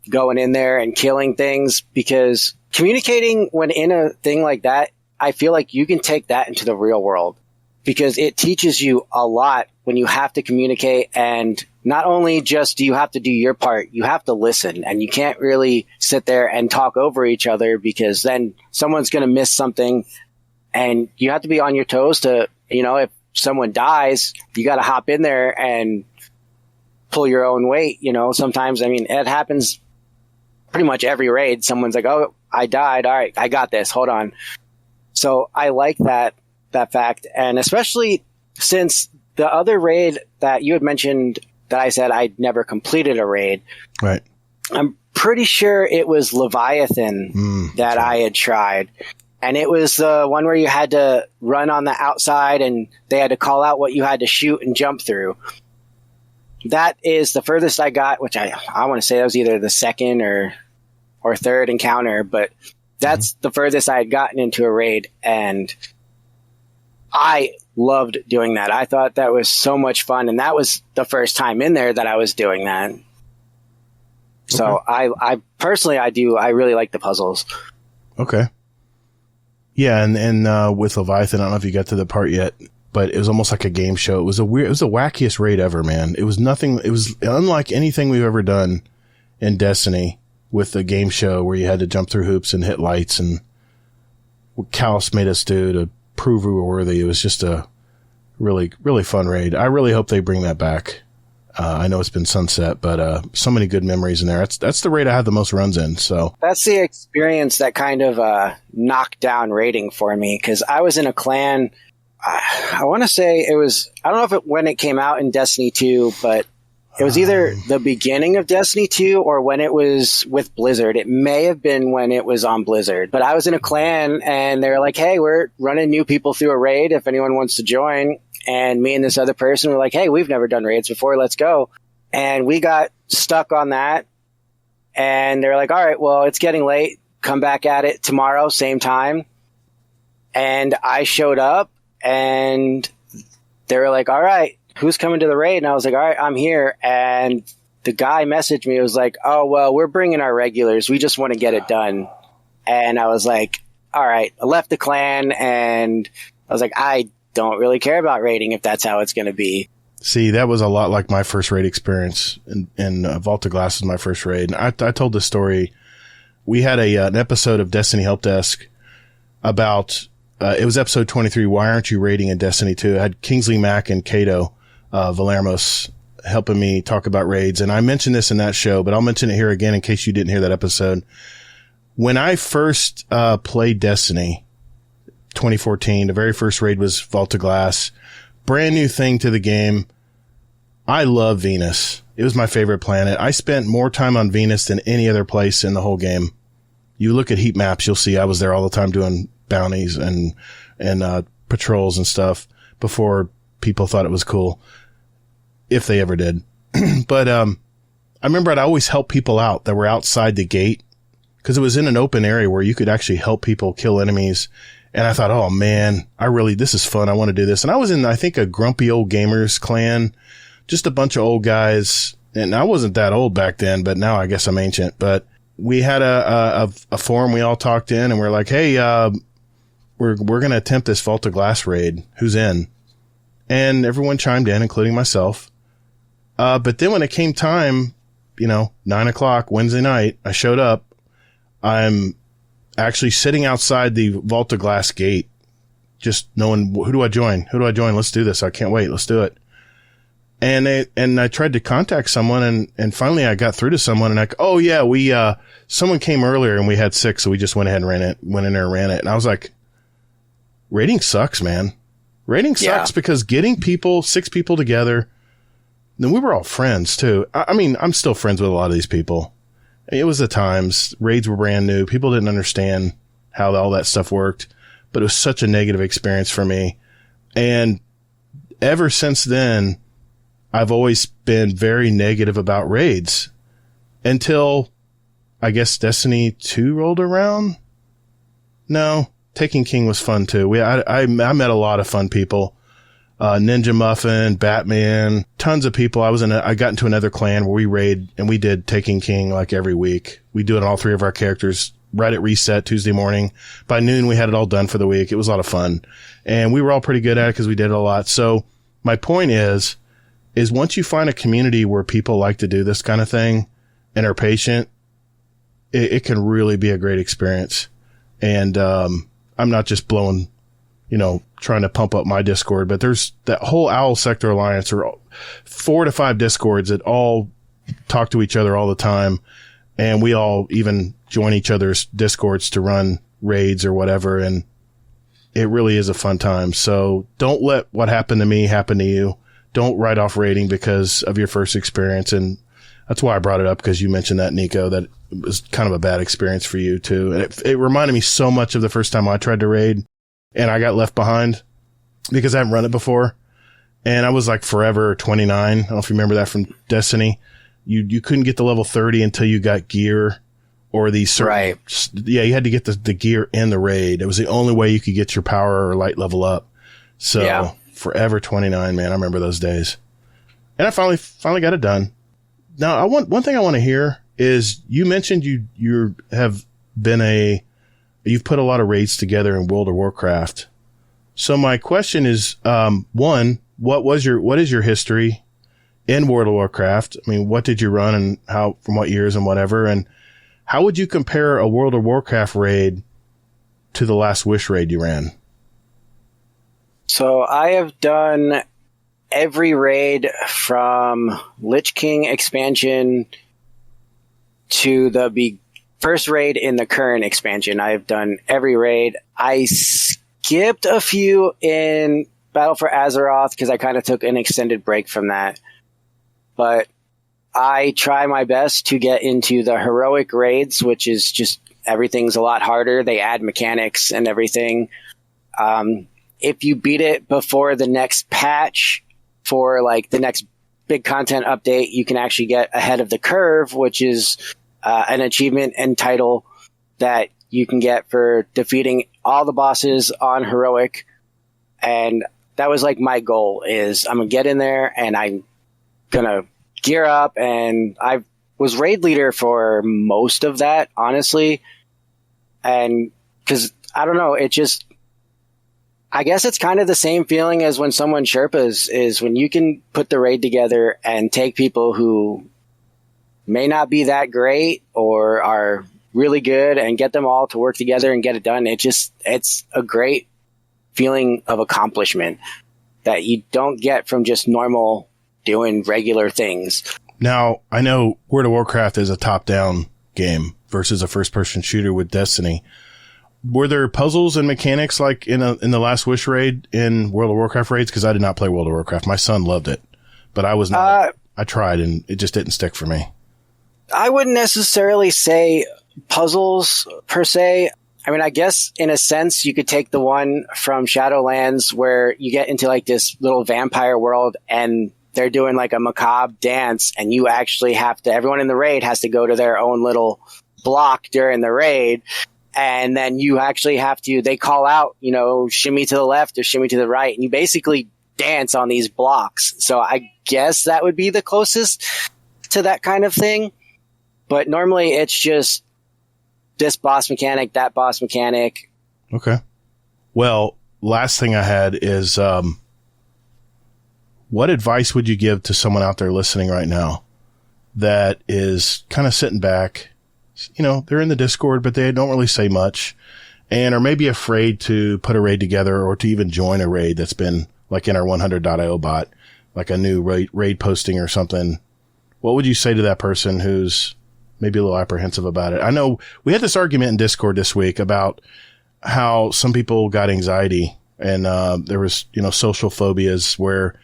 going in there and killing things, because communicating when in a thing like that, I feel like you can take that into the real world because it teaches you a lot when you have to communicate. And not only just do you have to do your part, you have to listen, and you can't really sit there and talk over each other because then someone's going to miss something and you have to be on your toes to, if someone dies, you got to hop in there and pull your own weight. Sometimes, it happens pretty much every raid. Someone's like, oh, I died. All right, I got this. Hold on. So I like that fact. And especially since the other raid that you had mentioned that I said I'd never completed a raid. Right. I'm pretty sure it was Leviathan that I had tried. And it was the one where you had to run on the outside and they had to call out what you had to shoot and jump through. That is the furthest I got, which I want to say that was either the second or third encounter, but that's the furthest I had gotten into a raid, and I loved doing that. I thought that was so much fun, and that was the first time in there that I was doing that. So I personally, I really like the puzzles. Okay. Yeah, and with Leviathan, I don't know if you got to the part yet, but it was almost like a game show. It was the wackiest raid ever, man. It was unlike anything we've ever done in Destiny with the game show where you had to jump through hoops and hit lights, and what Callus made us do to prove we were worthy. It was just a really, really fun raid. I really hope they bring that back. I know it's been sunset, but so many good memories in there. That's the raid I had the most runs in. So that's the experience that kind of knocked down raiding for me, because I was in a clan. I want to say it was, I don't know if when it came out in Destiny 2, but it was either the beginning of Destiny 2 or when it was with Blizzard. It may have been when it was on Blizzard. But I was in a clan and they were like, hey, we're running new people through a raid if anyone wants to join. And me and this other person were like, hey, we've never done raids before. Let's go. And we got stuck on that. And they're like, all right, well, it's getting late. Come back at it tomorrow, same time. And I showed up and they were like, all right, who's coming to the raid? And I was like, all right, I'm here. And the guy messaged me. It was like, oh, well, we're bringing our regulars. We just want to get it done. And I was like, all right. I left the clan and I was like, I don't really care about raiding if that's how it's going to be. See, that was a lot like my first raid experience in Vault of Glass was my first raid. And I told this story. We had an episode of Destiny Help Desk about, it was episode 23. Why aren't you raiding in Destiny 2? It had Kingsley Mack and Cato Valermos helping me talk about raids. And I mentioned this in that show, but I'll mention it here again in case you didn't hear that episode. When I first played Destiny 2014, the very first raid was Vault of Glass. Brand new thing to the game. I love Venus. It was my favorite planet. I spent more time on Venus than any other place in the whole game. You look at heat maps, you'll see I was there all the time doing bounties and patrols and stuff before people thought it was cool. If they ever did. But I remember I'd always help people out that were outside the gate because it was in an open area where you could actually help people kill enemies. And I thought, oh man, this is fun. I want to do this. And I was in, I think, a grumpy old gamers clan, just a bunch of old guys. And I wasn't that old back then, but now I guess I'm ancient. But we had a forum we all talked in and we're like, hey, we're going to attempt this Vault of Glass raid. Who's in? And everyone chimed in, including myself. But then when it came time, 9:00 Wednesday night, I showed up. I'm actually sitting outside the Vault of Glass gate, just knowing who do I join? Who do I join? Let's do this. I can't wait. Let's do it. And I tried to contact someone and finally I got through to someone and like, oh yeah, someone came earlier and we had 6. So we just went ahead and went in there and ran it. And I was like, raiding sucks, man. Raiding sucks because getting 6 people together, then we were all friends too. I mean, I'm still friends with a lot of these people. It was the times. Raids were brand new. People didn't understand how all that stuff worked, but it was such a negative experience for me. And ever since then, I've always been very negative about raids until I guess Destiny 2 rolled around. No, Taking King was fun too. I met a lot of fun people. Ninja Muffin, Batman, tons of people. I got into another clan where we raid and we did Taking King like every week. We do it on all 3 of our characters right at reset Tuesday morning. By noon, we had it all done for the week. It was a lot of fun and we were all pretty good at it because we did it a lot. So my point is once you find a community where people like to do this kind of thing and are patient, it can really be a great experience. And, I'm not just blowing, trying to pump up my Discord, but there's that whole Owl Sector Alliance or 4 to 5 Discords that all talk to each other all the time. And we all even join each other's Discords to run raids or whatever. And it really is a fun time. So don't let what happened to me happen to you. Don't write off raiding because of your first experience. And, That's why I brought it up, because you mentioned that, Nico, that it was kind of a bad experience for you too. And it reminded me so much of the first time I tried to raid and I got left behind because I haven't run it before. And I was like forever 29. I don't know if you remember that from Destiny. You couldn't get to level 30 until you got gear or these certain, right. Yeah, you had to get the gear in the raid. It was the only way you could get your power or light level up. So forever 29, man. I remember those days. And I finally got it done. Now, one thing I want to hear is, you mentioned you've put a lot of raids together in World of Warcraft. So my question is, one, what is your history in World of Warcraft? I mean, what did you run and how, from what years and whatever? And how would you compare a World of Warcraft raid to the last Wish raid you ran? So I have done every raid from Lich King expansion to the first raid in the current expansion. I've done every raid. I skipped a few in Battle for Azeroth because I kind of took an extended break from that. But I try my best to get into the heroic raids, which is just everything's a lot harder. They add mechanics and everything. If you beat it before the next patch, for like the next big content update, you can actually get ahead of the curve, which is an achievement and title that you can get for defeating all the bosses on heroic. And that was like my goal, is I'm gonna get in there and I'm gonna gear up. And I was raid leader for most of that, honestly. And because I don't know, I guess it's kind of the same feeling as when someone Sherpas, is when you can put the raid together and take people who may not be that great or are really good and get them all to work together and get it done. It's a great feeling of accomplishment that you don't get from just normal doing regular things. Now, I know World of Warcraft is a top-down game versus a first-person shooter with Destiny. Were there puzzles and mechanics like in the last Wish raid in World of Warcraft raids? Because I did not play World of Warcraft. My son loved it, but I was not. I tried and it just didn't stick for me. I wouldn't necessarily say puzzles per se. I mean, I guess in a sense you could take the one from Shadowlands where you get into like this little vampire world and they're doing like a macabre dance, and you actually everyone in the raid has to go to their own little block during the raid. And then you actually they call out, shimmy to the left or shimmy to the right. And you basically dance on these blocks. So I guess that would be the closest to that kind of thing. But normally it's just this boss mechanic, that boss mechanic. Okay. Well, last thing I had is, what advice would you give to someone out there listening right now that is kind of sitting back? They're in the Discord, but they don't really say much and are maybe afraid to put a raid together or to even join a raid that's been like in our 100.io bot, like a new raid posting or something. What would you say to that person who's maybe a little apprehensive about it? I know we had this argument in Discord this week about how some people got anxiety and there was, social phobias where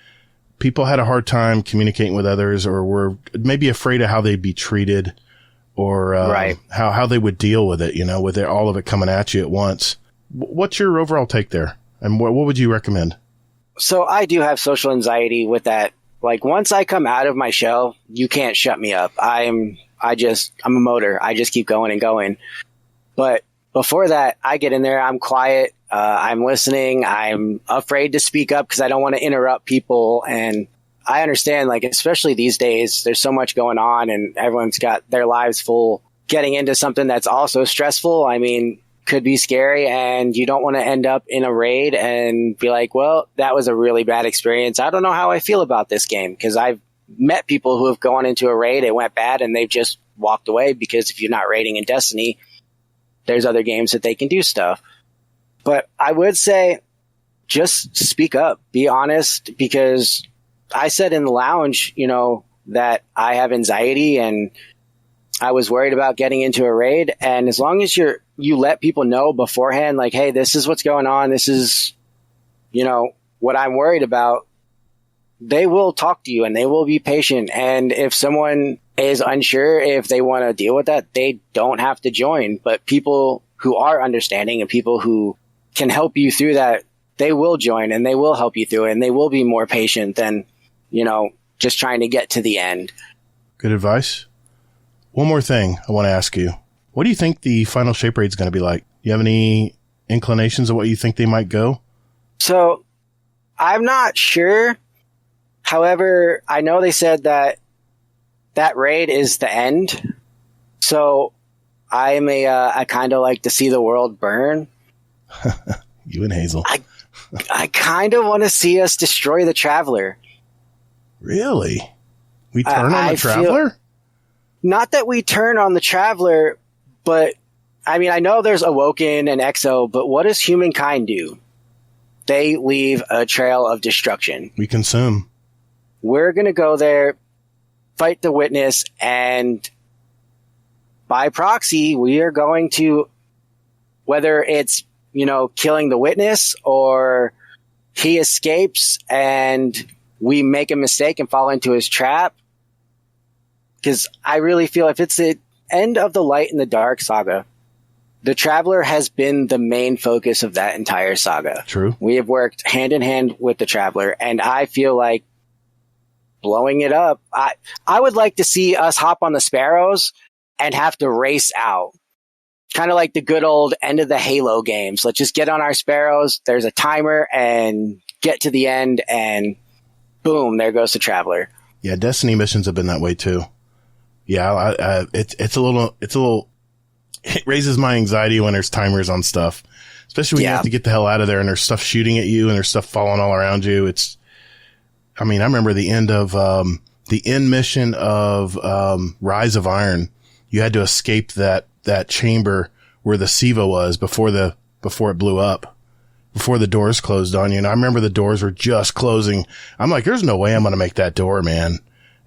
people had a hard time communicating with others or were maybe afraid of how they'd be treated. Or how they would deal with it, with all of it coming at you at once. What's your overall take there? And what would you recommend? So I do have social anxiety with that. Like once I come out of my shell, you can't shut me up. I'm a motor. I just keep going and going. But before that, I get in there. I'm quiet. I'm listening. I'm afraid to speak up because I don't want to interrupt people. And I understand, like, especially these days, there's so much going on and everyone's got their lives full. Getting into something that's also stressful, I mean, could be scary, and you don't want to end up in a raid and be like, well, that was a really bad experience. I don't know how I feel about this game, because I've met people who have gone into a raid, it went bad, and they've just walked away because if you're not raiding in Destiny, there's other games that they can do stuff. But I would say just speak up, be honest, because I said in the lounge, that I have anxiety and I was worried about getting into a raid. And as long as you let people know beforehand, like, hey, this is what's going on. This is, what I'm worried about. they will talk to you and they will be patient. And if someone is unsure if they want to deal with that, they don't have to join. But people who are understanding and people who can help you through that, they will join and they will help you through it, and they will be more patient than, just trying to get to the end. Good advice. One more thing I want to ask you. What do you think the final shape raid is going to be like? Do you have any inclinations of what you think they might go? So I'm not sure. However, I know they said that raid is the end. So I kind of like to see the world burn. You and Hazel. I kind of want to see us destroy the Traveler. Really? We turn on the Traveler? Not that we turn on the Traveler, but I mean, I know there's Awoken and Exo, but what does humankind do? They leave a trail of destruction. We consume. We're going to go there, fight the Witness, and by proxy, we are going to, whether it's, killing the Witness or he escapes and we make a mistake and fall into his trap. Because I really feel if it's the end of the Light and the Dark saga, the Traveler has been the main focus of that entire saga. True. We have worked hand in hand with the Traveler, and I feel like blowing it up, I would like to see us hop on the Sparrows and have to race out. Kind of like the good old end of the Halo games. Let's just get on our Sparrows. There's a timer and get to the end, and boom, there goes the Traveler. Yeah, Destiny missions have been that way too. Yeah, it's a little, it raises my anxiety when there's timers on stuff, especially when you have to get the hell out of there and there's stuff shooting at you and there's stuff falling all around you. I remember the end mission of Rise of Iron. You had to escape that chamber where the Siva was before it blew up, before the doors closed on you. And I remember the doors were just closing. I'm like, there's no way I'm going to make that door, man.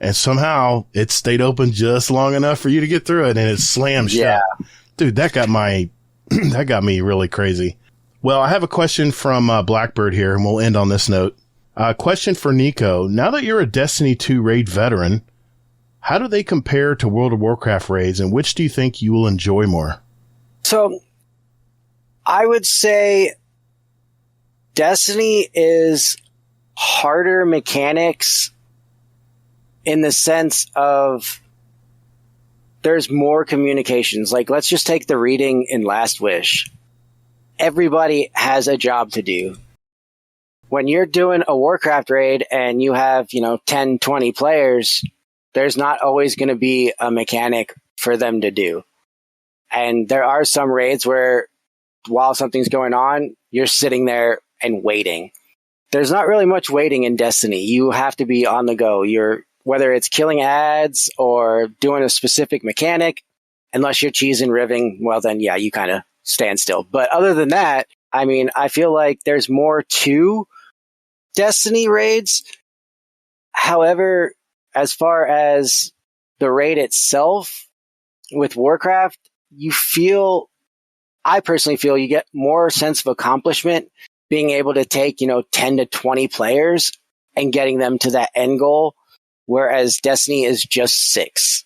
And somehow it stayed open just long enough for you to get through it, and it slammed shut. Dude, that got me really crazy. Well, I have a question from Blackbird here, and we'll end on this note. Question for Nico. Now that you're a Destiny 2 raid veteran, how do they compare to World of Warcraft raids, and which do you think you will enjoy more? So, I would say Destiny is harder mechanics in the sense of there's more communications. Like, let's just take the reading in Last Wish. Everybody has a job to do. When you're doing a Warcraft raid and you have, 10, 20 players, there's not always going to be a mechanic for them to do. And there are some raids where while something's going on, you're sitting there and waiting. There's not really much waiting in Destiny. You have to be on the go. Whether it's killing ads or doing a specific mechanic, unless you're cheese and riving, well then, yeah, you kind of stand still. But other than that, I feel like there's more to Destiny raids. However, as far as the raid itself with Warcraft, I personally feel you get more sense of accomplishment being able to take, 10 to 20 players and getting them to that end goal. Whereas Destiny is just 6.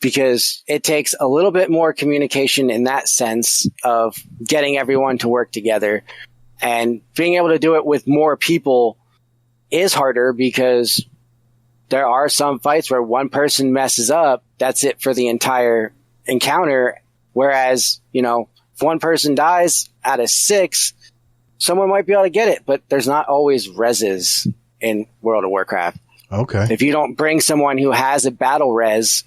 Because it takes a little bit more communication in that sense of getting everyone to work together. And being able to do it with more people is harder because there are some fights where one person messes up, that's it for the entire encounter. Whereas, if one person dies out of 6, someone might be able to get it, but there's not always reses in World of Warcraft. Okay. If you don't bring someone who has a battle res,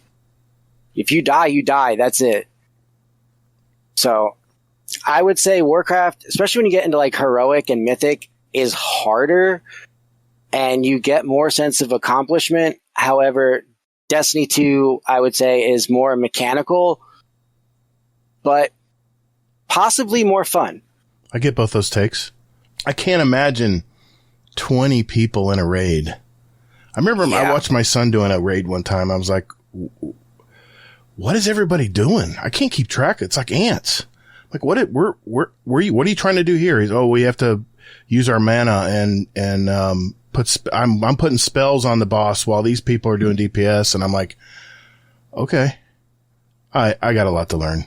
if you die, you die. That's it. So I would say Warcraft, especially when you get into like heroic and mythic, is harder and you get more sense of accomplishment. However, Destiny 2, I would say, is more mechanical, but possibly more fun. I get both those takes. I can't imagine 20 people in a raid. I remember I watched my son doing a raid one time. I was like, what is everybody doing? I can't keep track. It's like ants. Like, what are you trying to do here? He's, we have to use our mana and I'm putting spells on the boss while these people are doing DPS, and I'm like, okay, I got a lot to learn.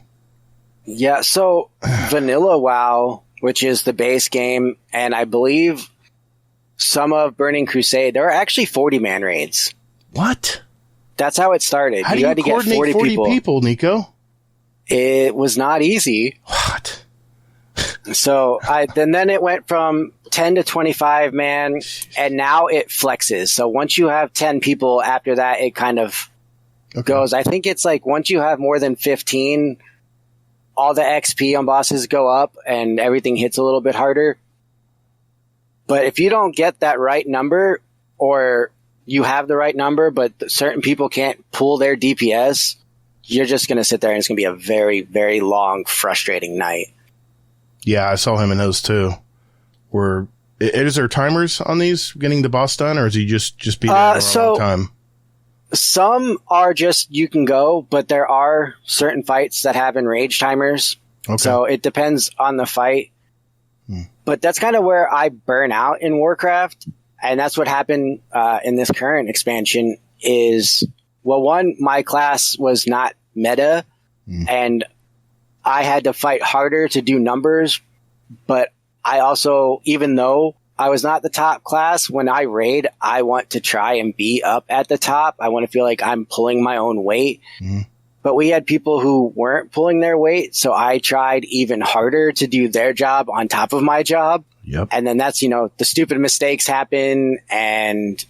Yeah, so Vanilla WoW, which is the base game, and I believe some of Burning Crusade, there are actually 40-man raids. What? That's how it started. How do you had to get coordinate 40 people, Nico? It was not easy. What? So then it went from 10 to 25 man, and now it flexes. So once you have 10 people, after that, it kind of goes. I think it's like once you have more than 15, all the XP on bosses go up and everything hits a little bit harder. But if you don't get that right number, or you have the right number, but certain people can't pull their DPS, you're just going to sit there and it's going to be a very, very long, frustrating night. Yeah, I saw him in those too. Is there timers on these getting the boss done, or is he just be there for a long time? Some are just you can go, but there are certain fights that have enrage timers. Okay. So it depends on the fight. But that's kind of where I burn out in Warcraft. And that's what happened in this current expansion is, well, one, my class was not meta, and I had to fight harder to do numbers. But I also, even though I was not the top class, when I raid, I want to try and be up at the top. I want to feel like I'm pulling my own weight. But we had people who weren't pulling their weight, so I tried even harder to do their job on top of my job. Yep. And then that's, the stupid mistakes happen, and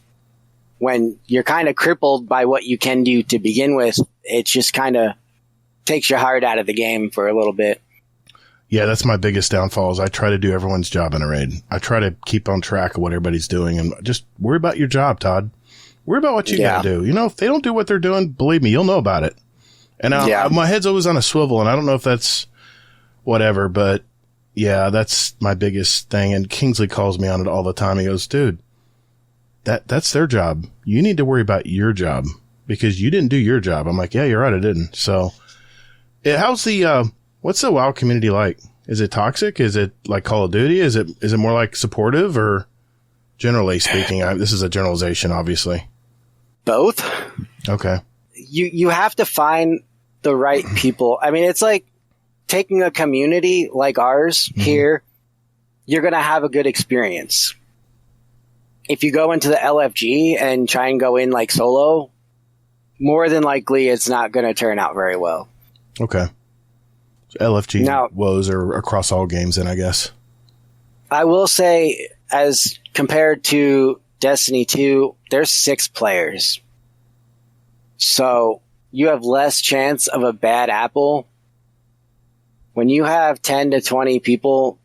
when you're kind of crippled by what you can do to begin with, it just kind of takes your heart out of the game for a little bit. Yeah, that's my biggest downfall is I try to do everyone's job in a raid. I try to keep on track of what everybody's doing, and just worry about your job, Todd. Worry about what you got to do. If they don't do what they're doing, believe me, you'll know about it. And my head's always on a swivel, and I don't know if that's whatever, but yeah, that's my biggest thing. And Kingsley calls me on it all the time. He goes, dude, that's their job. You need to worry about your job because you didn't do your job. I'm like, yeah, you're right. I didn't. So how's what's the WoW community like? Is it toxic? Is it like Call of Duty? Is it more like supportive, or generally speaking? This is a generalization, obviously. Both. Okay. You have to find the right people. I mean, it's like taking a community like ours here, you're going to have a good experience. If you go into the LFG and try and go in like solo, more than likely it's not going to turn out very well. Okay. So LFG woes are across all games then, I guess. I will say, as compared to Destiny 2, there's 6 players. So you have less chance of a bad apple. When you have 10 to 20 people,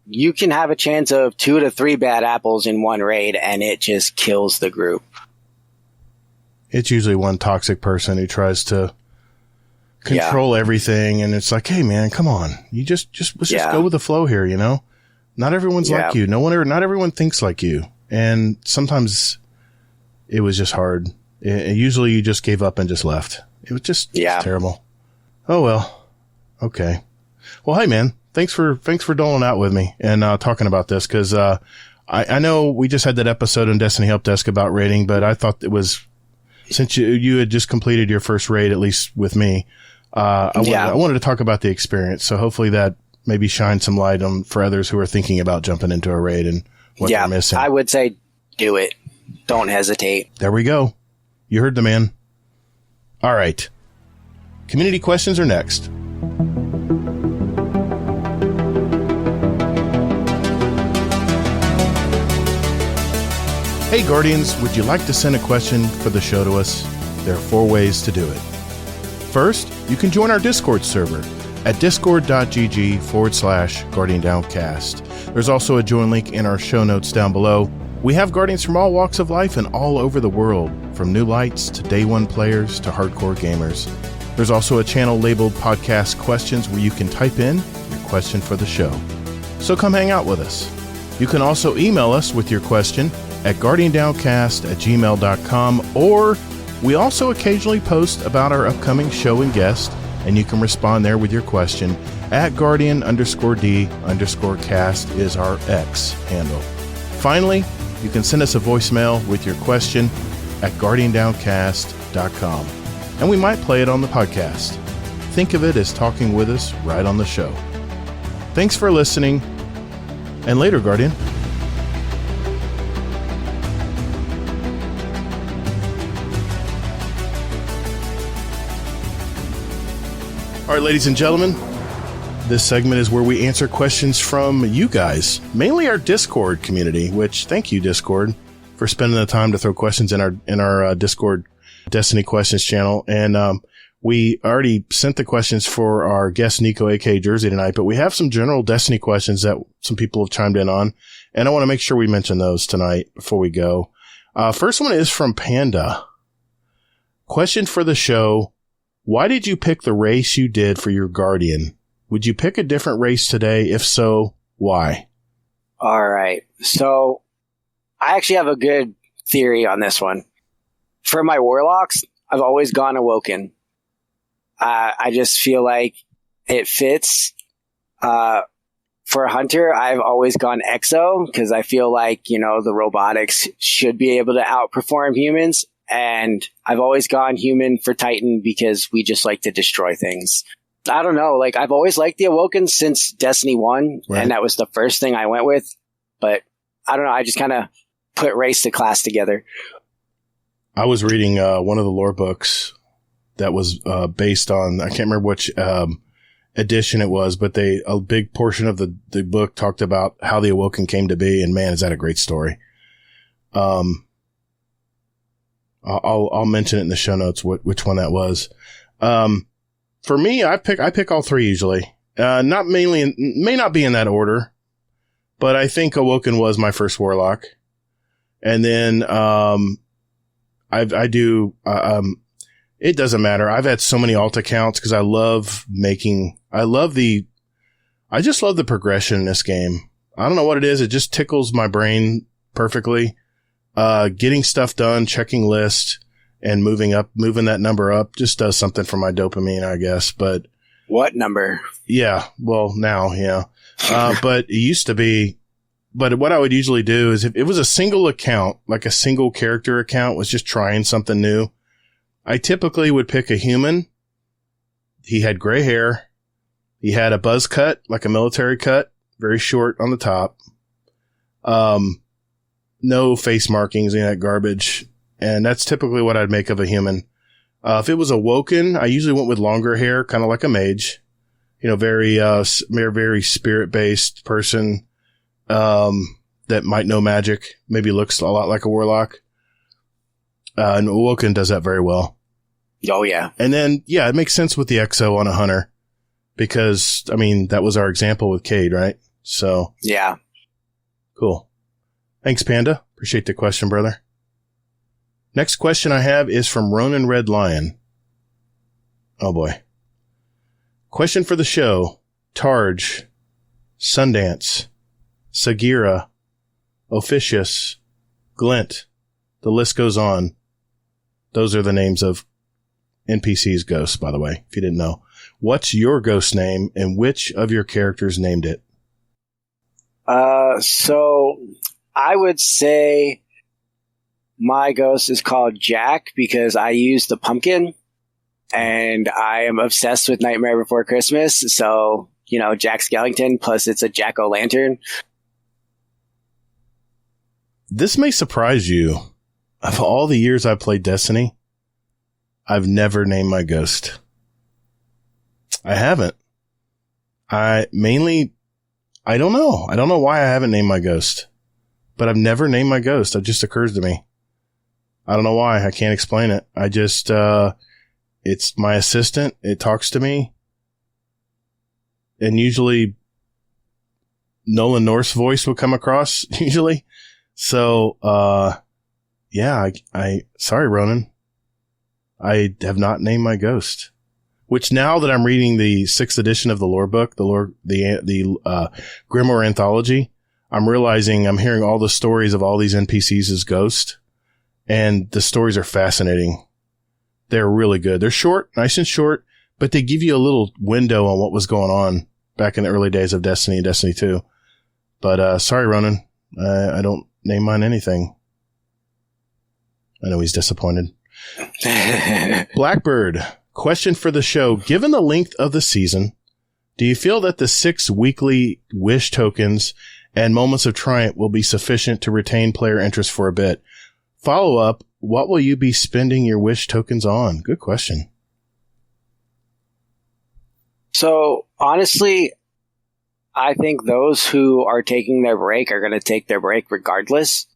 you can have a chance of 2 to 3 bad apples in one raid, and it just kills the group. It's usually one toxic person who tries to control everything, and it's like, hey man, come on. You let's just go with the flow here, Not everyone's like you. Not everyone thinks like you. And sometimes it was just hard. Usually you just gave up and just left. It was just terrible. Oh, well. Okay. Well, hey, man, thanks for doling out with me and talking about this, because I know we just had that episode on Destiny Help Desk about raiding, but I thought it was, since you had just completed your first raid, at least with me, I wanted to talk about the experience. So hopefully that maybe shines some light on for others who are thinking about jumping into a raid and what they're missing. I would say do it. Don't hesitate. There we go. You heard the man. All right. Community questions are next. Hey, Guardians, would you like to send a question for the show to us? There are 4 ways to do it. First, you can join our Discord server at discord.gg/GuardianDowncast. There's also a join link in our show notes down below. We have Guardians from all walks of life and all over the world, from new lights to day one players to hardcore gamers. There's also a channel labeled Podcast Questions where you can type in your question for the show. So come hang out with us. You can also email us with your question at guardiandowncast@gmail.com, or we also occasionally post about our upcoming show and guest, and you can respond there with your question at Guardian_D_cast is our X handle. Finally, you can send us a voicemail with your question at guardiandowncast.com, and we might play it on the podcast. Think of it as talking with us right on the show. Thanks for listening, and later, Guardian. All right, ladies and gentlemen, this segment is where we answer questions from you guys, mainly our Discord community, which thank you, Discord, for spending the time to throw questions in our Discord Destiny Questions channel. And we already sent the questions for our guest NicoakaJerzey tonight, but we have some general Destiny questions that some people have chimed in on, and I want to make sure we mention those tonight before we go. First one is from Panda. Question for the show: why did you pick the race you did for your Guardian? Would you pick a different race today? If so, why? All right. So I actually have a good theory on this one. For my Warlocks, I've always gone Awoken. I just feel like it fits. For a Hunter, I've always gone Exo because I feel like, the robotics should be able to outperform humans. And I've always gone human for Titan because we just like to destroy things. I don't know. Like, I've always liked the Awoken since Destiny 1, right. And that was the first thing I went with. But I don't know. I just kind of put race to class together. I was reading one of the lore books that was based on, I can't remember which edition it was, but a big portion of the book talked about how the Awoken came to be. And man, is that a great story. I'll mention it in the show notes which one that was. For me, I pick all three usually. May not be in that order, but I think Awoken was my first Warlock, and then it doesn't matter. I've had so many alt accounts because I just love the progression in this game. I don't know what it is. It just tickles my brain perfectly. Getting stuff done, checking lists, and moving that number up just does something for my dopamine, I guess. But what number? Yeah. Well, now, yeah. But it used to be, but what I would usually do is if it was a single account, like a single character account was just trying something new, I typically would pick a human. He had gray hair. He had a buzz cut, like a military cut, very short on the top. No face markings, any of that garbage. And that's typically what I'd make of a human. If it was Awoken, I usually went with longer hair, kind of like a mage. Very spirit-based person that might know magic, maybe looks a lot like a warlock. And Awoken does that very well. Oh, yeah. And then, yeah, it makes sense with the Exo on a hunter because, that was our example with Cade, right? So. Yeah. Cool. Thanks, Panda. Appreciate the question, brother. Next question I have is from Ronan Red Lion. Oh, boy. Question for the show. Targe, Sundance, Sagira, Officius, Glint. The list goes on. Those are the names of NPCs' ghosts, by the way, if you didn't know. What's your ghost name and which of your characters named it? So I would say my ghost is called Jack because I use the pumpkin and I am obsessed with Nightmare Before Christmas. So, Jack Skellington, plus it's a jack-o'-lantern. This may surprise you. Of all the years I've played Destiny, I've never named my ghost. I haven't. I don't know. I don't know why I haven't named my ghost, but I've never named my ghost. It just occurs to me. I don't know why. I can't explain it. I just, it's my assistant. It talks to me. And usually Nolan North's voice will come across usually. So, yeah, sorry, Ronan. I have not named my ghost, which now that I'm reading the 6th edition of the lore book, the Grimoire Anthology, I'm realizing I'm hearing all the stories of all these NPCs as ghosts. And the stories are fascinating. They're really good. They're short, nice and short, but they give you a little window on what was going on back in the early days of Destiny and Destiny 2. But sorry, Ronan. I don't name mine anything. I know he's disappointed. Blackbird, question for the show. Given the length of the season, do you feel that the 6 weekly wish tokens and moments of triumph will be sufficient to retain player interest for a bit? Follow up, what will you be spending your wish tokens on? Good question. So, honestly, I think those who are taking their break are going to take their break regardless.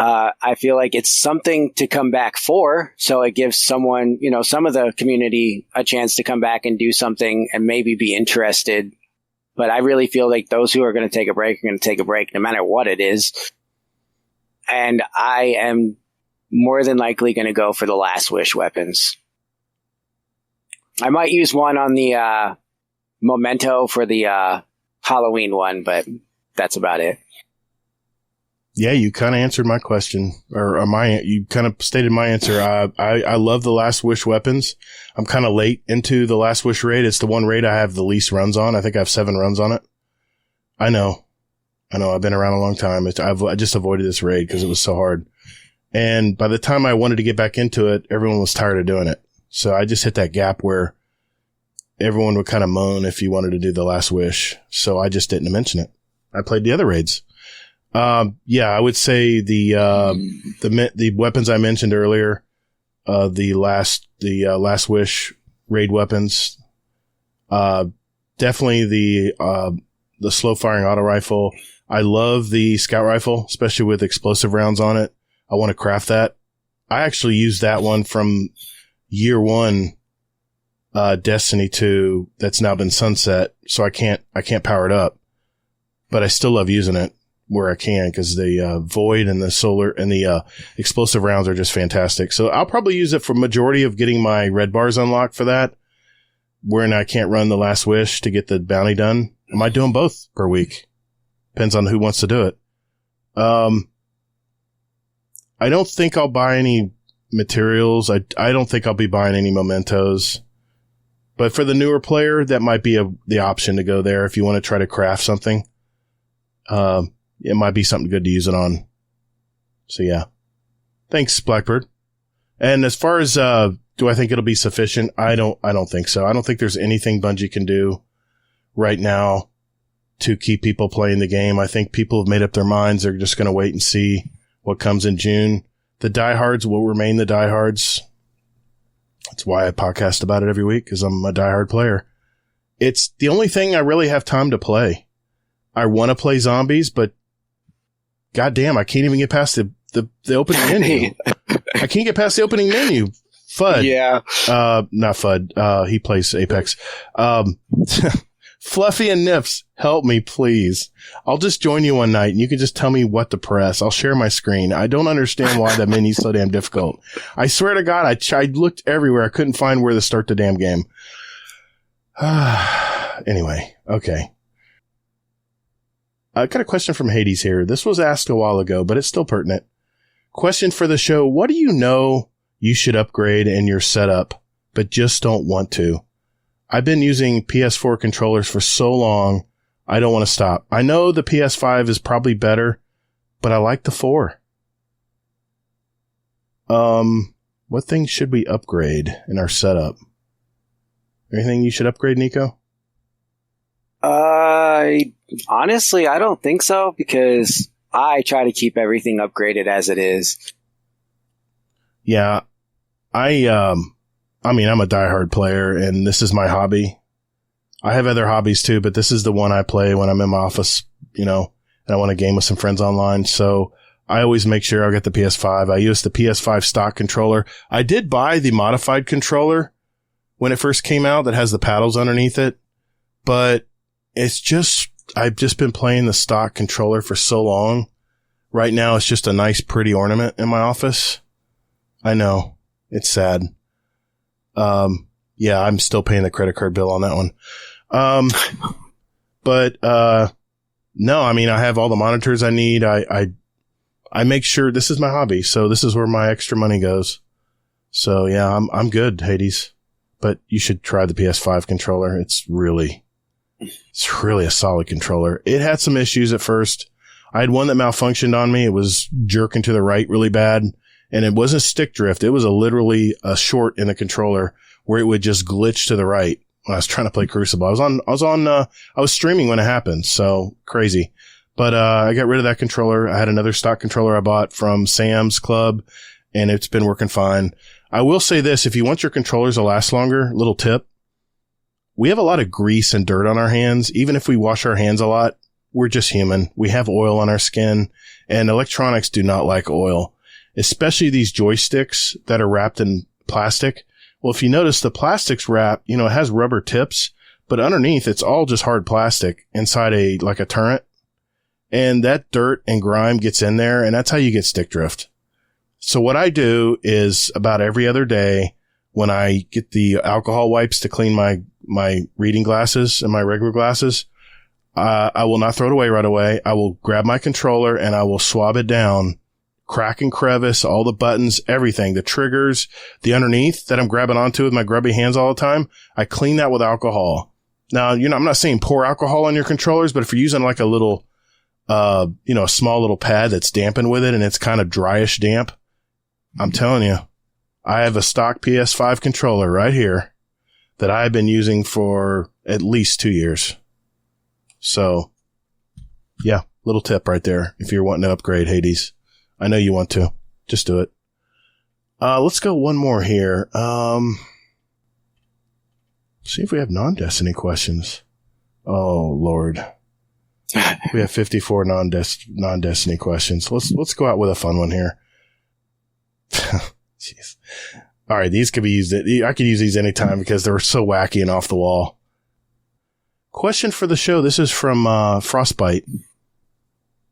I feel like it's something to come back for, so it gives someone, some of the community a chance to come back and do something and maybe be interested. But I really feel like those who are going to take a break are going to take a break no matter what it is. And I am more than likely going to go for the Last Wish weapons. I might use one on the memento for the Halloween one, but that's about it. Yeah, you kind of answered my question, or you kind of stated my answer. I love the Last Wish weapons. I'm kind of late into the Last Wish raid. It's the one raid I have the least runs on. I think I have 7 runs on it. I know. I've been around a long time. I just avoided this raid because it was so hard. And by the time I wanted to get back into it, everyone was tired of doing it. So I just hit that gap where everyone would kind of moan if you wanted to do the Last Wish. So I just didn't mention it. I played the other raids. Yeah, I would say the weapons I mentioned earlier, the Last Wish raid weapons, definitely the slow firing auto rifle. I love the scout rifle, especially with explosive rounds on it. I want to craft that. I actually used that one from year 1, Destiny 2 that's now been sunset. So I can't power it up, but I still love using it where I can, because the void and the solar and the explosive rounds are just fantastic. So I'll probably use it for majority of getting my red bars unlocked for that, wherein I can't run the Last Wish to get the bounty done. I might do them both per week. Depends on who wants to do it. I don't think I'll buy any materials. I don't think I'll be buying any mementos. But for the newer player, that might be the option to go there if you want to try to craft something. It might be something good to use it on. So yeah. Thanks, Blackbird. And as far as, do I think it'll be sufficient? I don't think so. I don't think there's anything Bungie can do right now to keep people playing the game. I think people have made up their minds. They're just going to wait and see what comes in June. The diehards will remain the diehards. That's why I podcast about it every week, because I'm a diehard player. It's the only thing I really have time to play. I want to play zombies, but goddamn, I can't even get past the opening menu. I can't get past the opening menu. Fud. Yeah. Not Fud. He plays Apex. Fluffy and Nips, help me, please. I'll just join you one night and you can just tell me what to press. I'll share my screen. I don't understand why that menu's so damn difficult. I swear to God, I looked everywhere. I couldn't find where to start the damn game. Anyway, okay. I got a question from Hades here. This was asked a while ago, but it's still pertinent. Question for the show. What do you know you should upgrade in your setup, but just don't want to? I've been using PS4 controllers for so long, I don't want to stop. I know the PS5 is probably better, but I like the 4. What things should we upgrade in our setup? Anything you should upgrade, Nico? Honestly, I don't think so, because I try to keep everything upgraded as it is. Yeah, I mean, I'm a diehard player, and this is my hobby. I have other hobbies too, but this is the one I play when I'm in my office, and I want to game with some friends online. So I always make sure I get the PS5. I use the PS5 stock controller. I did buy the modified controller when it first came out that has the paddles underneath it, but I've just been playing the stock controller for so long. Right now, it's just a nice, pretty ornament in my office. I know. It's sad. Yeah, I'm still paying the credit card bill on that one. But no, I mean, I have all the monitors I need. I make sure this is my hobby. So this is where my extra money goes. So yeah, I'm good, Hades, but you should try the PS5 controller. It's really a solid controller. It had some issues at first. I had one that malfunctioned on me. It was jerking to the right really bad, and it wasn't stick drift. It was literally a short in the controller where it would just glitch to the right when I was trying to play Crucible. I was streaming when it happened, so crazy. But I got rid of that controller. I had another stock controller I bought from Sam's Club, and it's been working fine. I will say this, if you want your controllers to last longer, little tip, we have a lot of grease and dirt on our hands. Even if we wash our hands a lot, we're just human. We have oil on our skin, and electronics do not like oil, especially these joysticks that are wrapped in plastic. Well, if you notice, the plastic's wrapped, it has rubber tips, but underneath it's all just hard plastic inside a turret. And that dirt and grime gets in there, and that's how you get stick drift. So what I do is about every other day when I get the alcohol wipes to clean my reading glasses and my regular glasses, I will not throw it away right away. I will grab my controller and I will swab it down, crack and crevice, all the buttons, everything, the triggers, the underneath that I'm grabbing onto with my grubby hands all the time. I clean that with alcohol. Now, I'm not saying pour alcohol on your controllers, but if you're using like a little a small little pad that's dampened with it and it's kind of dryish damp, I'm telling you, I have a stock PS5 controller right here that I've been using for at least 2 years. So, yeah, little tip right there. If you're wanting to upgrade, Hades, I know you want to. Just do it. Let's go one more here. See if we have non-Destiny questions. Oh, Lord. We have 54 non-Destiny questions. Let's go out with a fun one here. Jeez. All right, these could be used. I could use these anytime because they're so wacky and off the wall. Question for the show. This is from Frostbite.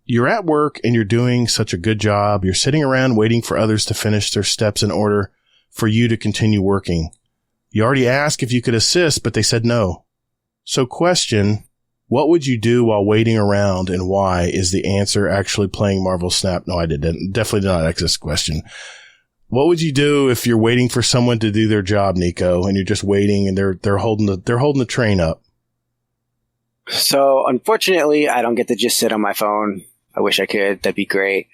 You're at work and you're doing such a good job. You're sitting around waiting for others to finish their steps in order for you to continue working. You already asked if you could assist, but they said no. So question, what would you do while waiting around and why? Is the answer actually playing Marvel Snap? No, I didn't. Definitely did not ask this question. What would you do if you're waiting for someone to do their job, Nico, and you're just waiting and they're holding the train up? So unfortunately, I don't get to just sit on my phone. I wish I could. That'd be great.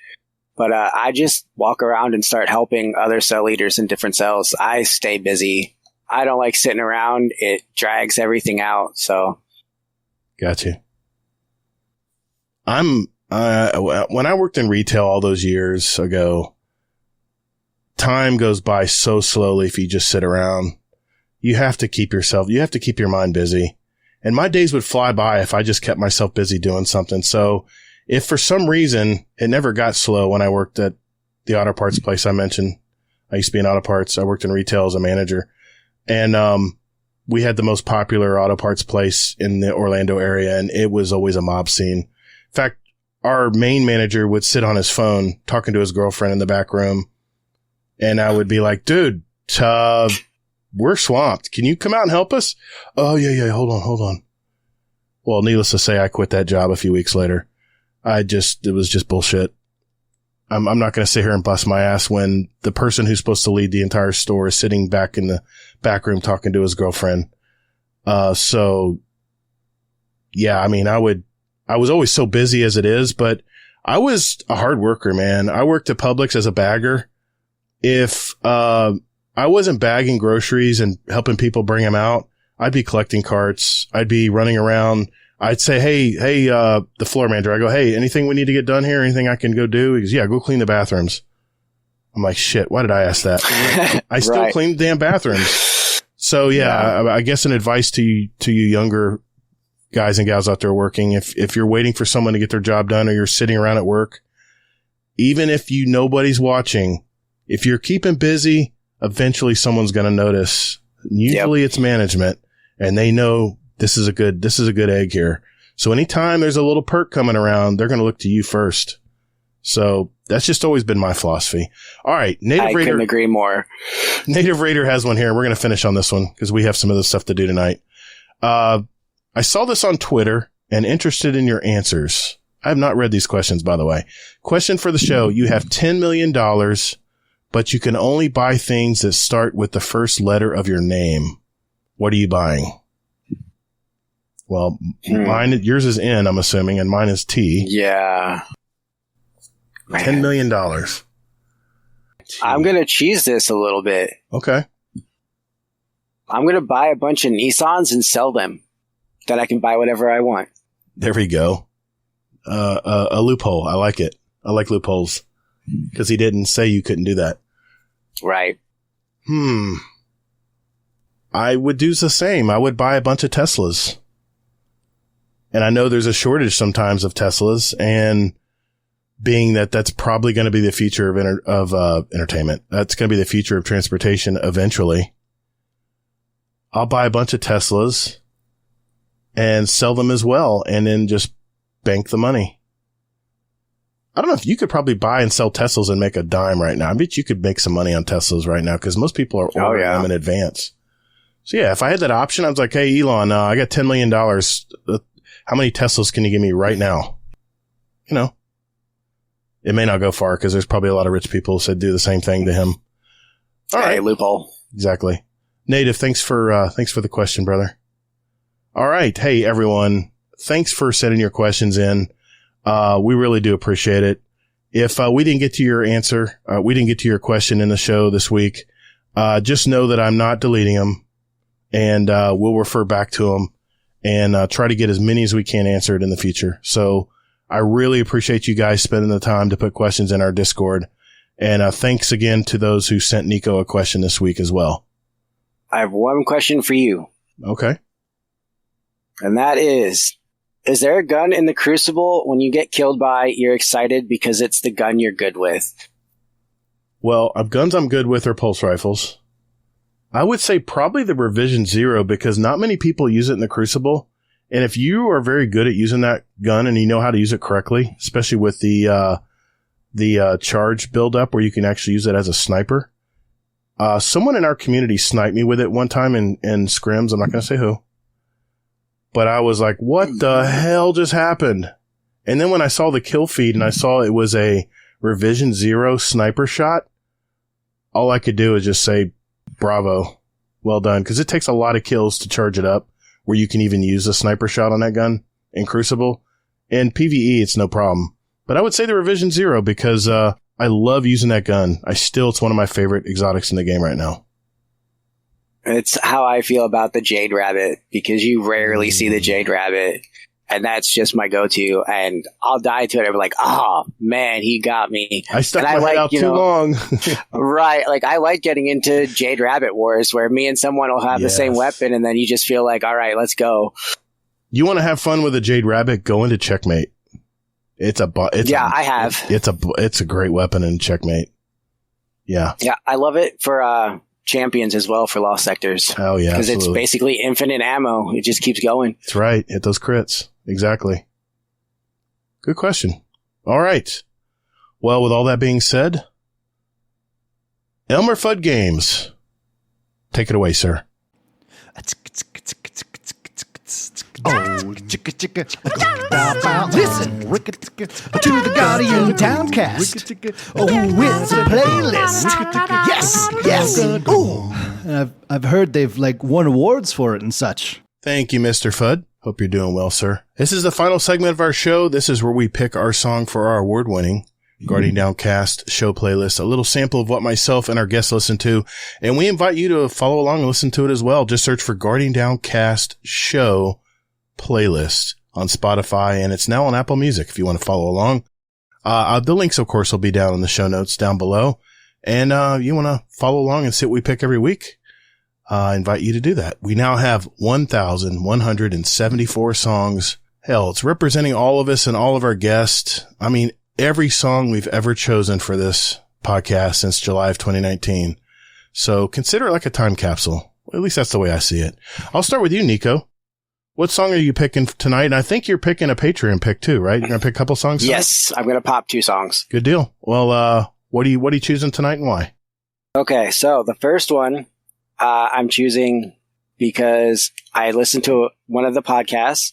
But I just walk around and start helping other cell leaders in different cells. I stay busy. I don't like sitting around. It drags everything out. So. Gotcha. When I worked in retail all those years ago, time goes by so slowly if you just sit around. You have to keep your mind busy. And my days would fly by if I just kept myself busy doing something. So if for some reason it never got slow when I worked at the auto parts place I mentioned, I used to be in auto parts. I worked in retail as a manager, and, we had the most popular auto parts place in the Orlando area, and it was always a mob scene. In fact, our main manager would sit on his phone talking to his girlfriend in the back room, and I would be like, dude, we're swamped. Can you come out and help us? Oh, yeah, hold on. Well, needless to say, I quit that job a few weeks later. It was just bullshit. I'm not going to sit here and bust my ass when the person who's supposed to lead the entire store is sitting back in the back room talking to his girlfriend. So yeah, I mean, I was always so busy as it is, but I was a hard worker, man. I worked at Publix as a bagger. If, I wasn't bagging groceries and helping people bring them out, I'd be collecting carts. I'd be running around. I'd say, hey, the floor manager, I go, hey, anything we need to get done here? Anything I can go do? He goes, yeah, go clean the bathrooms. I'm like, shit, why did I ask that? I still clean the damn bathrooms. So yeah. I guess an advice to you younger guys and gals out there working, if you're waiting for someone to get their job done or you're sitting around at work, even if nobody's watching, if you're keeping busy, eventually someone's going to notice. Usually it's management, and they know this is a good egg here. So anytime there's a little perk coming around, they're going to look to you first. So that's just always been my philosophy. All right. I couldn't agree more. Native Raider has one here. We're going to finish on this one because we have some other stuff to do tonight. I saw this on Twitter and interested in your answers. I have not read these questions, by the way. Question for the show. You have $10 million, but you can only buy things that start with the first letter of your name. What are you buying? Well, yours is N, I'm assuming, and mine is T. Yeah. $10 million. I'm going to cheese this a little bit. Okay. I'm going to buy a bunch of Nissans and sell them. Then I can buy whatever I want. There we go. A loophole. I like it. I like loopholes. Because he didn't say you couldn't do that. Right. I would do the same. I would buy a bunch of Teslas. And I know there's a shortage sometimes of Teslas, and being that that's probably going to be the future of entertainment. That's going to be the future of transportation eventually. I'll buy a bunch of Teslas and sell them as well, and then just bank the money. I don't know if you could probably buy and sell Teslas and make a dime right now. I bet you could make some money on Teslas right now because most people are ordering them in advance. So yeah, if I had that option, I was like, hey, Elon, I got $10 million. How many Teslas can you give me right now? You know, it may not go far because there's probably a lot of rich people who said do the same thing to him. All right, loophole. Exactly. Native, thanks for the question, brother. All right. Hey, everyone. Thanks for sending your questions in. We really do appreciate it. If we didn't get to your answer, we didn't get to your question in the show this week, just know that I'm not deleting them, and we'll refer back to them and try to get as many as we can answered in the future. So I really appreciate you guys spending the time to put questions in our Discord. And thanks again to those who sent Nico a question this week as well. I have one question for you. Okay. And that is there a gun in the Crucible when you get killed by, you're excited because it's the gun you're good with? Well, guns I'm good with are pulse rifles. I would say probably the Revision Zero because not many people use it in the Crucible. And if you are very good at using that gun and you know how to use it correctly, especially with the charge buildup where you can actually use it as a sniper. Someone in our community sniped me with it one time in scrims. I'm not going to say who. But I was like, what the hell just happened? And then when I saw the kill feed and I saw it was a Revision Zero sniper shot, all I could do is just say, bravo. Well done. Because it takes a lot of kills to charge it up where you can even use a sniper shot on that gun in Crucible. In PvE, it's no problem. But I would say the Revision Zero because I love using that gun. It's one of my favorite exotics in the game right now. It's how I feel about the Jade Rabbit because you rarely see the Jade Rabbit. And that's just my go-to. And I'll die to it. I'll be like, oh, man, he got me. I stuck my head out too long. Right. Like, I like getting into Jade Rabbit wars where me and someone will have the same weapon. And then you just feel like, all right, let's go. You want to have fun with a Jade Rabbit? Go into Checkmate. I have. It's a great weapon in Checkmate. Yeah. Yeah, I love it for champions as well for Lost Sectors. Oh, yeah. Because it's basically infinite ammo. It just keeps going. That's right. Hit those crits. Exactly. Good question. All right. Well, with all that being said, Elmer Fudd Games. Take it away, sir. Listen to the Guardian Downcast. Oh, it's a playlist. Yes. Oh, and I've heard they've won awards for it and such. Thank you, Mr. Fudd. Hope you're doing well, sir. This is the final segment of our show. This is where we pick our song for our award-winning Guardian Downcast show playlist, a little sample of what myself and our guests listen to, and we invite you to follow along and listen to it as well. Just search for Guardian Downcast show playlist on Spotify, and it's now on Apple Music if you want to follow along. The links, of course, will be down in the show notes down below, and you want to follow along and see what we pick every week. I invite you to do that. We now have 1,174 songs. Hell, it's representing all of us and all of our guests. I mean, every song we've ever chosen for this podcast since July of 2019. So consider it like a time capsule. At least that's the way I see it. I'll start with you, Nico. What song are you picking tonight? And I think you're picking a Patreon pick too, right? You're going to pick a couple songs tonight? Yes, I'm going to pop 2 songs. Good deal. Well, what are you choosing tonight and why? Okay, so the first one I'm choosing because I listened to one of the podcasts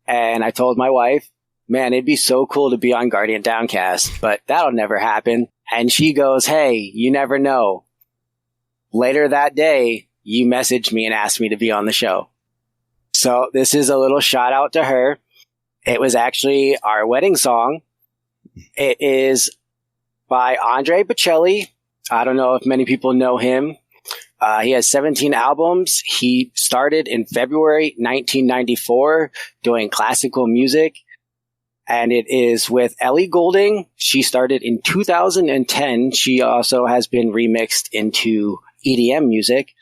and I told my wife, man, it'd be so cool to be on Guardian Downcast, but that'll never happen. And she goes, hey, you never know. Later that day, you messaged me and asked me to be on the show. So this is a little shout out to her. It was actually our wedding song. It is by Andre Bocelli. I don't know if many people know him. He has 17 albums. He started in February 1994 doing classical music. And it is with Ellie Goulding. She started in 2010. She also has been remixed into EDM music.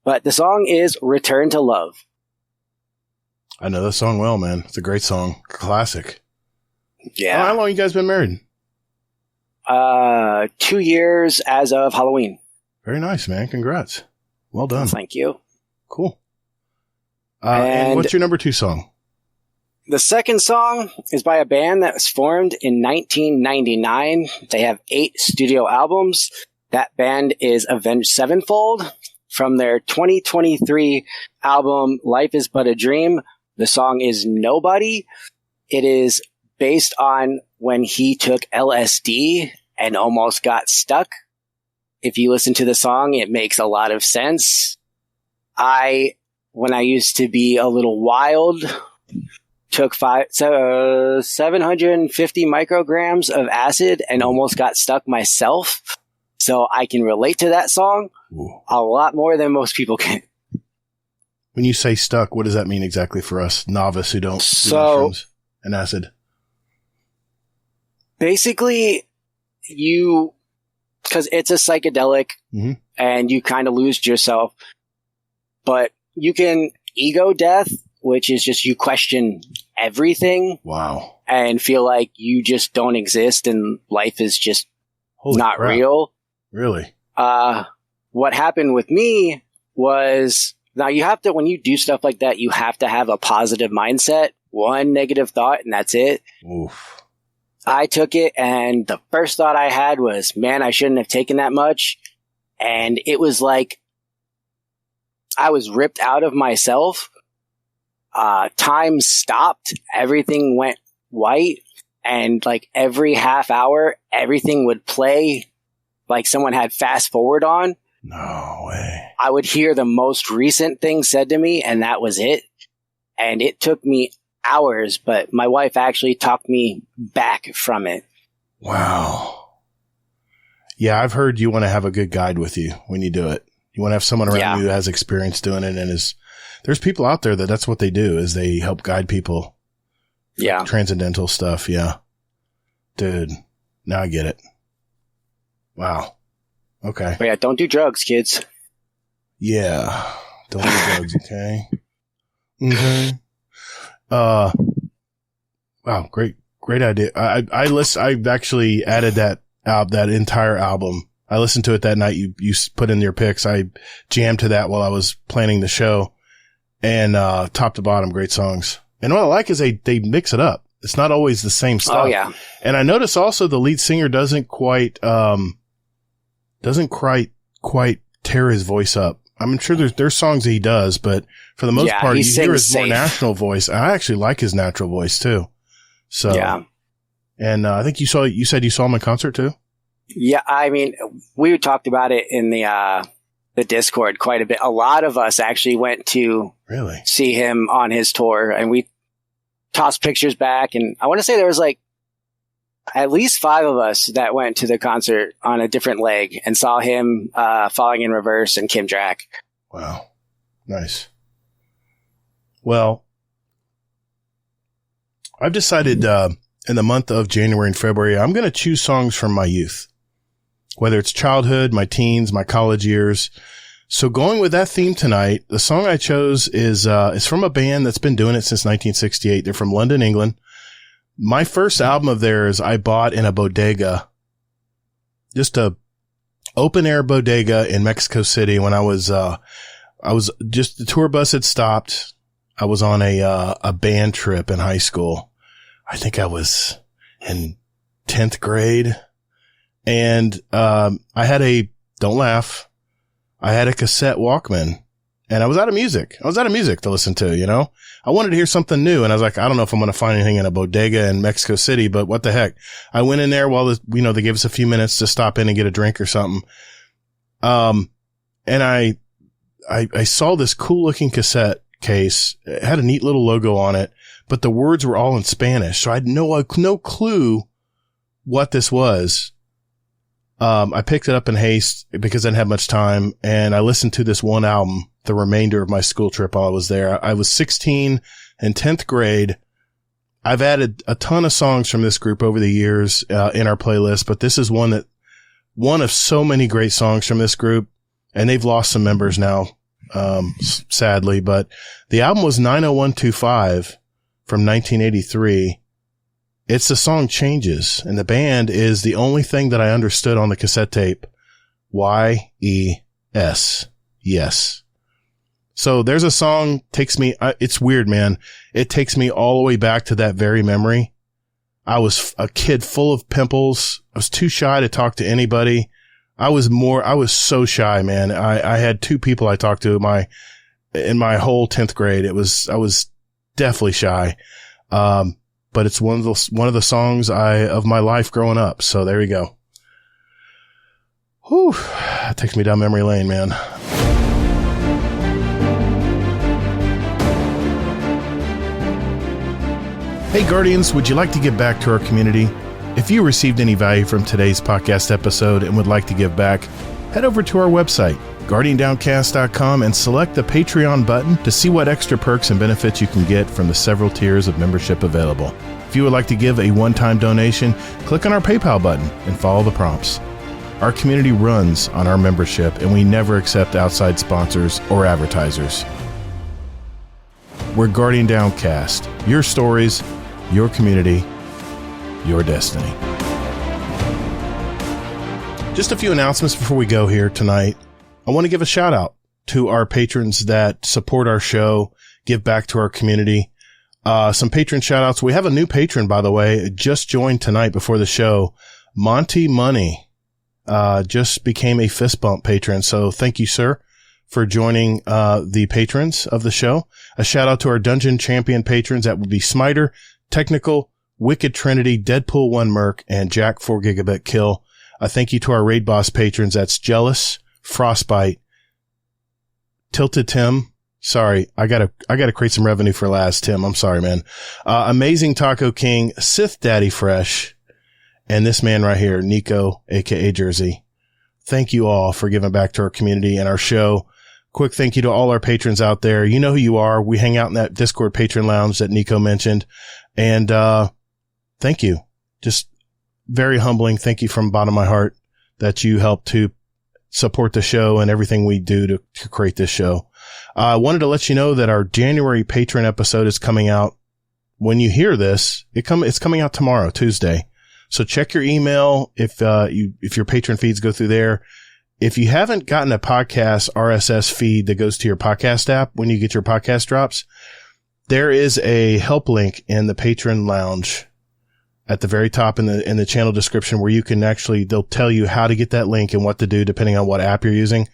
But the song is Return to Love. I know that song well, man. It's a great song. Classic. Yeah. How long you guys been married? 2 years as of Halloween. Very nice, man. Congrats. Well done. Thank you. Cool. And what's your number 2 song? The second song is by a band that was formed in 1999. They have 8 studio albums. That band is Avenged Sevenfold. From their 2023 album, Life is But a Dream, the song is Nobody. It is based on when he took LSD and almost got stuck. If you listen to the song, it makes a lot of sense. When I used to be a little wild, took 750 micrograms of acid and almost got stuck myself. So I can relate to that song a lot more than most people can. When you say stuck, what does that mean exactly for us novice who don't do mushrooms and acid? Basically, because it's a psychedelic and you kind of lose yourself, but you can ego death, which is just you question everything. Wow. And feel like you just don't exist and life is just not real. Really? What happened with me was, now you have to, when you do stuff like that, you have to have a positive mindset, one negative thought, and that's it. Oof. I took it, and the first thought I had was, man, I shouldn't have taken that much. And it was like I was ripped out of myself. Time stopped. Everything went white. And like every half hour, everything would play like someone had fast forward on. No way. I would hear the most recent thing said to me, and that was it. And it took me hours, but my wife actually talked me back from it. Wow. Yeah, I've heard you want to have a good guide with you when you do it. You want to have someone around you who has experience doing it, and there's people out there that's what they do, is they help guide people. Yeah. Transcendental stuff. Yeah. Dude, now I get it. Wow. Okay. But yeah, don't do drugs, kids. Yeah. Don't do drugs, okay? Okay. Wow, great idea. I've actually added that entire album. I listened to it that night. You put in your picks. I jammed to that while I was planning the show, and top to bottom, great songs. And what I like is they mix it up. It's not always the same stuff. Oh yeah. And I notice also the lead singer doesn't quite tear his voice up. I'm sure there's songs that he does, but for the most part, you hear his more natural voice. I actually like his natural voice too. So, yeah. And I think you said you saw him in concert too? Yeah. I mean, we talked about it in the Discord quite a bit. A lot of us actually went to see him on his tour, and we tossed pictures back. And I want to say there was like at least 5 of us that went to the concert on a different leg and saw him, Falling in Reverse and Kim Drack. Wow. Nice. Well, I've decided, in the month of January and February, I'm going to choose songs from my youth, whether it's childhood, my teens, my college years. So going with that theme tonight, the song I chose is from a band that's been doing it since 1968. They're from London, England. My first album of theirs I bought in a bodega, just a open air bodega in Mexico City when I was just, the tour bus had stopped. I was on a band trip in high school. I think I was in 10th grade, and I had don't laugh, I had a cassette Walkman, and I was out of music. To listen to, you know? I wanted to hear something new, and I was like, I don't know if I'm going to find anything in a bodega in Mexico City, but what the heck. I went in there while they gave us a few minutes to stop in and get a drink or something. And I saw this cool looking cassette case. It had a neat little logo on it, but the words were all in Spanish. So I had no clue what this was. I picked it up in haste because I didn't have much time, and I listened to this one album the remainder of my school trip while I was there. I was 16 in 10th grade. I've added a ton of songs from this group over the years in our playlist, but this is one of so many great songs from this group, and they've lost some members now, sadly, but the album was 90125 from 1983. It's the song Changes, and the band is the only thing that I understood on the cassette tape. Y-E-S. Yes. So there's a song, takes me, it's weird, man. It takes me all the way back to that very memory. I was a kid full of pimples. I was too shy to talk to anybody. I was so shy, man. I had 2 people I talked to in my whole 10th grade. I was definitely shy. But it's one of the songs of my life growing up. So there you go. Whew. It takes me down memory lane, man. Hey Guardians, would you like to give back to our community? If you received any value from today's podcast episode and would like to give back, head over to our website, GuardianDowncast.com, and select the Patreon button to see what extra perks and benefits you can get from the several tiers of membership available. If you would like to give a one-time donation, click on our PayPal button and follow the prompts. Our community runs on our membership, and we never accept outside sponsors or advertisers. We're Guardian Downcast. Your stories, your community, your destiny. Just a few announcements before we go here tonight. I want to give a shout out to our patrons that support our show, give back to our community. Some patron shout outs. We have a new patron, by the way, just joined tonight before the show. Monty Money, just became a fist bump patron. So thank you, sir, for joining, the patrons of the show. A shout out to our Dungeon Champion patrons. That would be Smiter, Technical, Wicked Trinity, Deadpool 1 Merc, and Jack 4 Gigabit Kill. A thank you to our Raid Boss patrons. That's Jealous, Frostbite, Tilted Tim. Sorry, I gotta create some revenue for last, Tim. I'm sorry, man. Amazing Taco King, Sith Daddy Fresh, and this man right here, Nico, NicoakaJerzey. Thank you all for giving back to our community and our show. Quick thank you to all our patrons out there. You know who you are. We hang out in that Discord patron lounge that Nico mentioned. And, thank you. Just very humbling. Thank you from the bottom of my heart that you help to support the show and everything we do to create this show. I wanted to let you know that our January patron episode is coming out. When you hear this, it's coming out tomorrow, Tuesday. So check your email if your patron feeds go through there. If you haven't gotten a podcast RSS feed that goes to your podcast app when you get your podcast drops, there is a help link in the patron lounge at the very top in the channel description where you can they'll tell you how to get that link and what to do depending on what app you're using.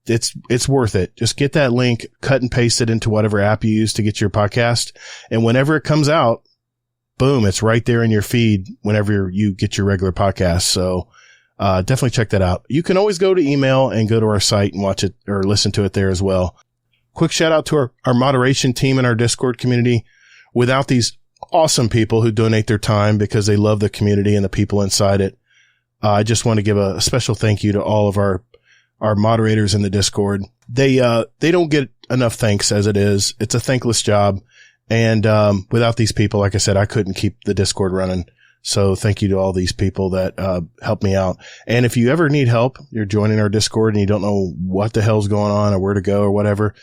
It's worth it. Just get that link, cut and paste it into whatever app you use to get your podcast. And whenever it comes out, boom, it's right there in your feed whenever you get your regular podcast. So, definitely check that out. You can always go to email and go to our site and watch it or listen to it there as well. Quick shout out to our moderation team in our Discord community. Without these awesome people who donate their time because they love the community and the people inside it, I just want to give a special thank you to all of our moderators in the Discord. They don't get enough thanks as it is. It's a thankless job. And, without these people, like I said, I couldn't keep the Discord running. So thank you to all these people that, help me out. And if you ever need help, you're joining our Discord and you don't know what the hell's going on or where to go or whatever,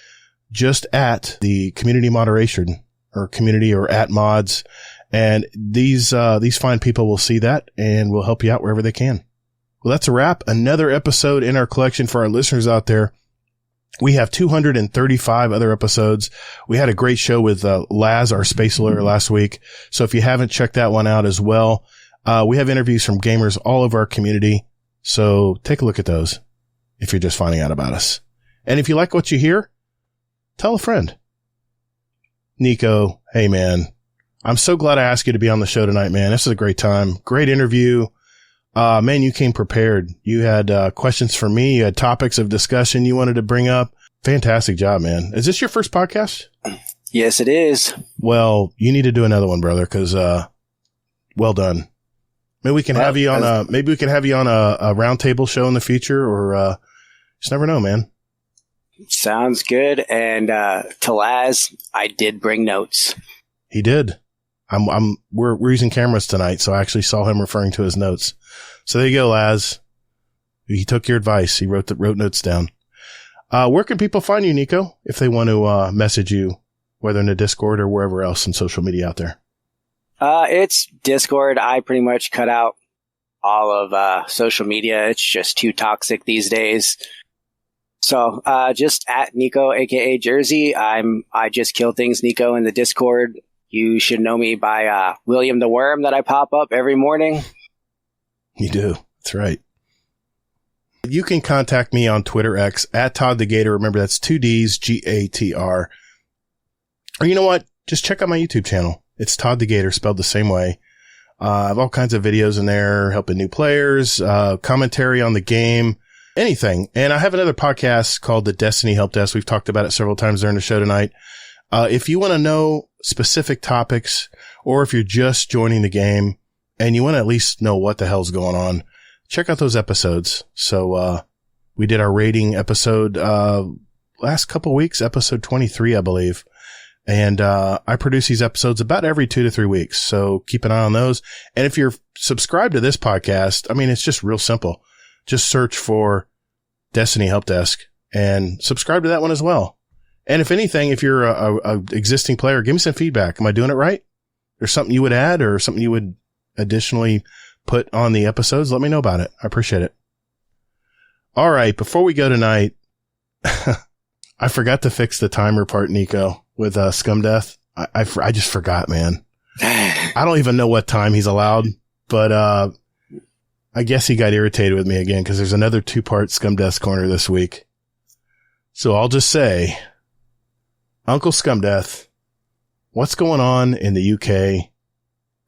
just at the community moderation or community or at mods. And these fine people will see that and will help you out wherever they can. Well, that's a wrap. Another episode in our collection for our listeners out there. We have 235 other episodes. We had a great show with Laz, our space lawyer, last week. So if you haven't checked that one out as well, we have interviews from gamers all over our community. So take a look at those if you're just finding out about us. And if you like what you hear, tell a friend. Nico, hey man, I'm so glad I asked you to be on the show tonight, man. This is a great time. Great interview. Man, you came prepared. You had questions for me. You had topics of discussion you wanted to bring up. Fantastic job, man. Is this your first podcast? Yes, it is. Well, you need to do another one, brother, because well done. Maybe we can have you on a roundtable show in the future, or just never know, man. Sounds good. And to Laz, I did bring notes. He did. We're using cameras tonight, so I actually saw him referring to his notes. So there you go, Laz. He took your advice. He wrote notes down. Where can people find you, Nico, if they want to message you, whether in the Discord or wherever else in social media out there? It's Discord. I pretty much cut out all of social media. It's just too toxic these days. So just at NicoakaJerzey. I just kill things Nico in the Discord. You should know me by William the Worm that I pop up every morning. You do. That's right. You can contact me on Twitter X at Todd the Gator. Remember, that's 2 Ds, Gatr. Or you know what? Just check out my YouTube channel. It's Todd the Gator, spelled the same way. I have all kinds of videos in there, helping new players, commentary on the game, anything. And I have another podcast called the Destiny Help Desk. We've talked about it several times during the show tonight. If you want to know specific topics, or if you're just joining the game and you want to at least know what the hell's going on, check out those episodes. So, we did our rating episode, last couple weeks, episode 23, I believe. And, I produce these episodes about every 2 to 3 weeks. So keep an eye on those. And if you're subscribed to this podcast, I mean, it's just real simple. Just search for Destiny Help Desk and subscribe to that one as well. And if anything, if you're a existing player, give me some feedback. Am I doing it right? There's something you would add or something you would additionally put on the episodes? Let me know about it. I appreciate it. All right. Before we go tonight, I forgot to fix the timer part, Nico, with Scum Death. I just forgot, man. I don't even know what time he's allowed, but I guess he got irritated with me again because there's another 2-part Scum Death corner this week. So I'll just say, Uncle Scum Death, what's going on in the UK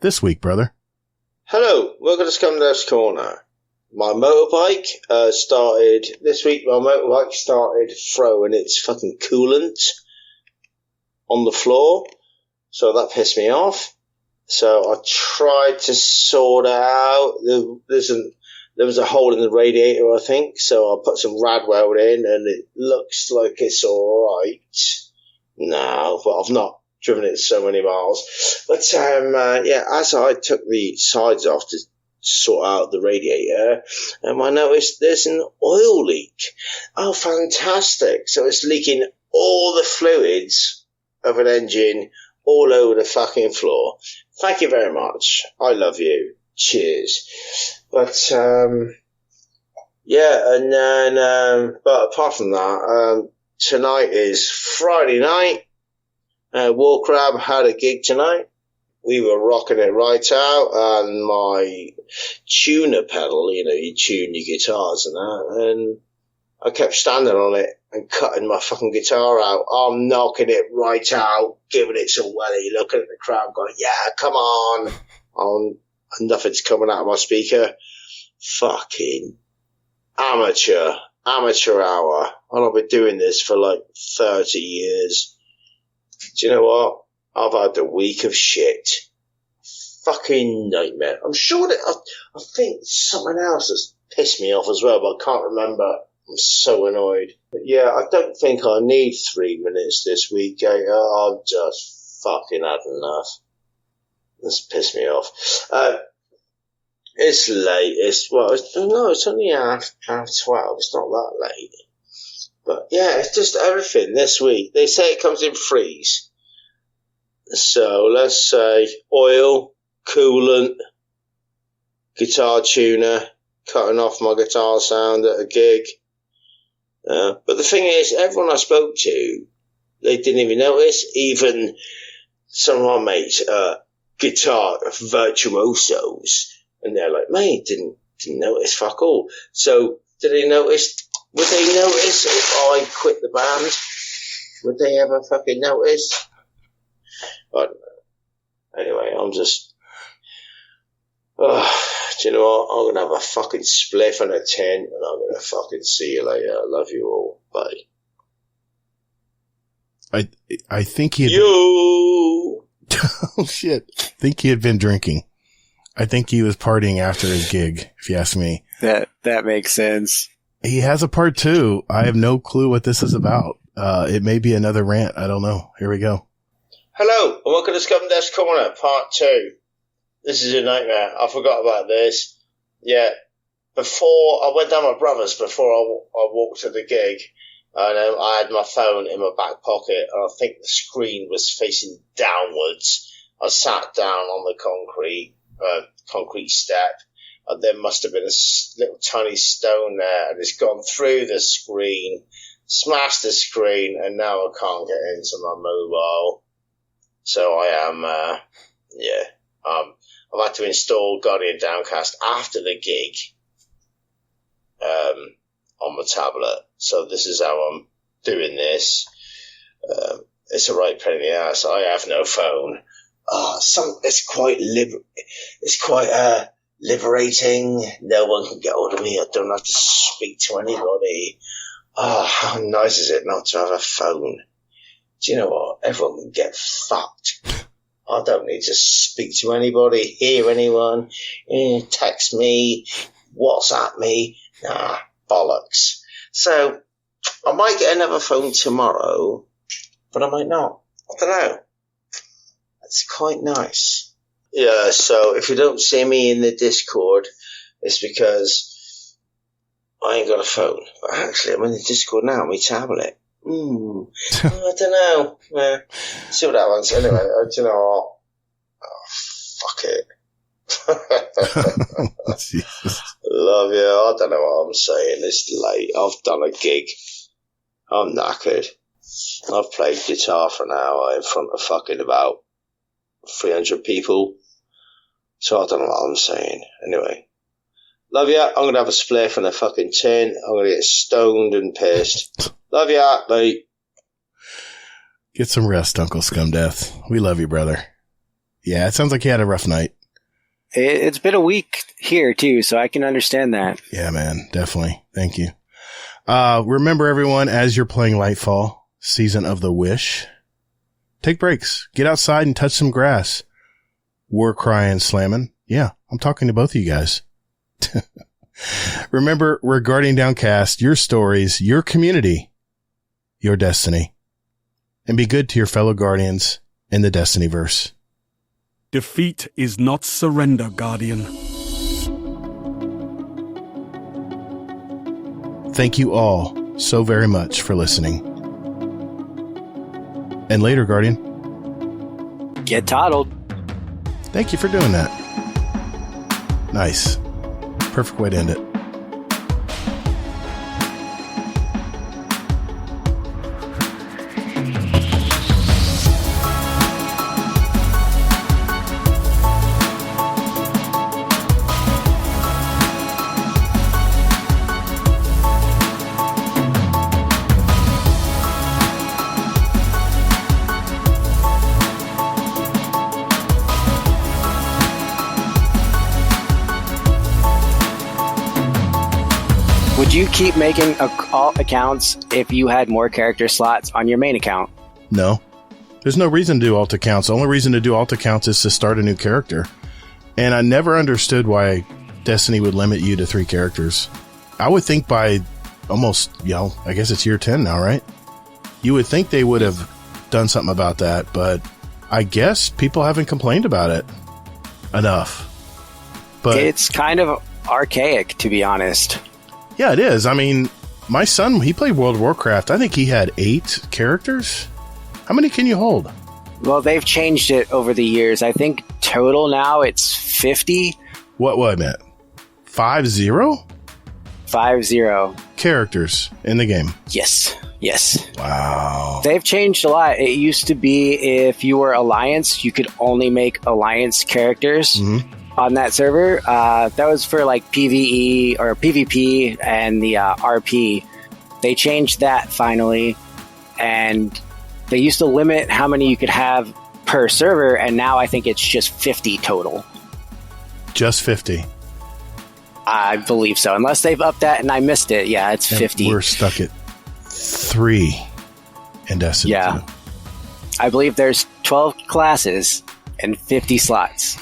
this week, brother? Hello, welcome to Scum Death's Corner. My motorbike started this week. My motorbike started throwing its fucking coolant on the floor, so that pissed me off. So I tried to sort it out. There was a hole in the radiator, I think, so I put some rad weld in, and it looks like it's all right now, but I've not driven it so many miles. But yeah, as I took the sides off to sort out the radiator, I noticed there's an oil leak. Oh, fantastic. So it's leaking all the fluids of an engine all over the fucking floor. Thank you very much. I love you. Cheers. But, yeah, and then, but apart from that, tonight is Friday night. War Crab had a gig tonight. We were rocking it right out, and my tuner pedal, you know, you tune your guitars and that, and I kept standing on it and cutting my fucking guitar out. I'm knocking it right out, giving it some welly, looking at the crowd going, yeah, come on. And nothing's coming out of my speaker. Fucking amateur hour. And I've been doing this for like 30 years. Do you know what? I've had a week of shit. Fucking nightmare. I'm sure that I think something else has pissed me off as well, but I can't remember. I'm so annoyed. But yeah, I don't think I need 3 minutes this week. I've just fucking had enough. This pissed me off. It's late. It's only half 12. It's not that late. But yeah, it's just everything this week. They say it comes in threes. So let's say oil, coolant, guitar tuner, cutting off my guitar sound at a gig. But the thing is, everyone I spoke to, they didn't even notice. Even some of my mates, guitar virtuosos, and they're like, mate, didn't notice fuck all. So did they notice? Would they notice if I quit the band? Would they ever fucking notice? I don't know. Anyway, I'm just... do you know what? I'm going to have a fucking spliff and a tent, and I'm going to fucking see you later. I love you all. Bye. I think he had... You! Oh, shit. I think he had been drinking. I think he was partying after his gig, if you ask me. That makes sense. He has a part 2. I have no clue what this is about. It may be another rant. I don't know. Here we go. Hello, and welcome to Scum Desk Corner, Part 2. This is a nightmare. I forgot about this. Yeah. Before I went down my brother's, before I walked to the gig, and I had my phone in my back pocket, and I think the screen was facing downwards. I sat down on the concrete step, and there must have been a little tiny stone there, and it's gone through the screen, smashed the screen, and now I can't get into my mobile. So I am, I've had to install Guardian Downcast after the gig, on my tablet. So this is how I'm doing this. It's a right pain in the ass. I have no phone. It's quite liberating. No one can get hold of me. I don't have to speak to anybody. How nice is it not to have a phone? Do you know what? Everyone can get fucked. I don't need to speak to anybody, hear anyone, text me, WhatsApp me. Nah, bollocks. So, I might get another phone tomorrow, but I might not. I don't know. It's quite nice. Yeah, so if you don't see me in the Discord, it's because I ain't got a phone. But actually, I'm in the Discord now on my tablet. I don't know. Yeah. See what happens. Anyway, do you know what? Fuck it. Love you. I don't know what I'm saying. It's late. I've done a gig. I'm knackered. I've played guitar for an hour in front of fucking about 300 people. So I don't know what I'm saying. Anyway. Love ya. I'm going to have a spliff and a fucking tin. I'm going to get stoned and pissed. Love ya, mate. Get some rest, Uncle Scumdeath. We love you, brother. Yeah, it sounds like you had a rough night. It's been a week here, too, so I can understand that. Yeah, man. Definitely. Thank you. Remember, everyone, as you're playing Lightfall, Season of the Wish, take breaks. Get outside and touch some grass. War crying, slamming. Yeah, I'm talking to both of you guys. Remember, we're Guardian Downcast, your stories, your community, your destiny. And be good to your fellow Guardians in the Destinyverse. Defeat is not surrender, Guardian. Thank you all so very much for listening. And later, Guardian. Get toddled. Thank you for doing that. Nice. Perfect way to end it. Would you keep making alt accounts if you had more character slots on your main account? No. There's no reason to do alt accounts. The only reason to do alt accounts is to start a new character. And I never understood why Destiny would limit you to 3 characters. I would think by almost, I guess it's year 10 now, right? You would think they would have done something about that, but I guess people haven't complained about it enough. But it's kind of archaic, to be honest. Yeah, it is. I mean, my son, he played World of Warcraft. I think he had 8 characters. How many can you hold? Well, they've changed it over the years. I think total now it's 50. What, Matt? 50? 50. Characters in the game. Yes. Wow. They've changed a lot. It used to be if you were Alliance, you could only make Alliance characters on that server. That was for like PvE or PvP and the RP. They changed that finally, and they used to limit how many you could have per server, and now I think it's just 50 total. Just 50? I believe so. Unless they've upped that and I missed it. Yeah, it's 50. We're stuck at 3 in Destiny 2. I believe there's 12 classes and 50 slots.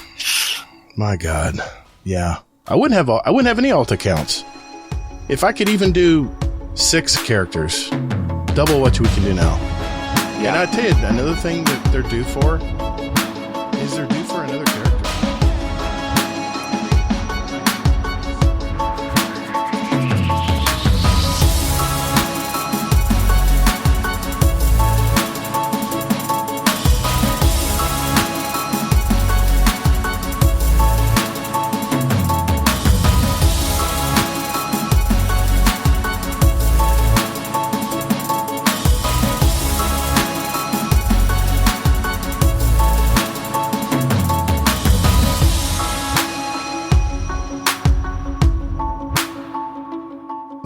My God. Yeah. I wouldn't have any alt accounts. If I could even do 6 characters, double what we can do now. Yeah. And I tell you, another thing that they're due for is they're due for another character.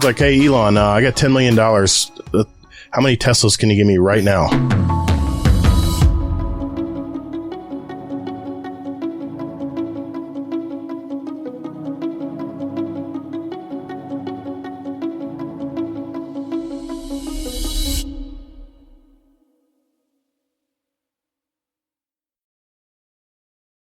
Like, hey, Elon, I got $10 million. How many Teslas can you give me right now?